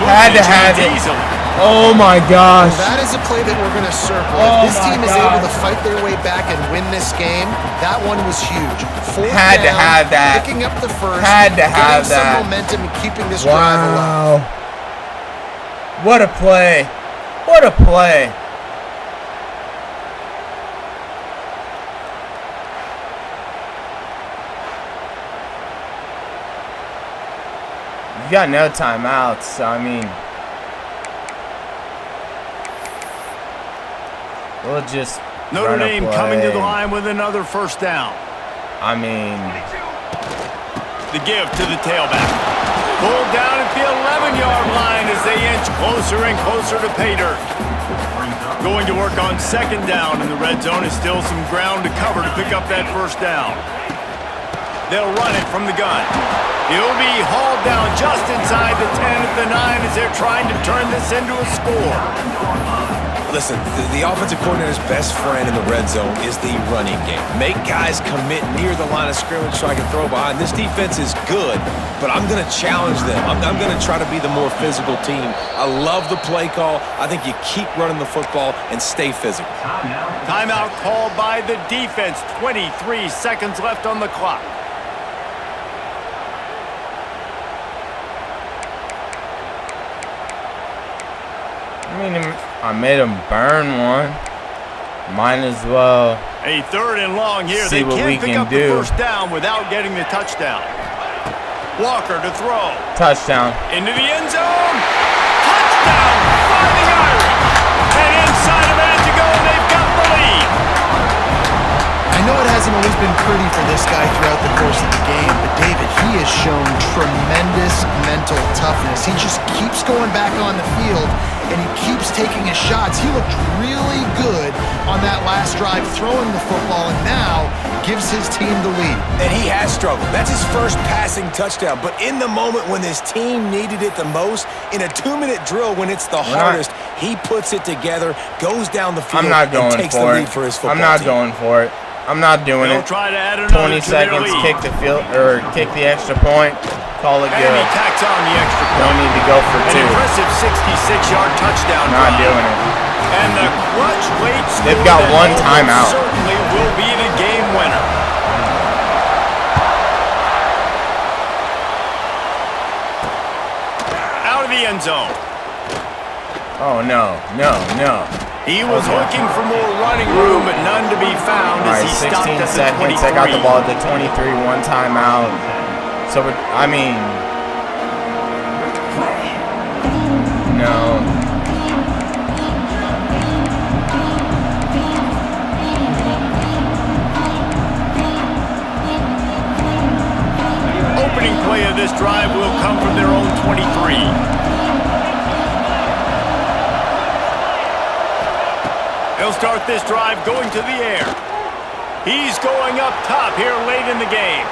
Had to have it. Easily. Oh my gosh. Well, that is a play that we're going to circle. Oh If this team is God. able to fight their way back and win this game, that one was huge. Fourth Had to down, have that. Picking up the first. Had to have getting that. some momentum and keeping this drive alive. Wow. What a play. What a play. You got no timeouts, so I mean, we'll just Notre run a Dame play. coming to the line with another first down. I mean, The give to the tailback. Pulled down at the 11-yard line as they inch closer and closer to pay dirt. Going to work on second down in the red zone. Is still some ground to cover to pick up that first down. They'll run it from the gun. He'll be hauled down just inside the 10 at the 9 as they're trying to turn this into a score. Listen, the offensive coordinator's best friend in the red zone is the running game. Make guys commit near the line of scrimmage so I can throw behind. This defense is good, but I'm going to challenge them. I'm going to try to be the more physical team. I love the play call. I think you keep running the football and stay physical. Timeout called by the defense. 23 seconds left on the clock. I mean, I made him burn one. Might as well. A third and long here. See They what can't we pick can up do. the first down without getting the touchdown. Walker to throw. Touchdown. Into the end zone. Touchdown. Fighting Irish. And inside a minute to go, and they've got the lead. I know it hasn't always been pretty for this guy throughout the course of the game, but David, he has shown tremendous mental toughness. He just keeps going back on the field, and he keeps taking his shots. He looked really good on that last drive throwing the football, and now gives his team the lead. And he has struggled. That's his first passing touchdown. But in the moment when this team needed it the most, in a 2-minute drill when it's the hardest, he puts it together, goes down the field, I'm not going and takes for the it. lead for his football I'm not team. going for it. I'm not doing They'll it. try to add another 20 to their seconds, lead. kick the field or kick the extra point. Call it And good. he tacks on the extra point. Don't need to go for An two. impressive 66-yard touchdown Not drive. doing it. And the clutch late score They've got that one almost timeout. certainly will be the game winner. Out of the end zone. Oh no, no, no. He was looking for more running room, but none to be found All as right, he stopped 16 at the seconds. 23. I got the ball at the 23, one timeout. So, I mean, no. Opening play of this drive will come from their own 23. They'll start this drive going to the air. He's going up top here late in the game.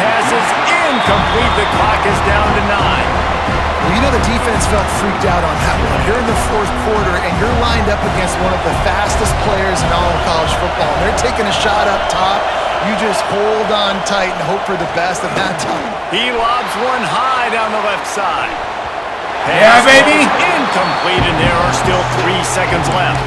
Pass is incomplete. The clock is down to 9. Well, you know the defense felt freaked out on that one. You're in the fourth quarter, and you're lined up against one of the fastest players in all of college football. They're taking a shot up top. You just hold on tight and hope for the best at that time. He lobs one high down the left side. Yeah, Pass baby. is incomplete, and there are still 3 seconds left.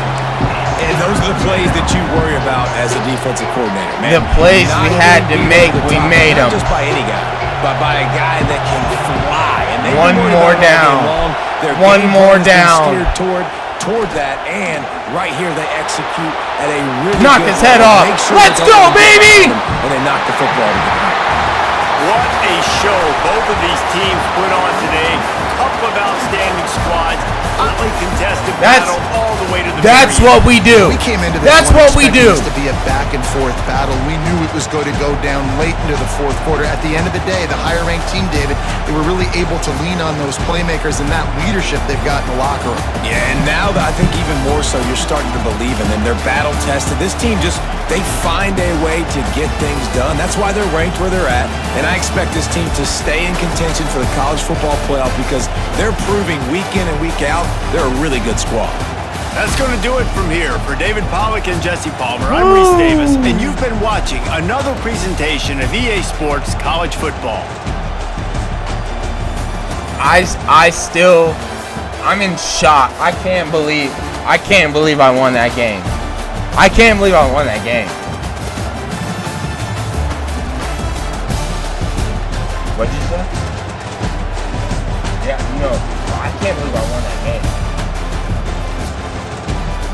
And those are the plays that you worry about as a defensive coordinator, man. The plays Not we getting had to beat make, over the we top, made not them. just by any guy, but by a guy that can fly. And they've One been worried more about all down. game long. Their One game more plan has been down. steered toward that, and right here they execute at a really Knock good his head level. off. Make sure Let's that go, they baby! And they knock the football together. What a show both of these teams put on today. Couple of outstanding squads. Hotly contested battle all the way to the That's what we do. We came into this That's one what we do. expecting this to be a back and forth battle. We knew it was going to go down late into the fourth quarter. At the end of the day, the higher ranked team, David, they were really able to lean on those playmakers and that leadership they've got in the locker room. Yeah, and now that I think even more so, you're starting to believe in them. They're battle tested. This team they find a way to get things done. That's why they're ranked where they're at. And I expect this team to stay in contention for the college football playoff because they're proving week in and week out they're a really good squad. That's going to do it from here. For David Pollack and Jesse Palmer, I'm Reese Davis, and you've been watching another presentation of EA Sports College Football. I'm in shock. I can't believe I won that game. I can't believe I won that game. What'd you say? Yeah, no, I can't believe I won that game.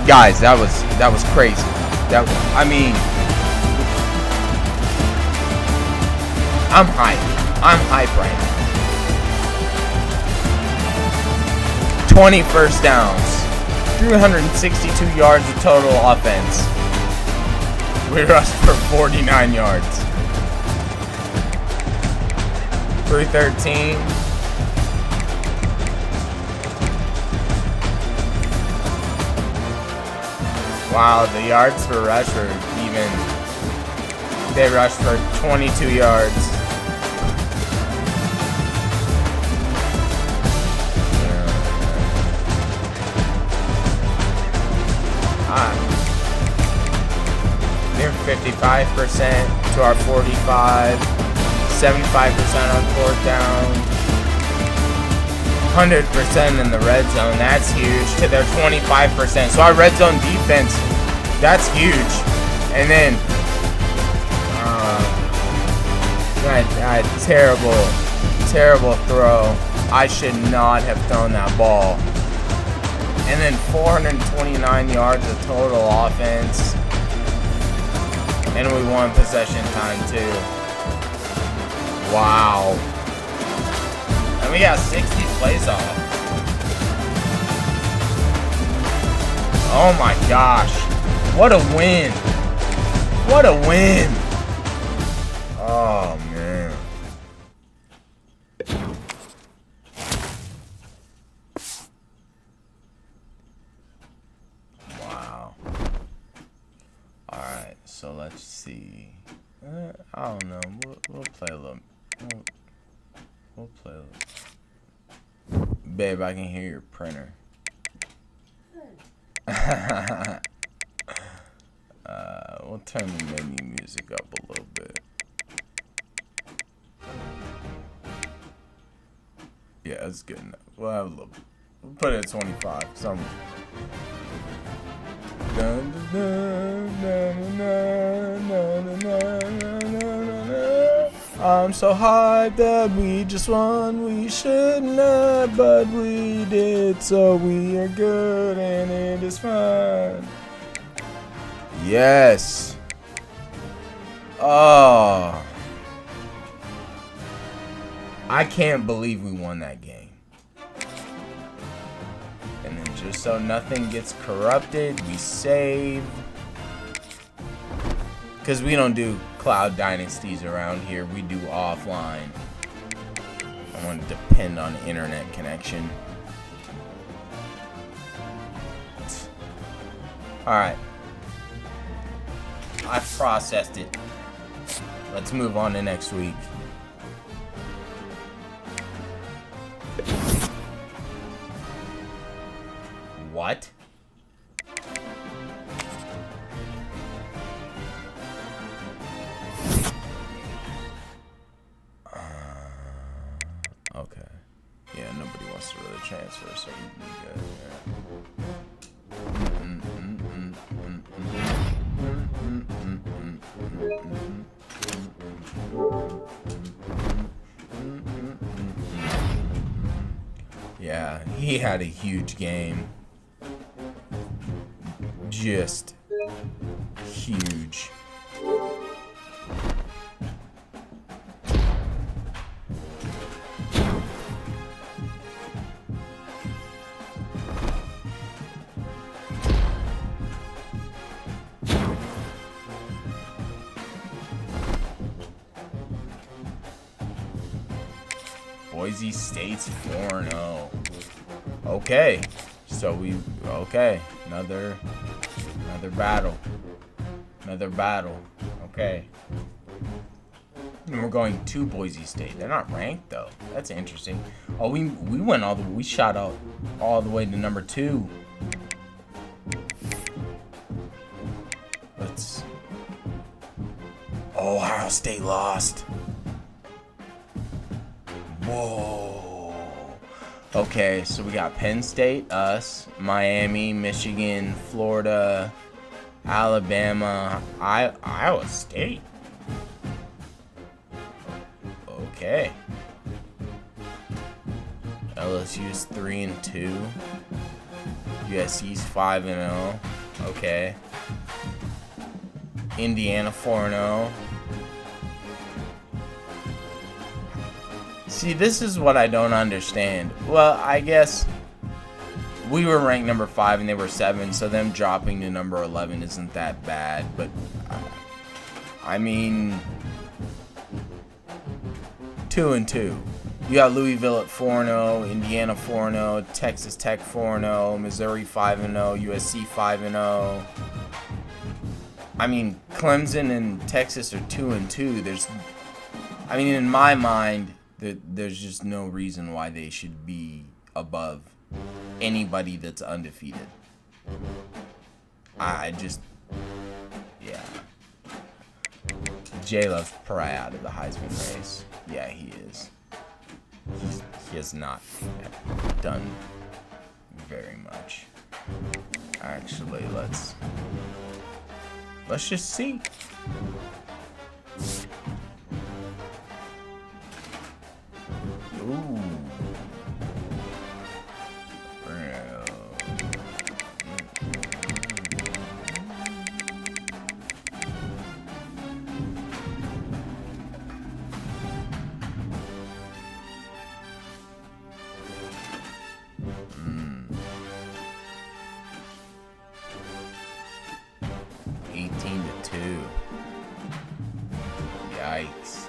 Guys, that was crazy. I'm hyped. I'm hyped right now. 20 first downs. 362 yards of total offense. We rushed for 49 yards. 313. Wow, the yards for rush were even. They rushed for 22 yards. They're 55% to our 45, 75% on fourth down, 100% in the red zone. That's huge. To their 25%. So our red zone defense, that's huge. And then that terrible throw. I should not have thrown that ball. And then 429 yards of total offense. And we won possession time too. Wow. And we got 60 plays off. Oh my gosh. What a win. What a win. Oh man. Wow. Alright, so let's see. I don't know. We'll play a little. We'll play a little. Babe, I can hear your printer. We'll turn the menu music up a little bit. Yeah, that's good enough. We'll have a little. We'll put it at 25. Some. I'm so hyped that we just won. We shouldn't have, but we did. So we are good and it is fun. Yes. Oh. I can't believe we won that game. And then just so nothing gets corrupted, we save. Because we don't do cloud dynasties around here. We do offline. I want to depend on internet connection. Alright. I've processed it. Let's move on to next week. What? Okay. Yeah, nobody wants to really transfer, so we good. Yeah, he had a huge game. Just huge. Boise State's 4-0. Okay. So another battle. Another battle. Okay. And we're going to Boise State. They're not ranked though. That's interesting. Oh, we went we shot out all the way to number 2. Ohio State lost. Whoa. Okay, so we got Penn State, us, Miami, Michigan, Florida, Alabama, Iowa State. Okay. LSU's 3-2. USC's 5-0. Okay. Indiana 4-0. See, this is what I don't understand. Well, I guess we were ranked number 5 and they were 7, so them dropping to number 11 isn't that bad. But, I mean, 2-2. You got Louisville at 4-0, Indiana 4-0, Texas Tech 4-0, Missouri 5-0, USC 5-0. I mean, Clemson and Texas are 2-2. I mean, in my mind, there's just no reason why they should be above anybody that's undefeated. Yeah. J-Love's probably out of the Heisman race. Yeah, he is. He has not done very much. Actually, let's just see. Ooh. Yikes.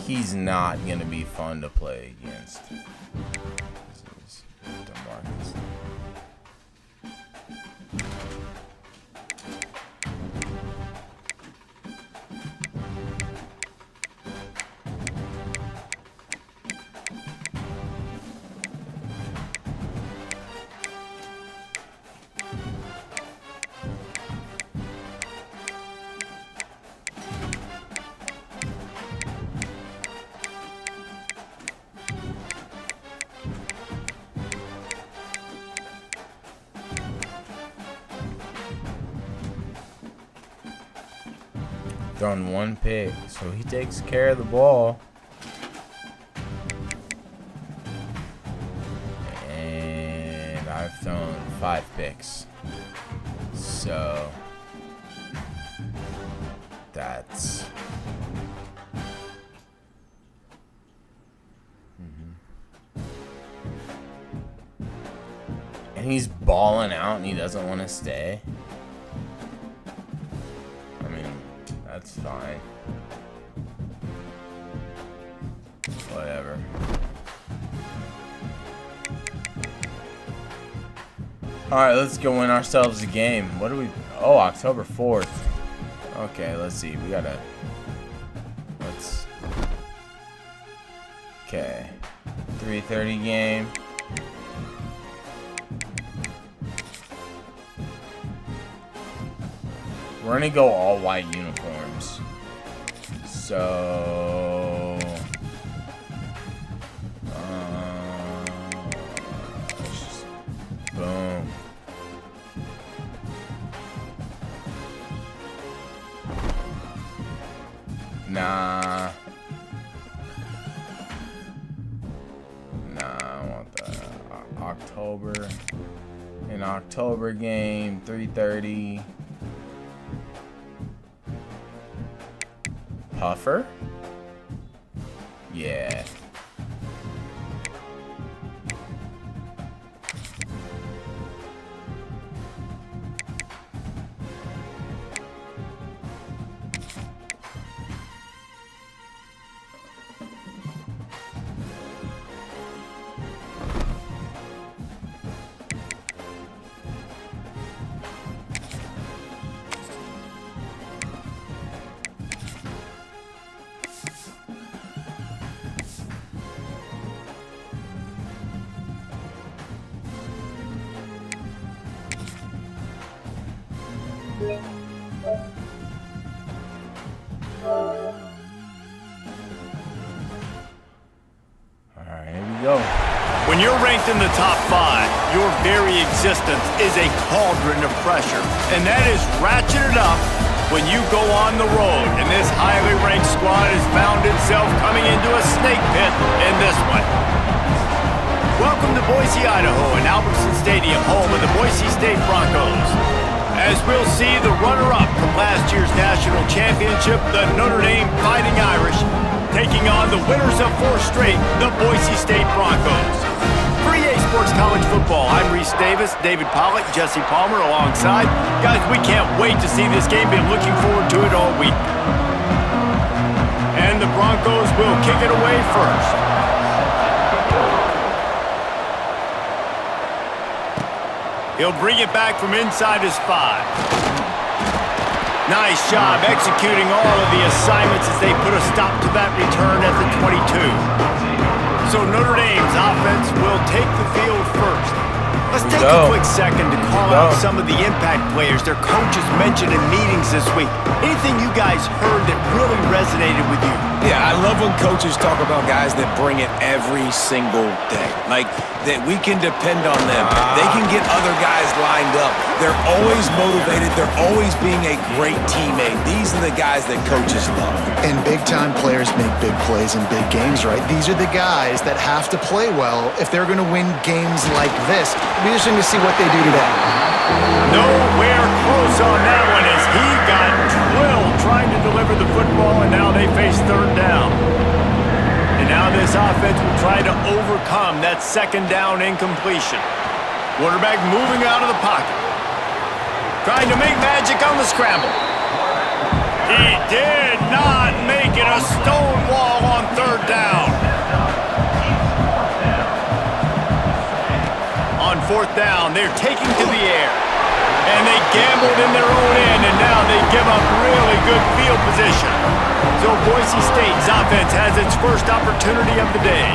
He's not going to be fun to play against. This is DeMarcus. Thrown 1 pick, so he takes care of the ball. And I've thrown 5 picks. So that's and he's balling out and he doesn't want to stay. That's fine. Whatever. Alright, let's go win ourselves a game. What do we... Oh, October 4th. Okay, let's see. We gotta... Let's... Okay. 3:30 game. We're gonna go all white uniforms. So boom. Nah, I want the October game, 3:30. Puffer? Yeah. All right, here we go. When you're ranked in the top 5, your very existence is a cauldron of pressure. And that is ratcheted up when you go on the road. And this highly ranked squad has found itself coming into a snake pit in this one. Welcome to Boise, Idaho, and Albertson Stadium, home of the Boise State Broncos. As we'll see, the runner-up from last year's national championship, the Notre Dame Fighting Irish, taking on the winners of 4 straight, the Boise State Broncos. For EA Sports College Football, I'm Reese Davis, David Pollack, Jesse Palmer alongside. Guys, we can't wait to see this game. Been looking forward to it all week. And the Broncos will kick it away first. He'll bring it back from inside his 5. Nice job executing all of the assignments as they put a stop to that return at the 22. So Notre Dame's offense will take the field first. Let's take a quick second to call out some of the impact players their coaches mentioned in meetings this week. Anything you guys heard that really resonated with you? Yeah, I love when coaches talk about guys that bring it every single day. Like, that we can depend on them. They can get other guys lined up. They're always motivated. They're always being a great teammate. These are the guys that coaches love. And big-time players make big plays in big games, right? These are the guys that have to play well if they're going to win games like this. It'll be interesting to see what they do today. Nowhere close on that one as he got drilled trying to deliver the football, and now they face 3rd down. And now this offense will try to overcome that 2nd down incompletion. Quarterback moving out of the pocket. Trying to make magic on the scramble. He did not make it a stone wall on 3rd down. On 4th down, they're taking to the air. And they gambled in their own end, and now they give up really good field position. So Boise State's offense has its first opportunity of the day.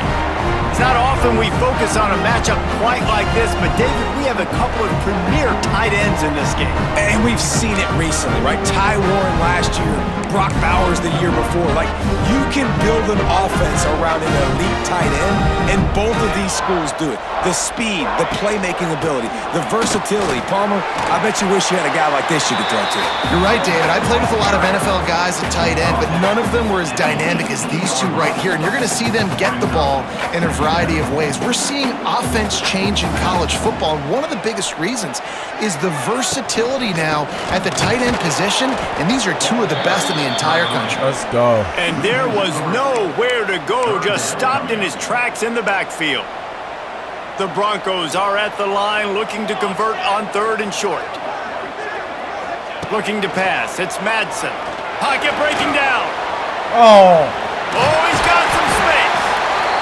It's not often we focus on a matchup quite like this, but David, we have a couple of premier tight ends in this game. And we've seen it recently, right? Ty Warren last year, Brock Bowers the year before. Like, you can build an offense around an elite tight end, and both of these schools do it. The speed, the playmaking ability, the versatility. Palmer, I bet you wish you had a guy like this you could throw to. You're right, David. I played with a lot of NFL guys at tight end, but none of them were as dynamic as these two right here. And you're going to see them get the ball in a variety of ways. We're seeing offense change in college football, and one of the biggest reasons is the versatility now at the tight end position, and these are 2 of the best in the entire country. Let's go. And there was nowhere to go, just stopped in his tracks in the backfield. The Broncos are at the line looking to convert on 3rd and short. Looking to pass, it's Madsen. Pocket breaking down. Oh, He's got some space.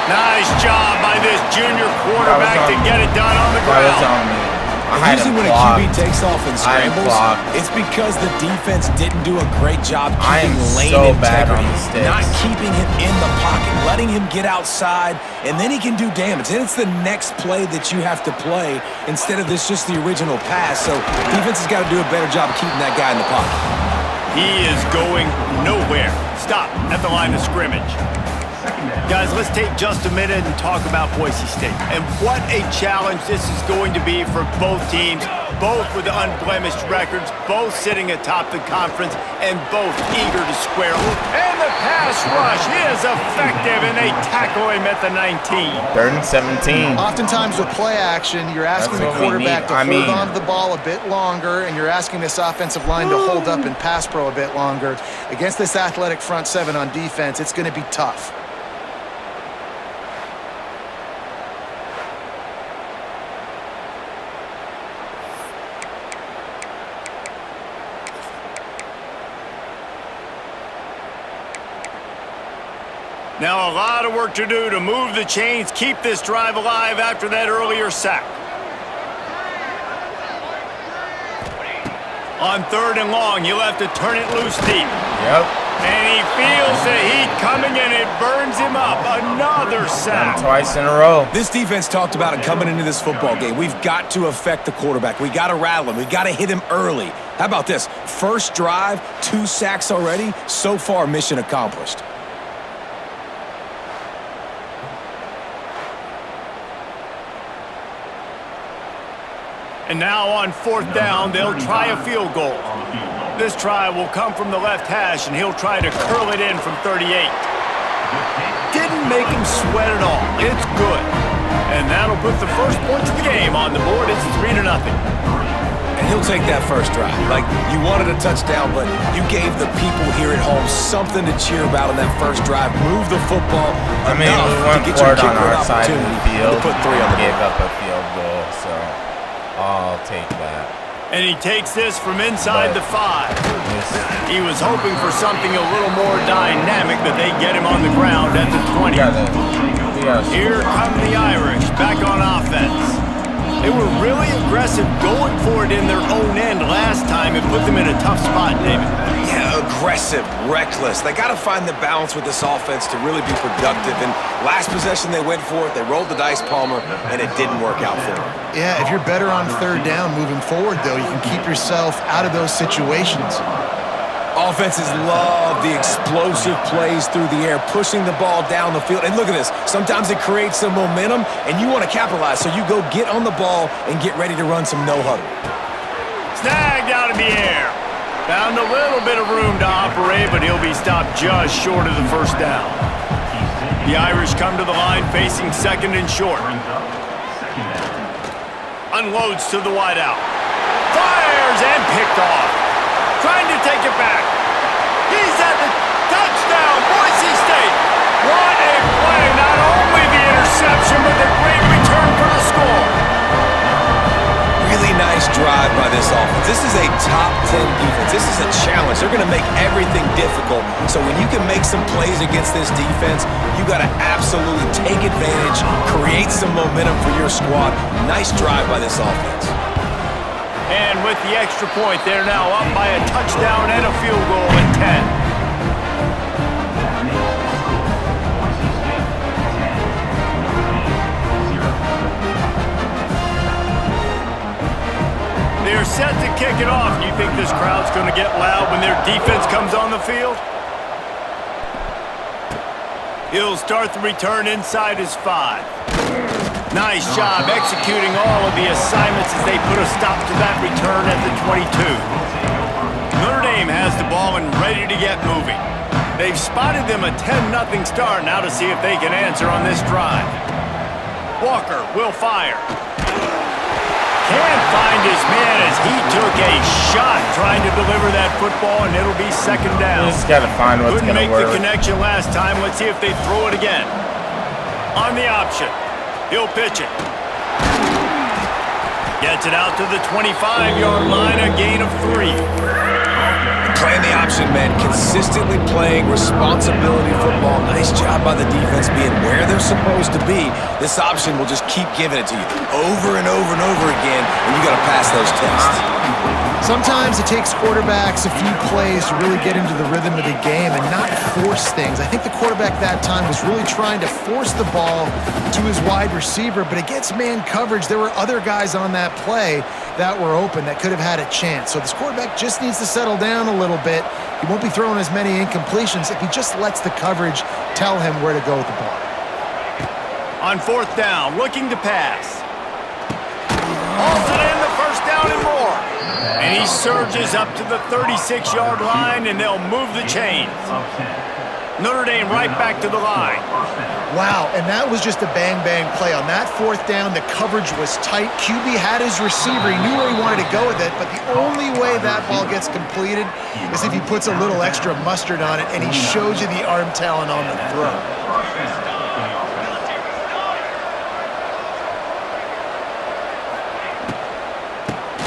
Nice job by this junior quarterback to get it done on the that was ground. on me. Usually when a QB takes off in scrambles, it's because the defense didn't do a great job keeping lane integrity, not keeping him in the pocket, letting him get outside, and then he can do damage. Then it's the next play that you have to play instead of this just the original pass. So defense has got to do a better job of keeping that guy in the pocket. He is going nowhere. Stop at the line of scrimmage. Guys, let's take just a minute and talk about Boise State. And what a challenge this is going to be for both teams, both with unblemished records, both sitting atop the conference, and both eager to square. And the pass rush is effective, and they tackle him at the 19. 3rd and 17. Oftentimes with play action, you're asking the quarterback to hold on to the ball a bit longer, and you're asking this offensive line to hold up in pass pro a bit longer. Against this athletic front 7 on defense, it's going to be tough. Now a lot of work to do to move the chains, keep this drive alive after that earlier sack. On 3rd and long, you'll have to turn it loose deep. Yep. And he feels the heat coming and it burns him up. Another sack. Twice in a row. This defense talked about it coming into this football game. We've got to affect the quarterback. We got to rattle him. We got to hit him early. How about this? First drive, 2 sacks already. So far, mission accomplished. And now on 4th down, they'll try a field goal. This try will come from the left hash, and he'll try to curl it in from 38. Didn't make him sweat at all. It's good. And that'll put the first points of the game on the board. It's 3-0. And he'll take that first drive. Like, you wanted a touchdown, but you gave the people here at home something to cheer about on that first drive. Move the football I mean, we went for it on our side of the field. Put 3 on the gave board. up a field goal, so I'll take that. And he takes this from inside the 5. He was hoping for something a little more dynamic, but they get him on the ground at the 20. Here come the Irish back on offense. They were really aggressive going for it in their own end last time and put them in a tough spot, David. Yeah, aggressive, reckless. They got to find the balance with this offense to really be productive. And last possession they went for it. They rolled the dice, Palmer, and it didn't work out for them. Yeah, if you're better on 3rd down moving forward, though, you can keep yourself out of those situations. Offenses love the explosive plays through the air, pushing the ball down the field. And look at this. Sometimes it creates some momentum, and you want to capitalize. So you go get on the ball and get ready to run some no-huddle. Snagged out of the air. Found a little bit of room to operate, but he'll be stopped just short of the first down. The Irish come to the line facing 2nd and short. Unloads to the wideout. Fires and picked off. Trying to take it back. He's at the touchdown, Boise State. What a play. Not only the interception, but the great return for the score. Really nice drive by this offense. This is a top 10 defense. This is a challenge. They're going to make everything difficult. So when you can make some plays against this defense, you got to absolutely take advantage, create some momentum for your squad. Nice drive by this offense. And with the extra point, they're now up by a touchdown and a field goal at 10. They're set to kick it off. You think this crowd's going to get loud when their defense comes on the field? He'll start the return inside his 5. Nice job executing all of the assignments as they put a stop to that return at the 22. Notre Dame has the ball and ready to get moving. They've spotted them a 10-0 start now to see if they can answer on this drive. Walker will fire. Can't find his man as he took a shot trying to deliver that football, and it'll be 2nd down. Just got to find what's going to Couldn't make work. the connection last time. Let's see if they throw it again. On the option. He'll pitch it. Gets it out to the 25-yard line, a gain of 3. Playing the option, man. Consistently playing responsibility football. Nice job by the defense being where they're supposed to be. This option will just keep giving it to you over and over and over again, and you got to pass those tests. Sometimes it takes quarterbacks a few plays to really get into the rhythm of the game and not force things. I think the quarterback that time was really trying to force the ball to his wide receiver, but against man coverage, there were other guys on that play that were open that could have had a chance. So this quarterback just needs to settle down a little bit. He won't be throwing as many incompletions if he just lets the coverage tell him where to go with the ball. On 4th down, looking to pass. Hauls it in, the first down and more. And he surges up to the 36-yard line, and they'll move the chains. Notre Dame right back to the line. Wow, and that was just a bang-bang play. On that 4th down, the coverage was tight. QB had his receiver. He knew where he wanted to go with it, but the only way that ball gets completed is if he puts a little extra mustard on it, and he shows you the arm talent on the throw.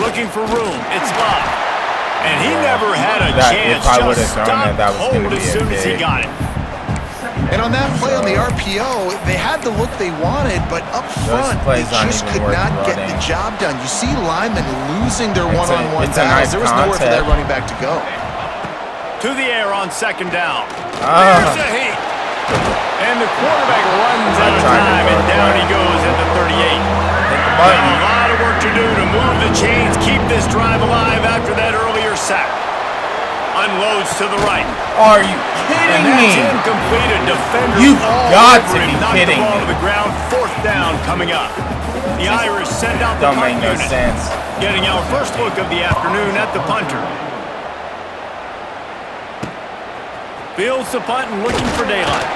Looking for room. It's Love. And he never had a chance. If I would have Just thrown it, that was going to be as soon as he got it. And on that play on the RPO, they had the look they wanted, but up front, they just could not get the job done. You see linemen losing their one-on-one battles. There was nowhere for that running back to go. To the air on second down. There's the heat. And the quarterback runs out of time, and down he goes at the 38. Now a lot of work to do to move the chains, keep this drive alive after that earlier sack. Unloads to the right. Are you kidding me? Incomplete. A defender. You've got to be knocked kidding the ball me. to the ground. Fourth down coming up. The Irish send out the Don't punt make no unit. sense. Getting our first look of the afternoon at the punter. Fields the punt and looking for daylight.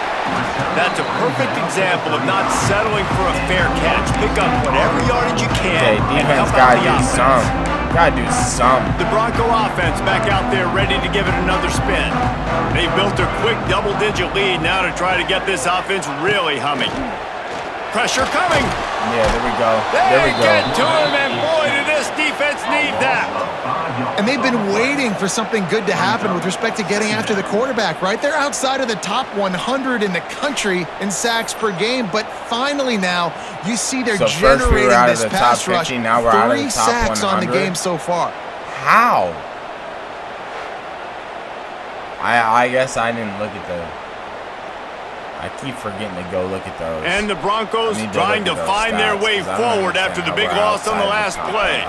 That's a perfect example of not settling for a fair catch. Pick up whatever yardage you can. Okay, defense gotta do some. Gotta do some. The Bronco offense back out there ready to give it another spin. They've built a quick double-digit lead now to try to get this offense really humming. Pressure coming. Yeah, there we go. There we go. Get to him, and boy, did this defense need that. And they've been waiting for something good to happen with respect to getting after the quarterback, right? They're outside of the top 100 in the country in sacks per game, but finally now you see they're generating this pass rush. Now we're out of the top 100. 3 sacks on the game so far. How? I guess I didn't look at the... I keep forgetting to go look at those. And the Broncos trying to find their way forward after the big loss on the last play.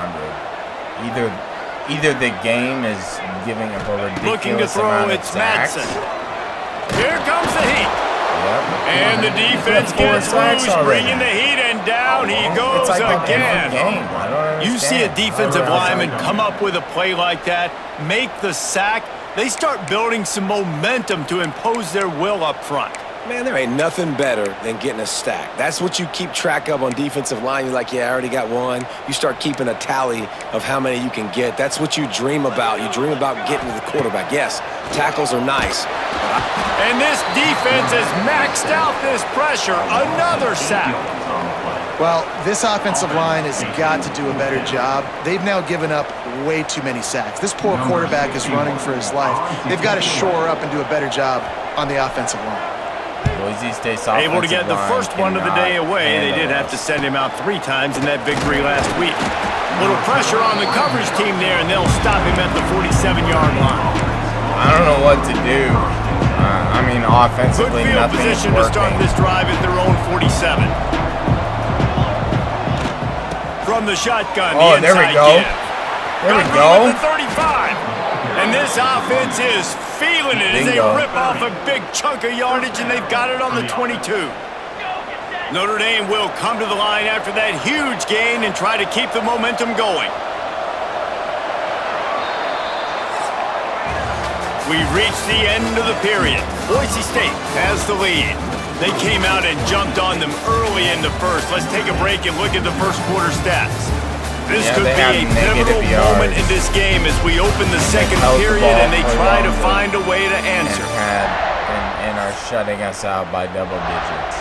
Either the game is giving up a ridiculous looking to throw, it's Madsen. Here comes the heat. Yep. And the defense gets loose, bringing the heat, and down he goes again. You see a defensive lineman come up with a play like that, make the sack, they start building some momentum to impose their will up front. Man, there ain't nothing better than getting a stack. That's what you keep track of on defensive line. You're like, yeah, I already got one. You start keeping a tally of how many you can get. That's what you dream about. You dream about getting to the quarterback. Yes, tackles are nice. And this defense has maxed out this pressure. Another sack. Well, this offensive line has got to do a better job. They've now given up way too many sacks. This poor quarterback is running for his life. They've got to shore up and do a better job on the offensive line. Boise State's able to get the first one of the day away. They did have to send him out 3 times in that victory last week. Little pressure on the coverage team there, and they'll stop him at the 47-yard line. I don't know what to do. I mean, offensively, good field nothing is position working. To start this drive at their own 47. From the shotgun, oh, there we go. There we go. The 35. And this offense is feeling it as they rip off a big chunk of yardage, and they've got it on the 22. Notre Dame will come to the line after that huge gain and try to keep the momentum going. We've reached the end of the period. Boise State has the lead. They came out and jumped on them early in the first. Let's take a break and look at the first quarter stats. This could be a pivotal moment in this game as we open the second period and they try to find a way to answer. And are shutting us out by double digits.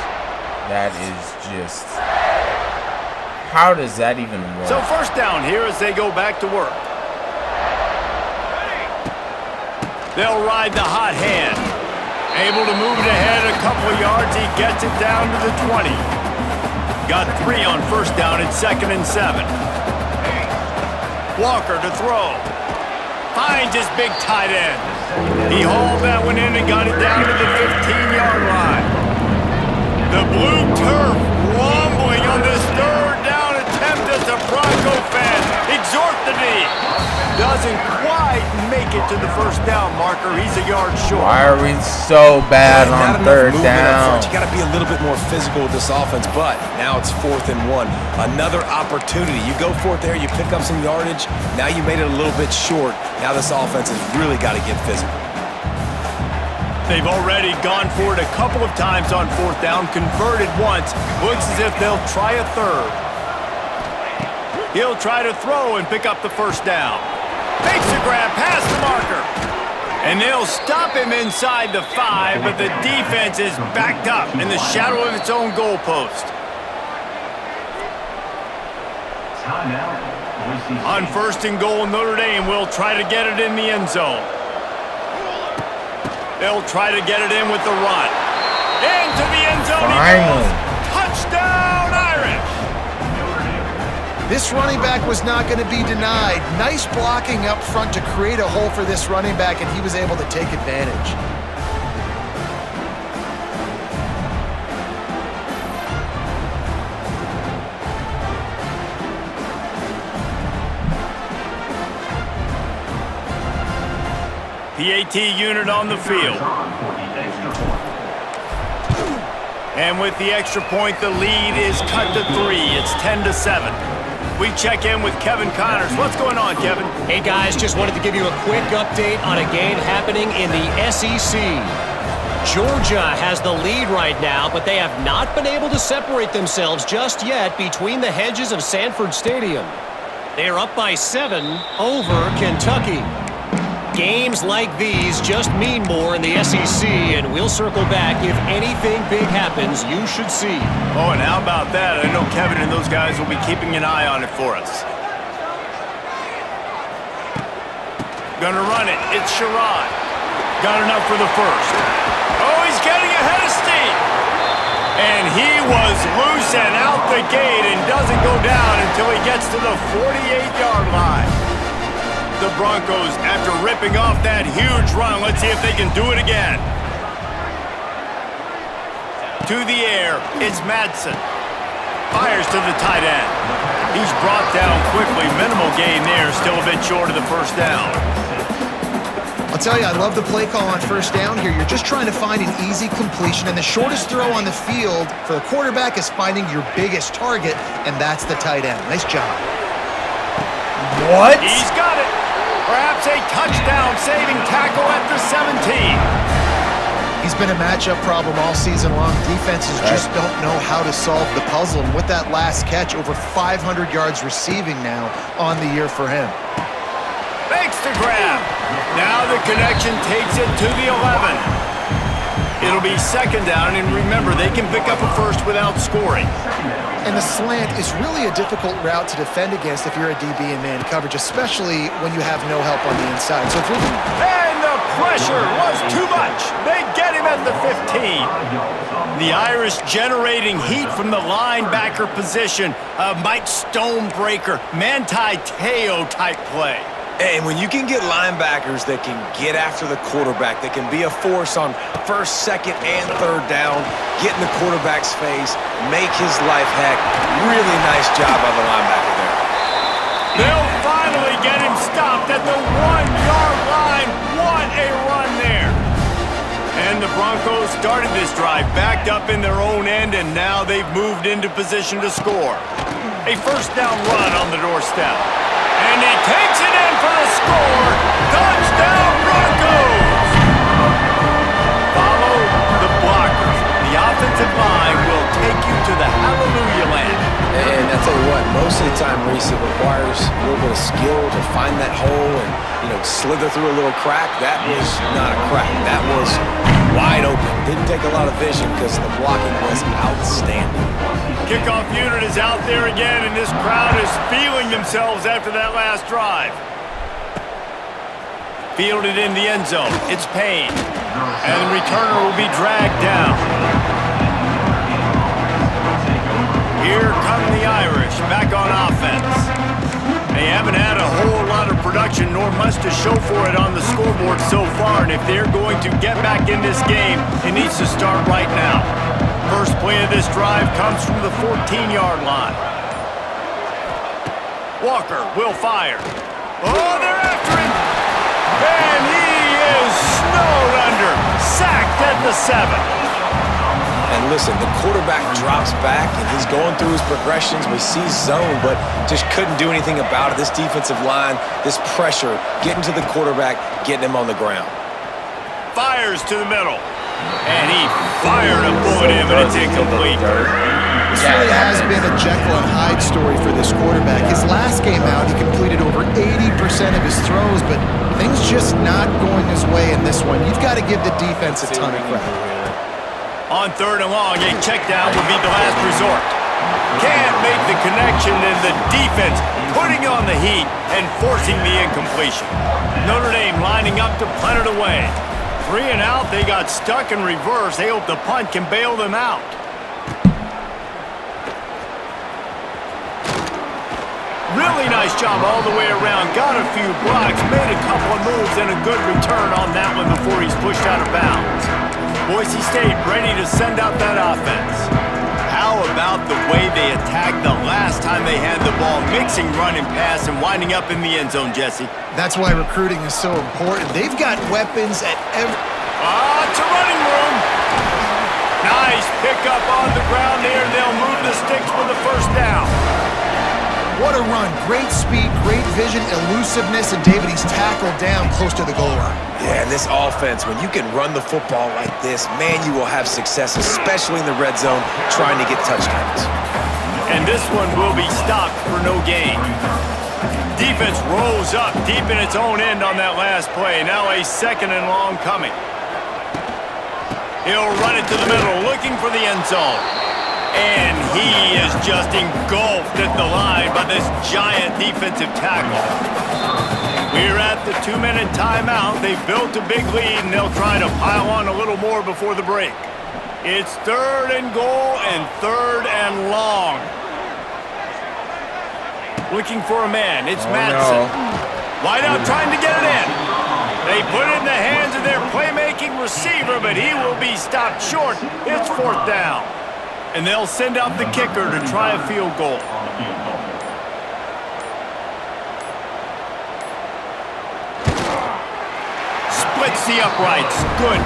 That is just... How does that even work? So first down here as they go back to work. They'll ride the hot hand. Able to move it ahead a couple of yards. He gets it down to the 20. Got 3 on first down and 2nd and 7. Walker to throw. Finds his big tight end. He hauled that one in and got it down to the 15-yard line. The blue turf rumbling on this third down attempt as the Bronco fans exhort the D. Doesn't quite make it to the first down marker. He's a yard short. Why are we so bad on third down? You got to be a little bit more physical with this offense, but now it's 4th and 1. Another opportunity. You go for it there, you pick up some yardage. Now you made it a little bit short. Now this offense has really got to get physical. They've already gone for it a couple of times on 4th down, converted once. Looks as if they'll try a third. He'll try to throw and pick up the first down. Makes a grab past the marker. And they'll stop him inside the 5, but the defense is backed up in the shadow of its own goalpost. On 1st and goal, Notre Dame will try to get it in the end zone. They'll try to get it in with the run. Into the end zone. Finally. Touchdown, Irish! This running back was not going to be denied. Nice blocking up front to create a hole for this running back, and he was able to take advantage. PAT unit on the field. And with the extra point, the lead is cut to 3. It's 10-7. We check in with Kevin Connors. What's going on, Kevin? Hey, guys, just wanted to give you a quick update on a game happening in the SEC. Georgia has the lead right now, but they have not been able to separate themselves just yet between the hedges of Sanford Stadium. They are up by 7 over Kentucky. Games like these just mean more in the SEC, and we'll circle back. If anything big happens, you should see. Oh, and how about that? I know Kevin and those guys will be keeping an eye on it for us. Gonna run it. It's Sherrod. Got enough for the first. Oh, he's getting ahead of steam. And he was loose and out the gate and doesn't go down until he gets to the 48-yard line. The Broncos, after ripping off that huge run, let's see if they can do it again. To the air, it's Madsen. Fires to the tight end. He's brought down quickly. Minimal gain there, still a bit short of the first down. I'll tell you, I love the play call on first down here. You're just trying to find an easy completion, and the shortest throw on the field for the quarterback is finding your biggest target, and that's the tight end. Nice job. What? He's got it. Perhaps a touchdown-saving tackle at the 17. He's been a matchup problem all season long. Defenses just don't know how to solve the puzzle. And with that last catch, over 500 yards receiving now on the year for him. Makes the grab. Now the connection takes it to the 11. It'll be second down, and remember, they can pick up a first without scoring. And the slant is really a difficult route to defend against if you're a DB in man coverage, especially when you have no help on the inside. So if you're... And the pressure was too much. They get him at the 15. The Irish generating heat from the linebacker position. A Mike Stonebreaker, Manti Te'o type play. And when you can get linebackers that can get after the quarterback, that can be a force on first, second, and third down, get in the quarterback's face, make his life heck. Really nice job by the linebacker there. They'll finally get him stopped at the 1-yard line. What a run there. And the Broncos started this drive backed up in their own end, and now they've moved into position to score. A first down run on the doorstep. And he takes it in for the score. Touchdown, Broncos! Follow the blockers. The offensive line will take you to the hallelujah land. And I tell you what, most of the time, Reese, it requires a little bit of skill to find that hole and, slither through a little crack. That was not a crack. That was wide open. Didn't take a lot of vision because the blocking was outstanding. Kickoff unit is out there again, and this crowd is feeling themselves after that last drive. Fielded in the end zone. It's Payne. And the returner will be dragged down. Here come the Irish back on offense. They haven't had a whole lot of production, nor much to show for it on the scoreboard so far, and if they're going to get back in this game, it needs to start right now. First play of this drive comes from the 14-yard line. Walker will fire. Oh, they're after him! And he is snowed under, sacked at the 7. And listen, the quarterback drops back, and he's going through his progressions. We see zone, but just couldn't do anything about it. This defensive line, this pressure, getting to the quarterback, getting him on the ground. Fires to the middle. And he fired a bullet in, but it's incomplete. This really has been a Jekyll and Hyde story for this quarterback. His last game out, he completed over 80% of his throws, but things just not going his way in this one. You've got to give the defense a ton of credit. On third and long, a check down would be the last resort. Can't make the connection, and the defense putting on the heat and forcing the incompletion. Notre Dame lining up to punt it away. 3 and out, they got stuck in reverse. They hope the punt can bail them out. Really nice job all the way around. Got a few blocks, made a couple of moves, and a good return on that one before he's pushed out of bounds. Boise State ready to send out that offense. How about the way they attacked the last time they had the ball, mixing run and pass and winding up in the end zone, Jesse? That's why recruiting is so important. They've got weapons at every... It's a running room. Nice pickup on the ground there. They'll move the sticks for the first down. What a run. Great speed, great vision, elusiveness, and David, he's tackled down close to the goal line. Yeah, and this offense, when you can run the football like this, man, you will have success, especially in the red zone, trying to get touchdowns. And this one will be stopped for no gain. Defense rolls up deep in its own end on that last play. Now a 2nd and long coming. He'll run it to the middle, looking for the end zone. And he is just engulfed at the line by this giant defensive tackle. We're at the 2-minute timeout. They've built a big lead, and they'll try to pile on a little more before the break. It's 3rd and goal and 3rd and long. Looking for a man. It's Madsen. Wide out trying to get it in. They put it in the hands of their playmaking receiver, but he will be stopped short. It's 4th down. And they'll send out the kicker to try a field goal. Splits the uprights. Good.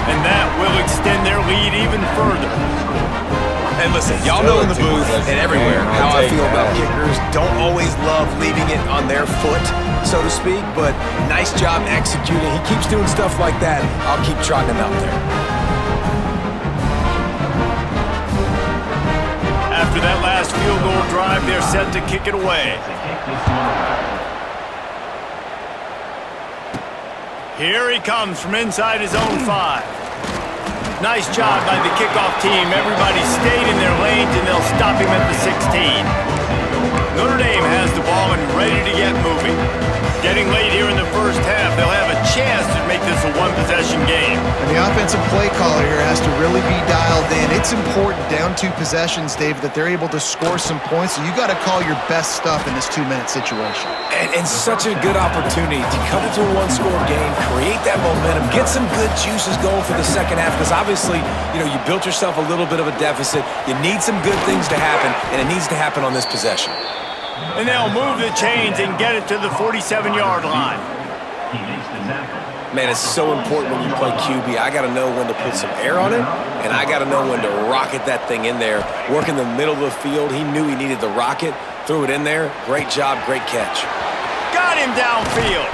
And that will extend their lead even further. And listen, y'all know in the booth and everywhere how I feel about kickers. Don't always love leaving it on their foot, so to speak, but nice job executing. He keeps doing stuff like that. I'll keep trotting him out there. After that last field goal drive, they're set to kick it away. Here he comes from inside his own 5. Nice job by the kickoff team. Everybody stayed in their lanes, and they'll stop him at the 16. Notre Dame has the ball and ready to get moving. Getting late here in the first half, they'll have a chance to make this a one-possession game. And the offensive play caller here has to really be dialed in. It's important down 2 possessions, Dave, that they're able to score some points. So you got to call your best stuff in this 2-minute situation. And such a good opportunity to come into a 1-score game, create that momentum, get some good juices going for the second half, because obviously, you built yourself a little bit of a deficit. You need some good things to happen, and it needs to happen on this possession. And they'll move the chains and get it to the 47-yard line. Man, it's so important when you play QB. I got to know when to put some air on it, and I got to know when to rocket that thing in there. Work in the middle of the field. He knew he needed the rocket. Threw it in there. Great job, great catch. Got him downfield.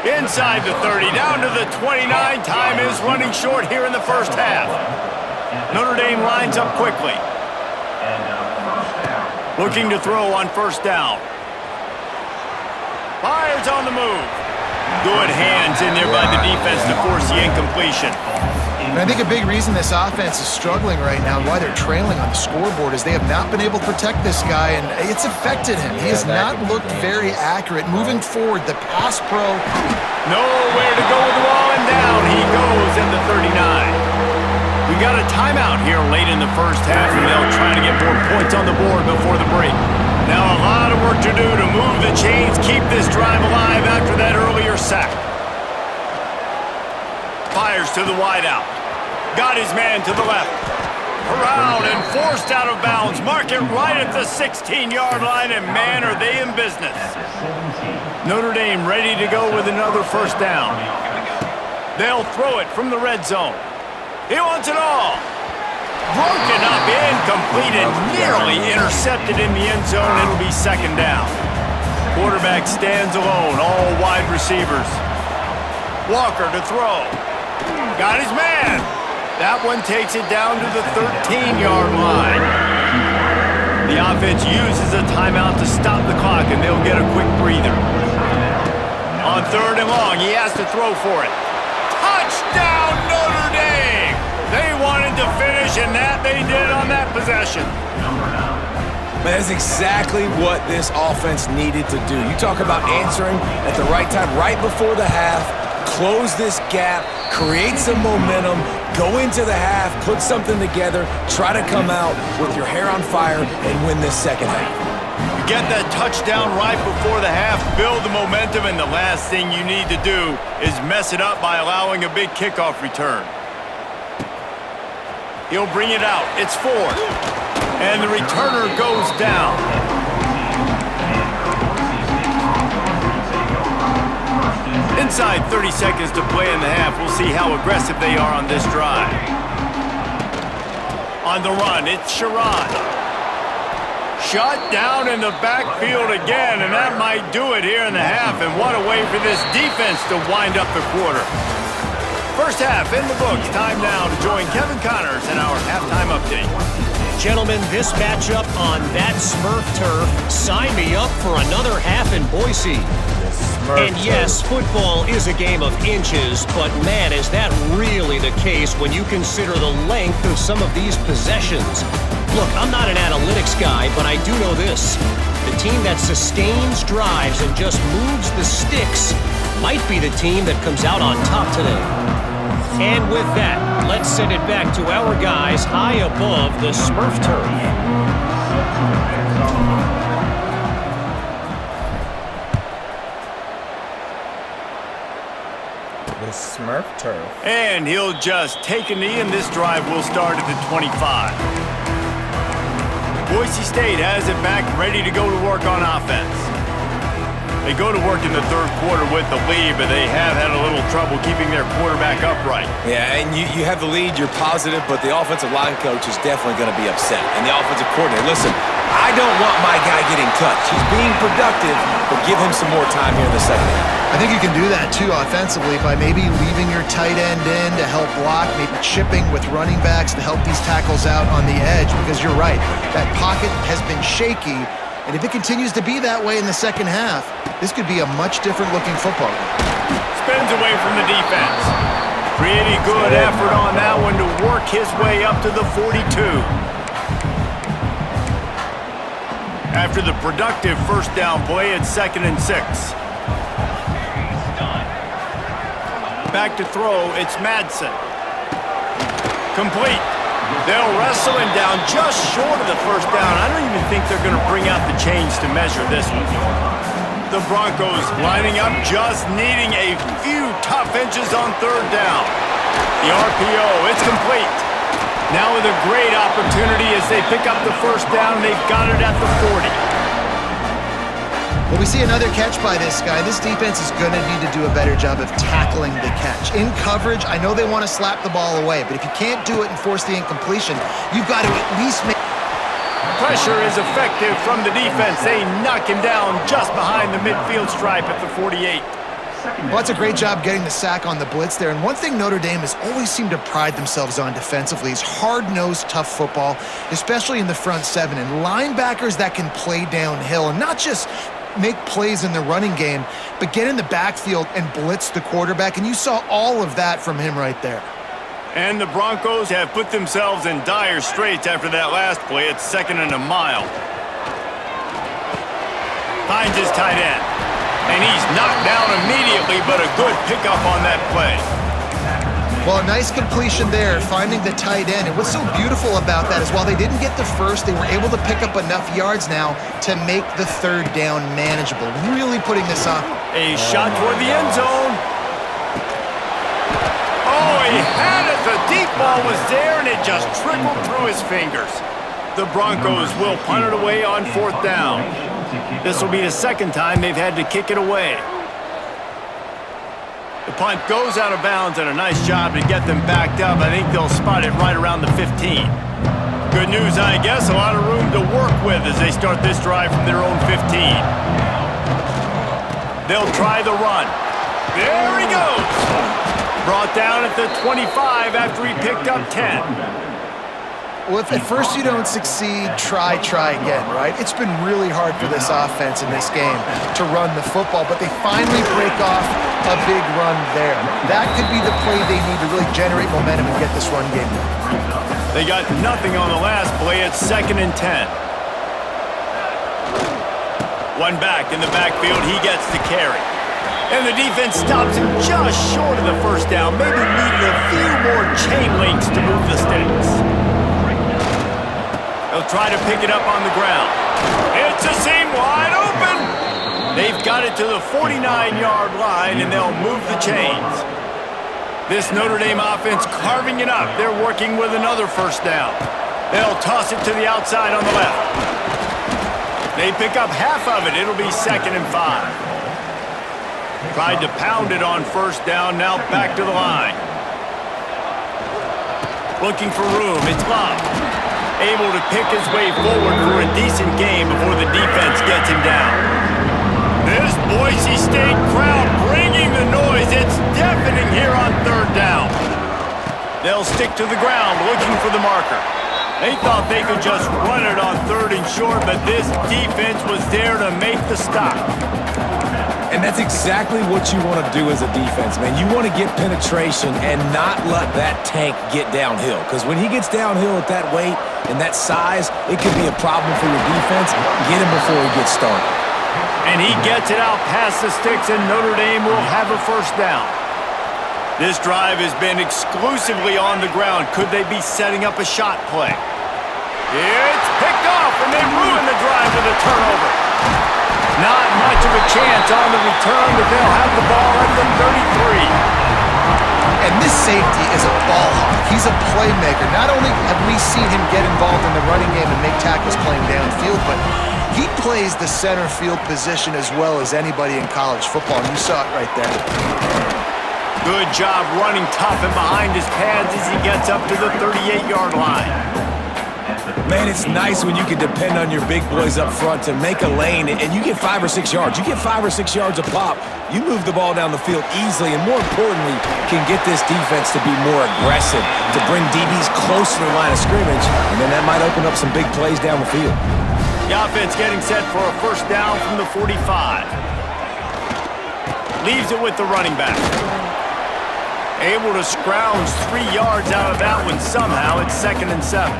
Inside the 30, down to the 29. Time is running short here in the first half. Notre Dame lines up quickly. Looking to throw on first down. Fires on the move. Good hands in there by the defense to force the incompletion. And I think a big reason this offense is struggling right now and why they're trailing on the scoreboard is they have not been able to protect this guy, and it's affected him. He has not looked very accurate. Moving forward, the pass pro. Nowhere to go with the ball, and down he goes in the 39. We got a timeout here late in the first half, and they'll try to get more points on the board before the break. Now a lot of work to do to move the chains, keep this drive alive after that earlier sack. Fires to the wideout. Got his man to the left. Around and forced out of bounds. Mark it right at the 16-yard line, and man, are they in business. Notre Dame ready to go with another first down. They'll throw it from the red zone. He wants it all. Broken up, incomplete, and nearly intercepted in the end zone. It'll be 2nd down. Quarterback stands alone, all wide receivers. Walker to throw. Got his man. That one takes it down to the 13-yard line. The offense uses a timeout to stop the clock, and they'll get a quick breather. On 3rd and long, he has to throw for it. Touchdown, Notre Dame! They wanted to finish, and that they did on that possession. Man, that's exactly what this offense needed to do. You talk about answering at the right time, right before the half, close this gap, create some momentum, go into the half, put something together, try to come out with your hair on fire and win this second half. You get that touchdown right before the half, build the momentum, and the last thing you need to do is mess it up by allowing a big kickoff return. He'll bring it out. It's 4. And the returner goes down. Inside 30 seconds to play in the half. We'll see how aggressive they are on this drive. On the run, it's Sherrod. Shut down in the backfield again, and that might do it here in the half. And what a way for this defense to wind up the quarter. First half in the books. Time now to join Kevin Connors in our halftime update. Gentlemen, this matchup on that Smurf turf, sign me up for another half in Boise. And yes, football is a game of inches, but man, is that really the case when you consider the length of some of these possessions. Look, I'm not an analytics guy, but I do know this. The team that sustains drives and just moves the sticks might be the team that comes out on top today. And with that, let's send it back to our guys high above the Smurf turf. The Smurf turf. And he'll just take a knee, and this drive will start at the 25. Boise State has it back, ready to go to work on offense. They go to work in the third quarter with the lead, but they have had a little trouble keeping their quarterback upright. Yeah, and you have the lead, you're positive, but the offensive line coach is definitely going to be upset. And the offensive coordinator, listen, I don't want my guy getting touched. He's being productive, but give him some more time here in the second half. I think you can do that, too, offensively, by maybe leaving your tight end in to help block, maybe chipping with running backs to help these tackles out on the edge, because you're right, that pocket has been shaky, and if it continues to be that way in the second half, this could be a much different-looking football game. Spins away from the defense. Pretty good effort on that one to work his way up to the 42. After the productive first down play, it's 2nd and 6. Back to throw, it's Madsen. Complete. They'll wrestle him down just short of the first down. I don't even think they're going to bring out the chains to measure this one. The Broncos lining up, just needing a few tough inches on third down. The RPO, it's complete. Now with a great opportunity as they pick up the first down, they've got it at the 40. Well, we see another catch by this guy. This defense is going to need to do a better job of tackling the catch. In coverage, I know they want to slap the ball away, but if you can't do it and force the incompletion, you've got to at least make... Pressure is effective from the defense. They knock him down just behind the midfield stripe at the 48. Well, that's a great job getting the sack on the blitz there. And one thing Notre Dame has always seemed to pride themselves on defensively is hard-nosed, tough football, especially in the front seven. And linebackers that can play downhill and not just make plays in the running game, but get in the backfield and blitz the quarterback. And you saw all of that from him right there. And the Broncos have put themselves in dire straits after that last play. It's 2nd and a mile. Finds his tight end. And he's knocked down immediately, but a good pickup on that play. Well, a nice completion there, finding the tight end. And what's so beautiful about that is while they didn't get the first, they were able to pick up enough yards now to make the third down manageable. Really putting this on. A shot toward the end zone. Oh, he had it. The deep ball was there, and it just trickled through his fingers. The Broncos will punt it away on 4th down. This will be the second time they've had to kick it away. The punt goes out of bounds, and a nice job to get them backed up. I think they'll spot it right around the 15. Good news, I guess. A lot of room to work with as they start this drive from their own 15. They'll try the run. There he goes. Brought down at the 25 after he picked up 10. Well, if at first you don't succeed, try again, right? It's been really hard for this offense in this game to run the football, but they finally break off a big run there. That could be the play they need to really generate momentum and get this run game going. They got nothing on the last play. It's 2nd and 10. One back in the backfield. He gets the carry. And the defense stops him just short of the first down. Maybe needed a few more chain links to move the sticks. They'll They'll try to pick it up on the ground. It's a seam wide open. They've got it to the 49-yard line, and they'll move the chains. This Notre Dame offense carving it up. They're working with another first down. They'll toss it to the outside on the left. They pick up half of it. It'll be 2nd and 5. Tried to pound it on first down. Now back to the line. Looking for room. It's Love. Able to pick his way forward for a decent game before the defense gets him down. This Boise State crowd bringing the noise. It's deafening here on 3rd down. They'll stick to the ground looking for the marker. They thought they could just run it on 3rd and short, but this defense was there to make the stop. And that's exactly what you want to do as a defense, man. You want to get penetration and not let that tank get downhill. Because when he gets downhill at that weight and that size, it could be a problem for your defense. Get him before he gets started. And he gets it out past the sticks, and Notre Dame will have a first down. This drive has been exclusively on the ground. Could they be setting up a shot play? It's picked off, and they ruin the drive with a turnover. Not much of a chance on the return, but they'll have the ball at the 33. And this safety is a ball hawk. He's a playmaker. Not only have we seen him get involved in the running game and make tackles playing downfield, but he plays the center field position as well as anybody in college football. And you saw it right there. Good job running tough and behind his pads as he gets up to the 38-yard line. Man, it's nice when you can depend on your big boys up front to make a lane, and you get 5 or 6 yards. You get 5 or 6 yards a pop, you move the ball down the field easily, and more importantly, can get this defense to be more aggressive, to bring DBs close to the line of scrimmage, and then that might open up some big plays down the field. The offense getting set for a first down from the 45. Leaves it with the running back. Able to scrounge 3 yards out of that one somehow. It's 2nd and 7.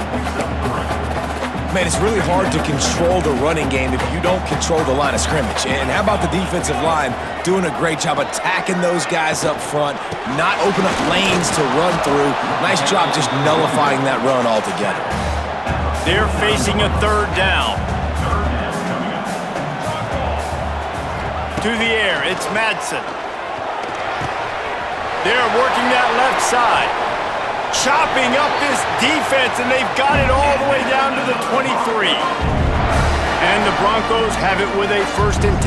Man, it's really hard to control the running game if you don't control the line of scrimmage. And how about the defensive line doing a great job attacking those guys up front, not open up lanes to run through. Nice job just nullifying that run altogether. They're facing a 3rd down. To the air, it's Madsen. They're working that left side. Chopping up this defense, and they've got it all the way down to the 23. And the Broncos have it with a 1st and 10.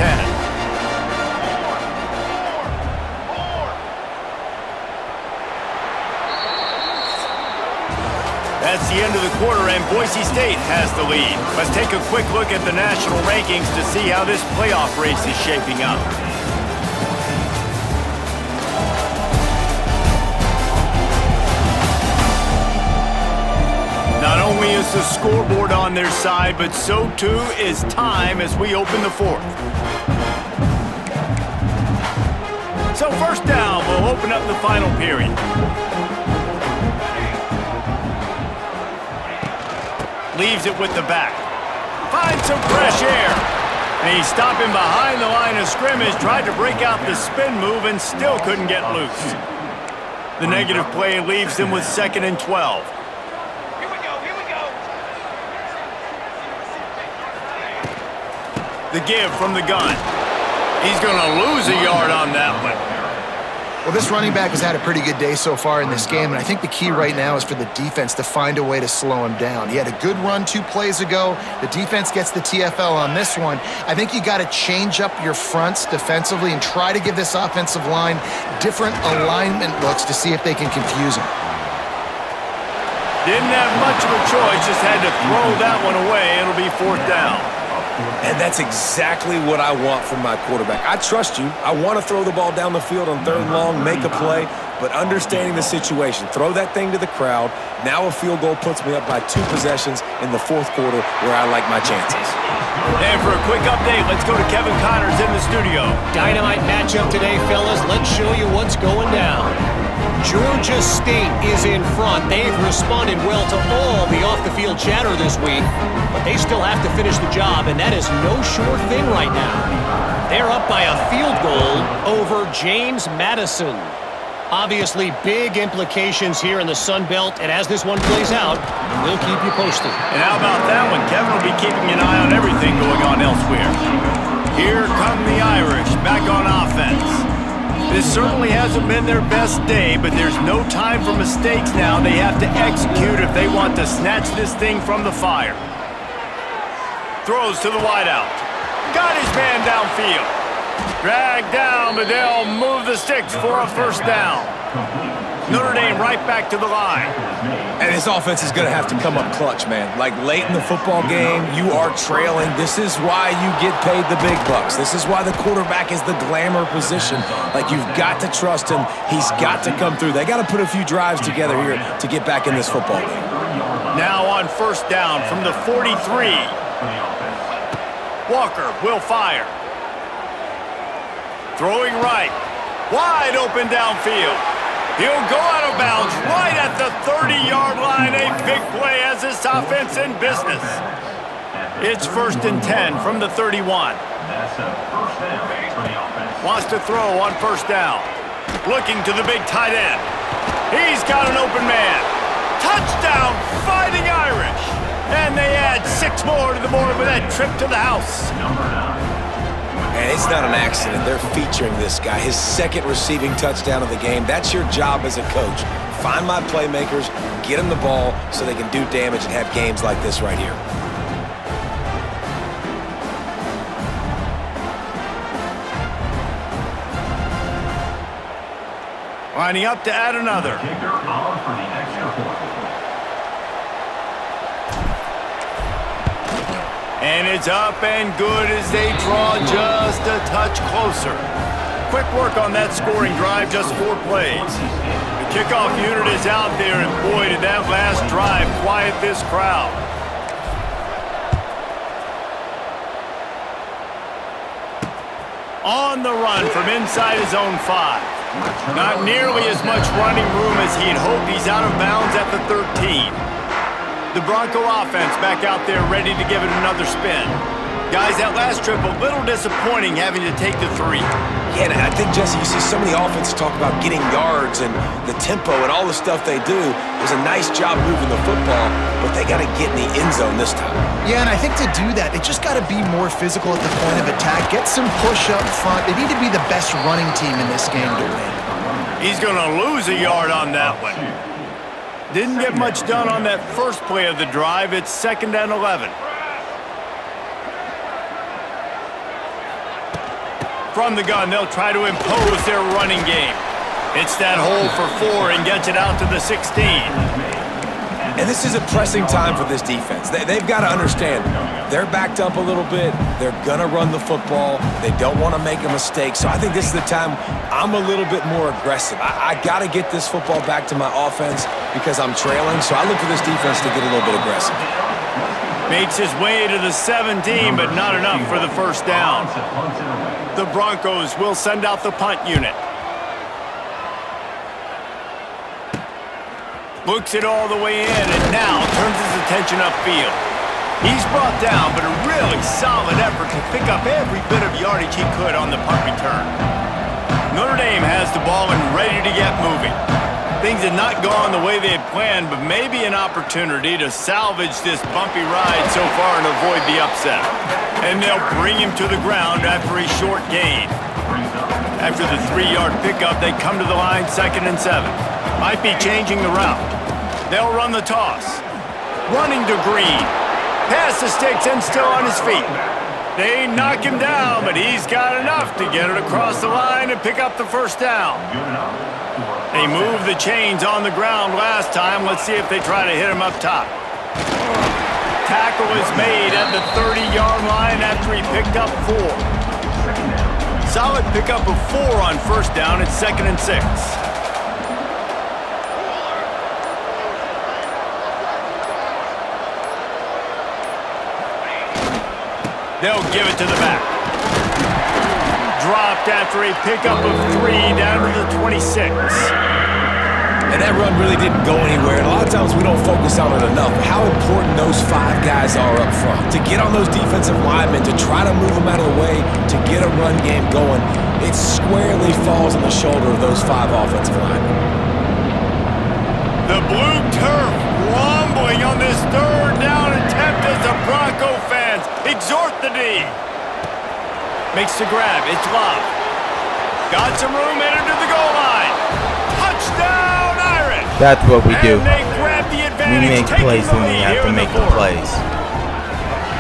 That's the end of the quarter, and Boise State has the lead. Let's take a quick look at the national rankings to see how this playoff race is shaping up. Not only is the scoreboard on their side, but so too is time as we open the 4th. So 1st down, we'll open up the final period. Leaves it with the back. Finds some fresh air. And he's stopping behind the line of scrimmage, tried to break out the spin move and still couldn't get loose. The negative play leaves them with 2nd and 12. The give from the gun. He's going to lose a yard on that one. Well, this running back has had a pretty good day so far in this game, and I think the key right now is for the defense to find a way to slow him down. He had a good run 2 plays ago. The defense gets the TFL on this one. I think you got to change up your fronts defensively and try to give this offensive line different alignment looks to see if they can confuse him. Didn't have much of a choice, just had to throw that one away. It'll be 4th down. And that's exactly what I want from my quarterback. I trust you. I want to throw the ball down the field on 3rd and long, make a play, but understanding the situation, throw that thing to the crowd. Now a field goal puts me up by 2 possessions in the 4th quarter where I like my chances. And for a quick update, let's go to Kevin Connors in the studio. Dynamite matchup today, fellas. Let's show you what's going down. Georgia State is in front. They've responded well to all the off-the-field chatter this week, but they still have to finish the job, and that is no sure thing right now. They're up by a field goal over James Madison. Obviously, big implications here in the Sun Belt, and as this one plays out, we'll keep you posted. And how about that one? Kevin will be keeping an eye on everything going on elsewhere. Here come the Irish, back on offense. This certainly hasn't been their best day, but there's no time for mistakes now. They have to execute if they want to snatch this thing from the fire. Throws to the wideout. Got his man downfield. Dragged down, but they'll move the sticks for a first down. Notre Dame right back to the line. And his offense is going to have to come up clutch, man. Like late in the football game, you are trailing. This is why you get paid the big bucks. This is why the quarterback is the glamour position. Like, you've got to trust him. He's got to come through. They got to put a few drives together here to get back in this football game. Now on first down from the 43. Walker will fire. Throwing right. Wide open downfield. He'll go out of bounds right at the 30-yard line. A big play as this offense in business. It's 1st and 10 from the 31. Wants to throw on first down. Looking to the big tight end. He's got an open man. Touchdown, Fighting Irish. And they add 6 more to the board with that trip to the house. And it's not an accident. They're featuring this guy. His second receiving touchdown of the game. That's your job as a coach. Find my playmakers, get them the ball so they can do damage and have games like this right here. Lining up to add another. And it's up and good as they draw just a touch closer. Quick work on that scoring drive, just 4 plays. The kickoff unit is out there, and boy, did that last drive quiet this crowd. On the run from inside his own 5. Not nearly as much running room as he'd hoped. He's out of bounds at the 13. The Bronco offense back out there ready to give it another spin. Guys, that last trip a little disappointing having to take the 3. Yeah, and I think, Jesse, you see so many offenses talk about getting yards and the tempo and all the stuff they do. It was a nice job moving the football, but they got to get in the end zone this time. Yeah, and I think to do that, they just got to be more physical at the point of attack. Get some push up front. They need to be the best running team in this game to win. He's going to lose a yard on that one. Didn't get much done on that first play of the drive. It's 2nd and 11. From the gun, they'll try to impose their running game. It's that hole for 4 and gets it out to the 16. And this is a pressing time for this defense. They've got to understand, they're backed up a little bit. They're going to run the football. They don't want to make a mistake. So I think this is the time I'm a little bit more aggressive. I got to get this football back to my offense because I'm trailing. So I look for this defense to get a little bit aggressive. Makes his way to the 17, but not enough for the first down. The Broncos will send out the punt unit. Looks it all the way in, and now turns his attention upfield. He's brought down, but a really solid effort to pick up every bit of yardage he could on the punt return. Notre Dame has the ball and ready to get moving. Things had not gone the way they had planned, but maybe an opportunity to salvage this bumpy ride so far and avoid the upset. And they'll bring him to the ground after a short gain. After the 3-yard pickup, they come to the line 2nd and 7. Might be changing the route. They'll run the toss. Running to Green. Past the sticks and still on his feet. They knock him down, but he's got enough to get it across the line and pick up the first down. They moved the chains on the ground last time. Let's see if they try to hit him up top. Tackle is made at the 30-yard line after he picked up 4. Solid pickup of 4 on first down. It's 2nd and 6. They'll give it to the back. Dropped after a pickup of 3 down to the 26. And that run really didn't go anywhere. And a lot of times we don't focus on it enough. How important those 5 guys are up front. To get on those defensive linemen, to try to move them out of the way, to get a run game going, it squarely falls on the shoulder of those 5 offensive linemen. The blue turf rumbling on this third down attempt as the Bronco fans exhort the D. Makes the grab. It's Love. Got some room, entered to the goal line. Touchdown, Irish! That's what we do. And they grab the advantage, We make plays when we have to make the plays.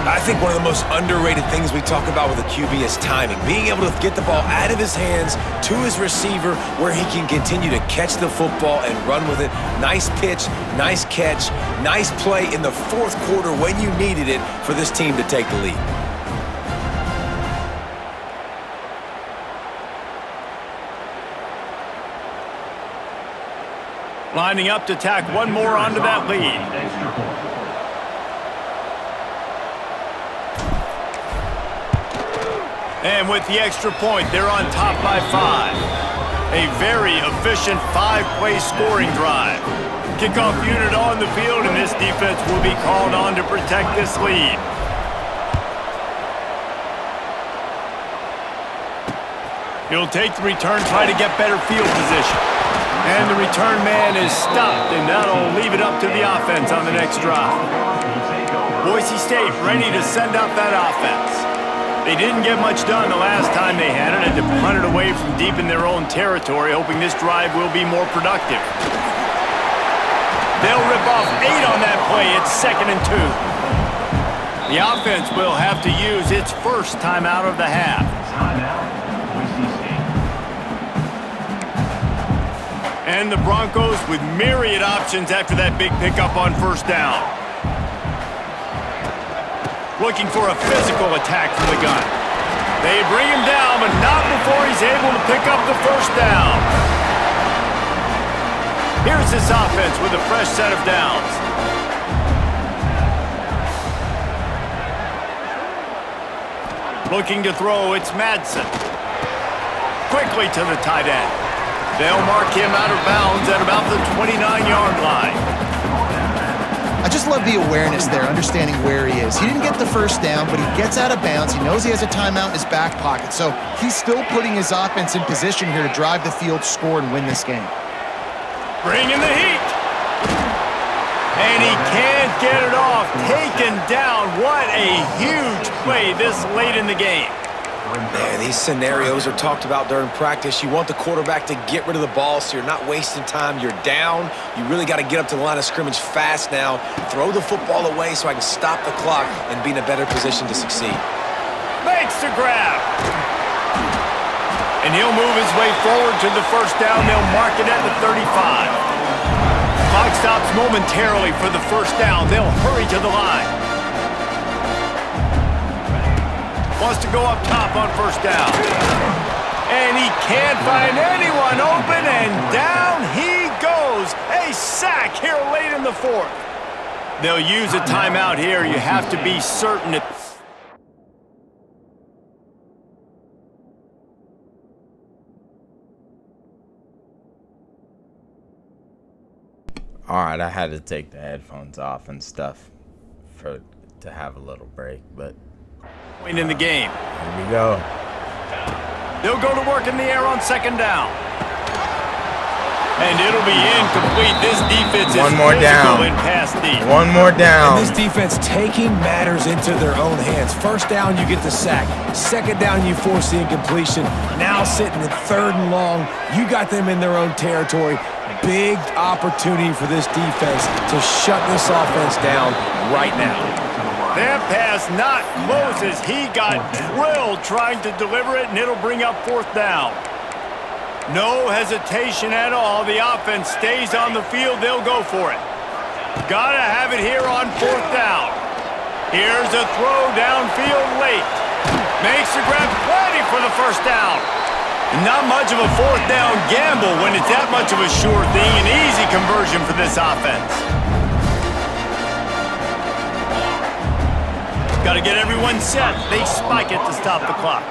I think one of the most underrated things we talk about with a QB is timing. Being able to get the ball out of his hands to his receiver where he can continue to catch the football and run with it. Nice pitch, nice catch, nice play in the 4th quarter when you needed it for this team to take the lead. Lining up to tack one more onto that lead. And with the extra point, they're on top by 5. A very efficient 5-play scoring drive. Kickoff unit on the field, and this defense will be called on to protect this lead. He'll take the return, try to get better field position. And the return man is stopped, and that'll leave it up to the offense on the next drive. Boise State ready to send out that offense. They didn't get much done the last time they had it, and to punt it away from deep in their own territory, hoping this drive will be more productive. They'll rip off 8 on that play. It's 2nd and 2. The offense will have to use its first timeout of the half. And the Broncos with myriad options after that big pickup on first down. Looking for a physical attack from the gun. They bring him down, but not before he's able to pick up the first down. Here's this offense with a fresh set of downs. Looking to throw, it's Madsen. Quickly to the tight end. They'll mark him out of bounds at about the 29-yard line. I just love the awareness there, understanding where he is. He didn't get the first down, but he gets out of bounds. He knows he has a timeout in his back pocket, so he's still putting his offense in position here to drive the field, score, and win this game. Bring in the heat. And he can't get it off. Taken down. What a huge play this late in the game. Man, these scenarios are talked about during practice. You want the quarterback to get rid of the ball so you're not wasting time. You're down. You really got to get up to the line of scrimmage fast now. Throw the football away so I can stop the clock and be in a better position to succeed. Makes the grab. And he'll move his way forward to the first down. They'll mark it at the 35. Clock stops momentarily for the first down. They'll hurry to the line. Wants to go up top on first down. And he can't find anyone open, and down he goes. A sack here late in the 4th. They'll use a timeout here. You have to be certain that... Alright, I had to take the headphones off and stuff to have a little break, but... in the game. Here we go. They'll go to work in the air on second down. And it'll be incomplete. This defense is one more down. in pass deep. One more down. And this defense taking matters into their own hands. First down, you get the sack. Second down, you force the incompletion. Now sitting at 3rd and long, you got them in their own territory. Big opportunity for this defense to shut this offense down right now. That pass not close as he got drilled trying to deliver it, and it'll bring up 4th down. No hesitation at all. The offense stays on the field. They'll go for it. Gotta have it here on 4th down. Here's a throw downfield late. Makes the grab, plenty for the first down. Not much of a 4th down gamble when it's that much of a sure thing. An easy conversion for this offense. Got to get everyone set. They spike it to stop the clock.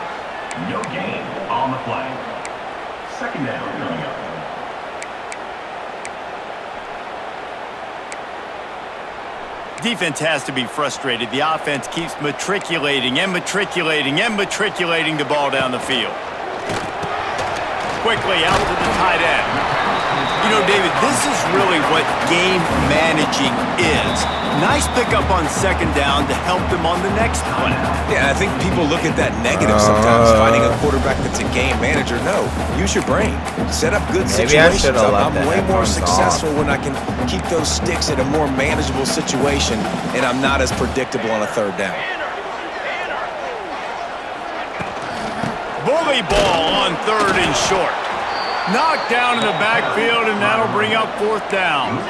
No gain on the play. Second down. Defense has to be frustrated. The offense keeps matriculating and matriculating and matriculating the ball down the field. Quickly out to the tight end. You know, David, this is really what game managing is. Nice pickup on second down to help them on the next play. Yeah, I think people look at that negative sometimes, finding a quarterback that's a game manager. No, use your brain. Set up good situations. I'm way more successful when I can keep those sticks at a more manageable situation, and I'm not as predictable on a third down. Bully ball on third and short. Knocked down in the backfield, and that'll bring up fourth down.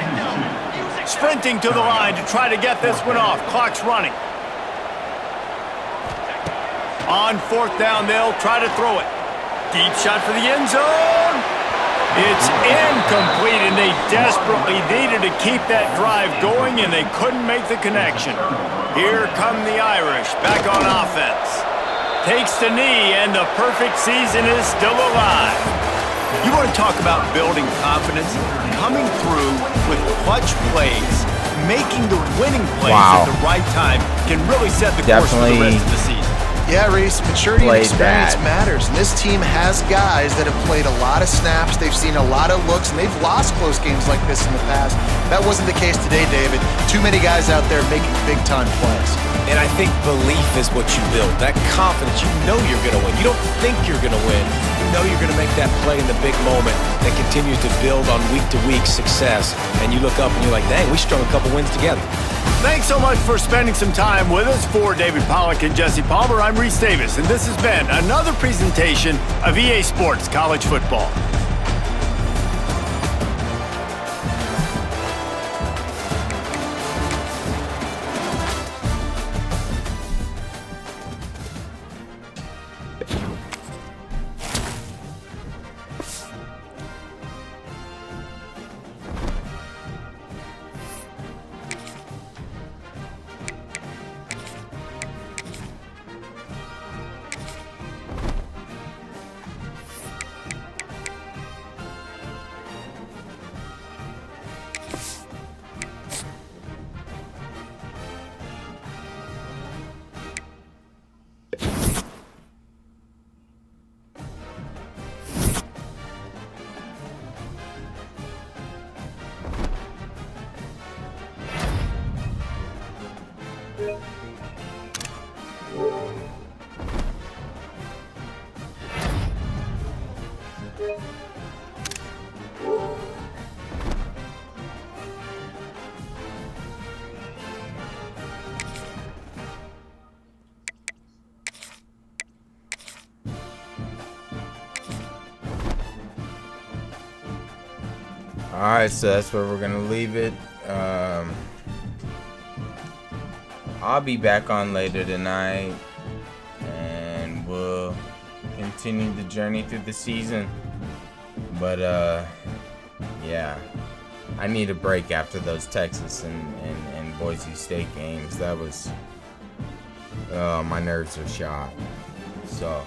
Sprinting to the line to try to get this one off. Clock's running. On fourth down, they'll try to throw it. Deep shot for the end zone. It's incomplete, and they desperately needed to keep that drive going, and they couldn't make the connection. Here come the Irish, back on offense. Takes the knee, and the perfect season is still alive. You want to talk about building confidence? Coming through with clutch plays, making the winning plays at the right time can really set the course for the rest of the season. Yeah, Reese, maturity and experience matters. And this team has guys that have played a lot of snaps. They've seen a lot of looks, and they've lost close games like this in the past. That wasn't the case today, David. Too many guys out there making big-time plays. And I think belief is what you build. That confidence, you know you're going to win. You don't think you're going to win. You know you're going to make that play in the big moment that continues to build on week-to-week success. And you look up and you're like, dang, we strung a couple wins together. Thanks so much for spending some time with us. For David Pollack and Jesse Palmer, I'm Reese Davis, and this has been another presentation of EA Sports College Football. Alright, so that's where we're gonna leave it. I'll be back on later tonight, and we'll continue the journey through the season. But yeah, I need a break after those Texas and Boise State games. That was, my nerves are shot. So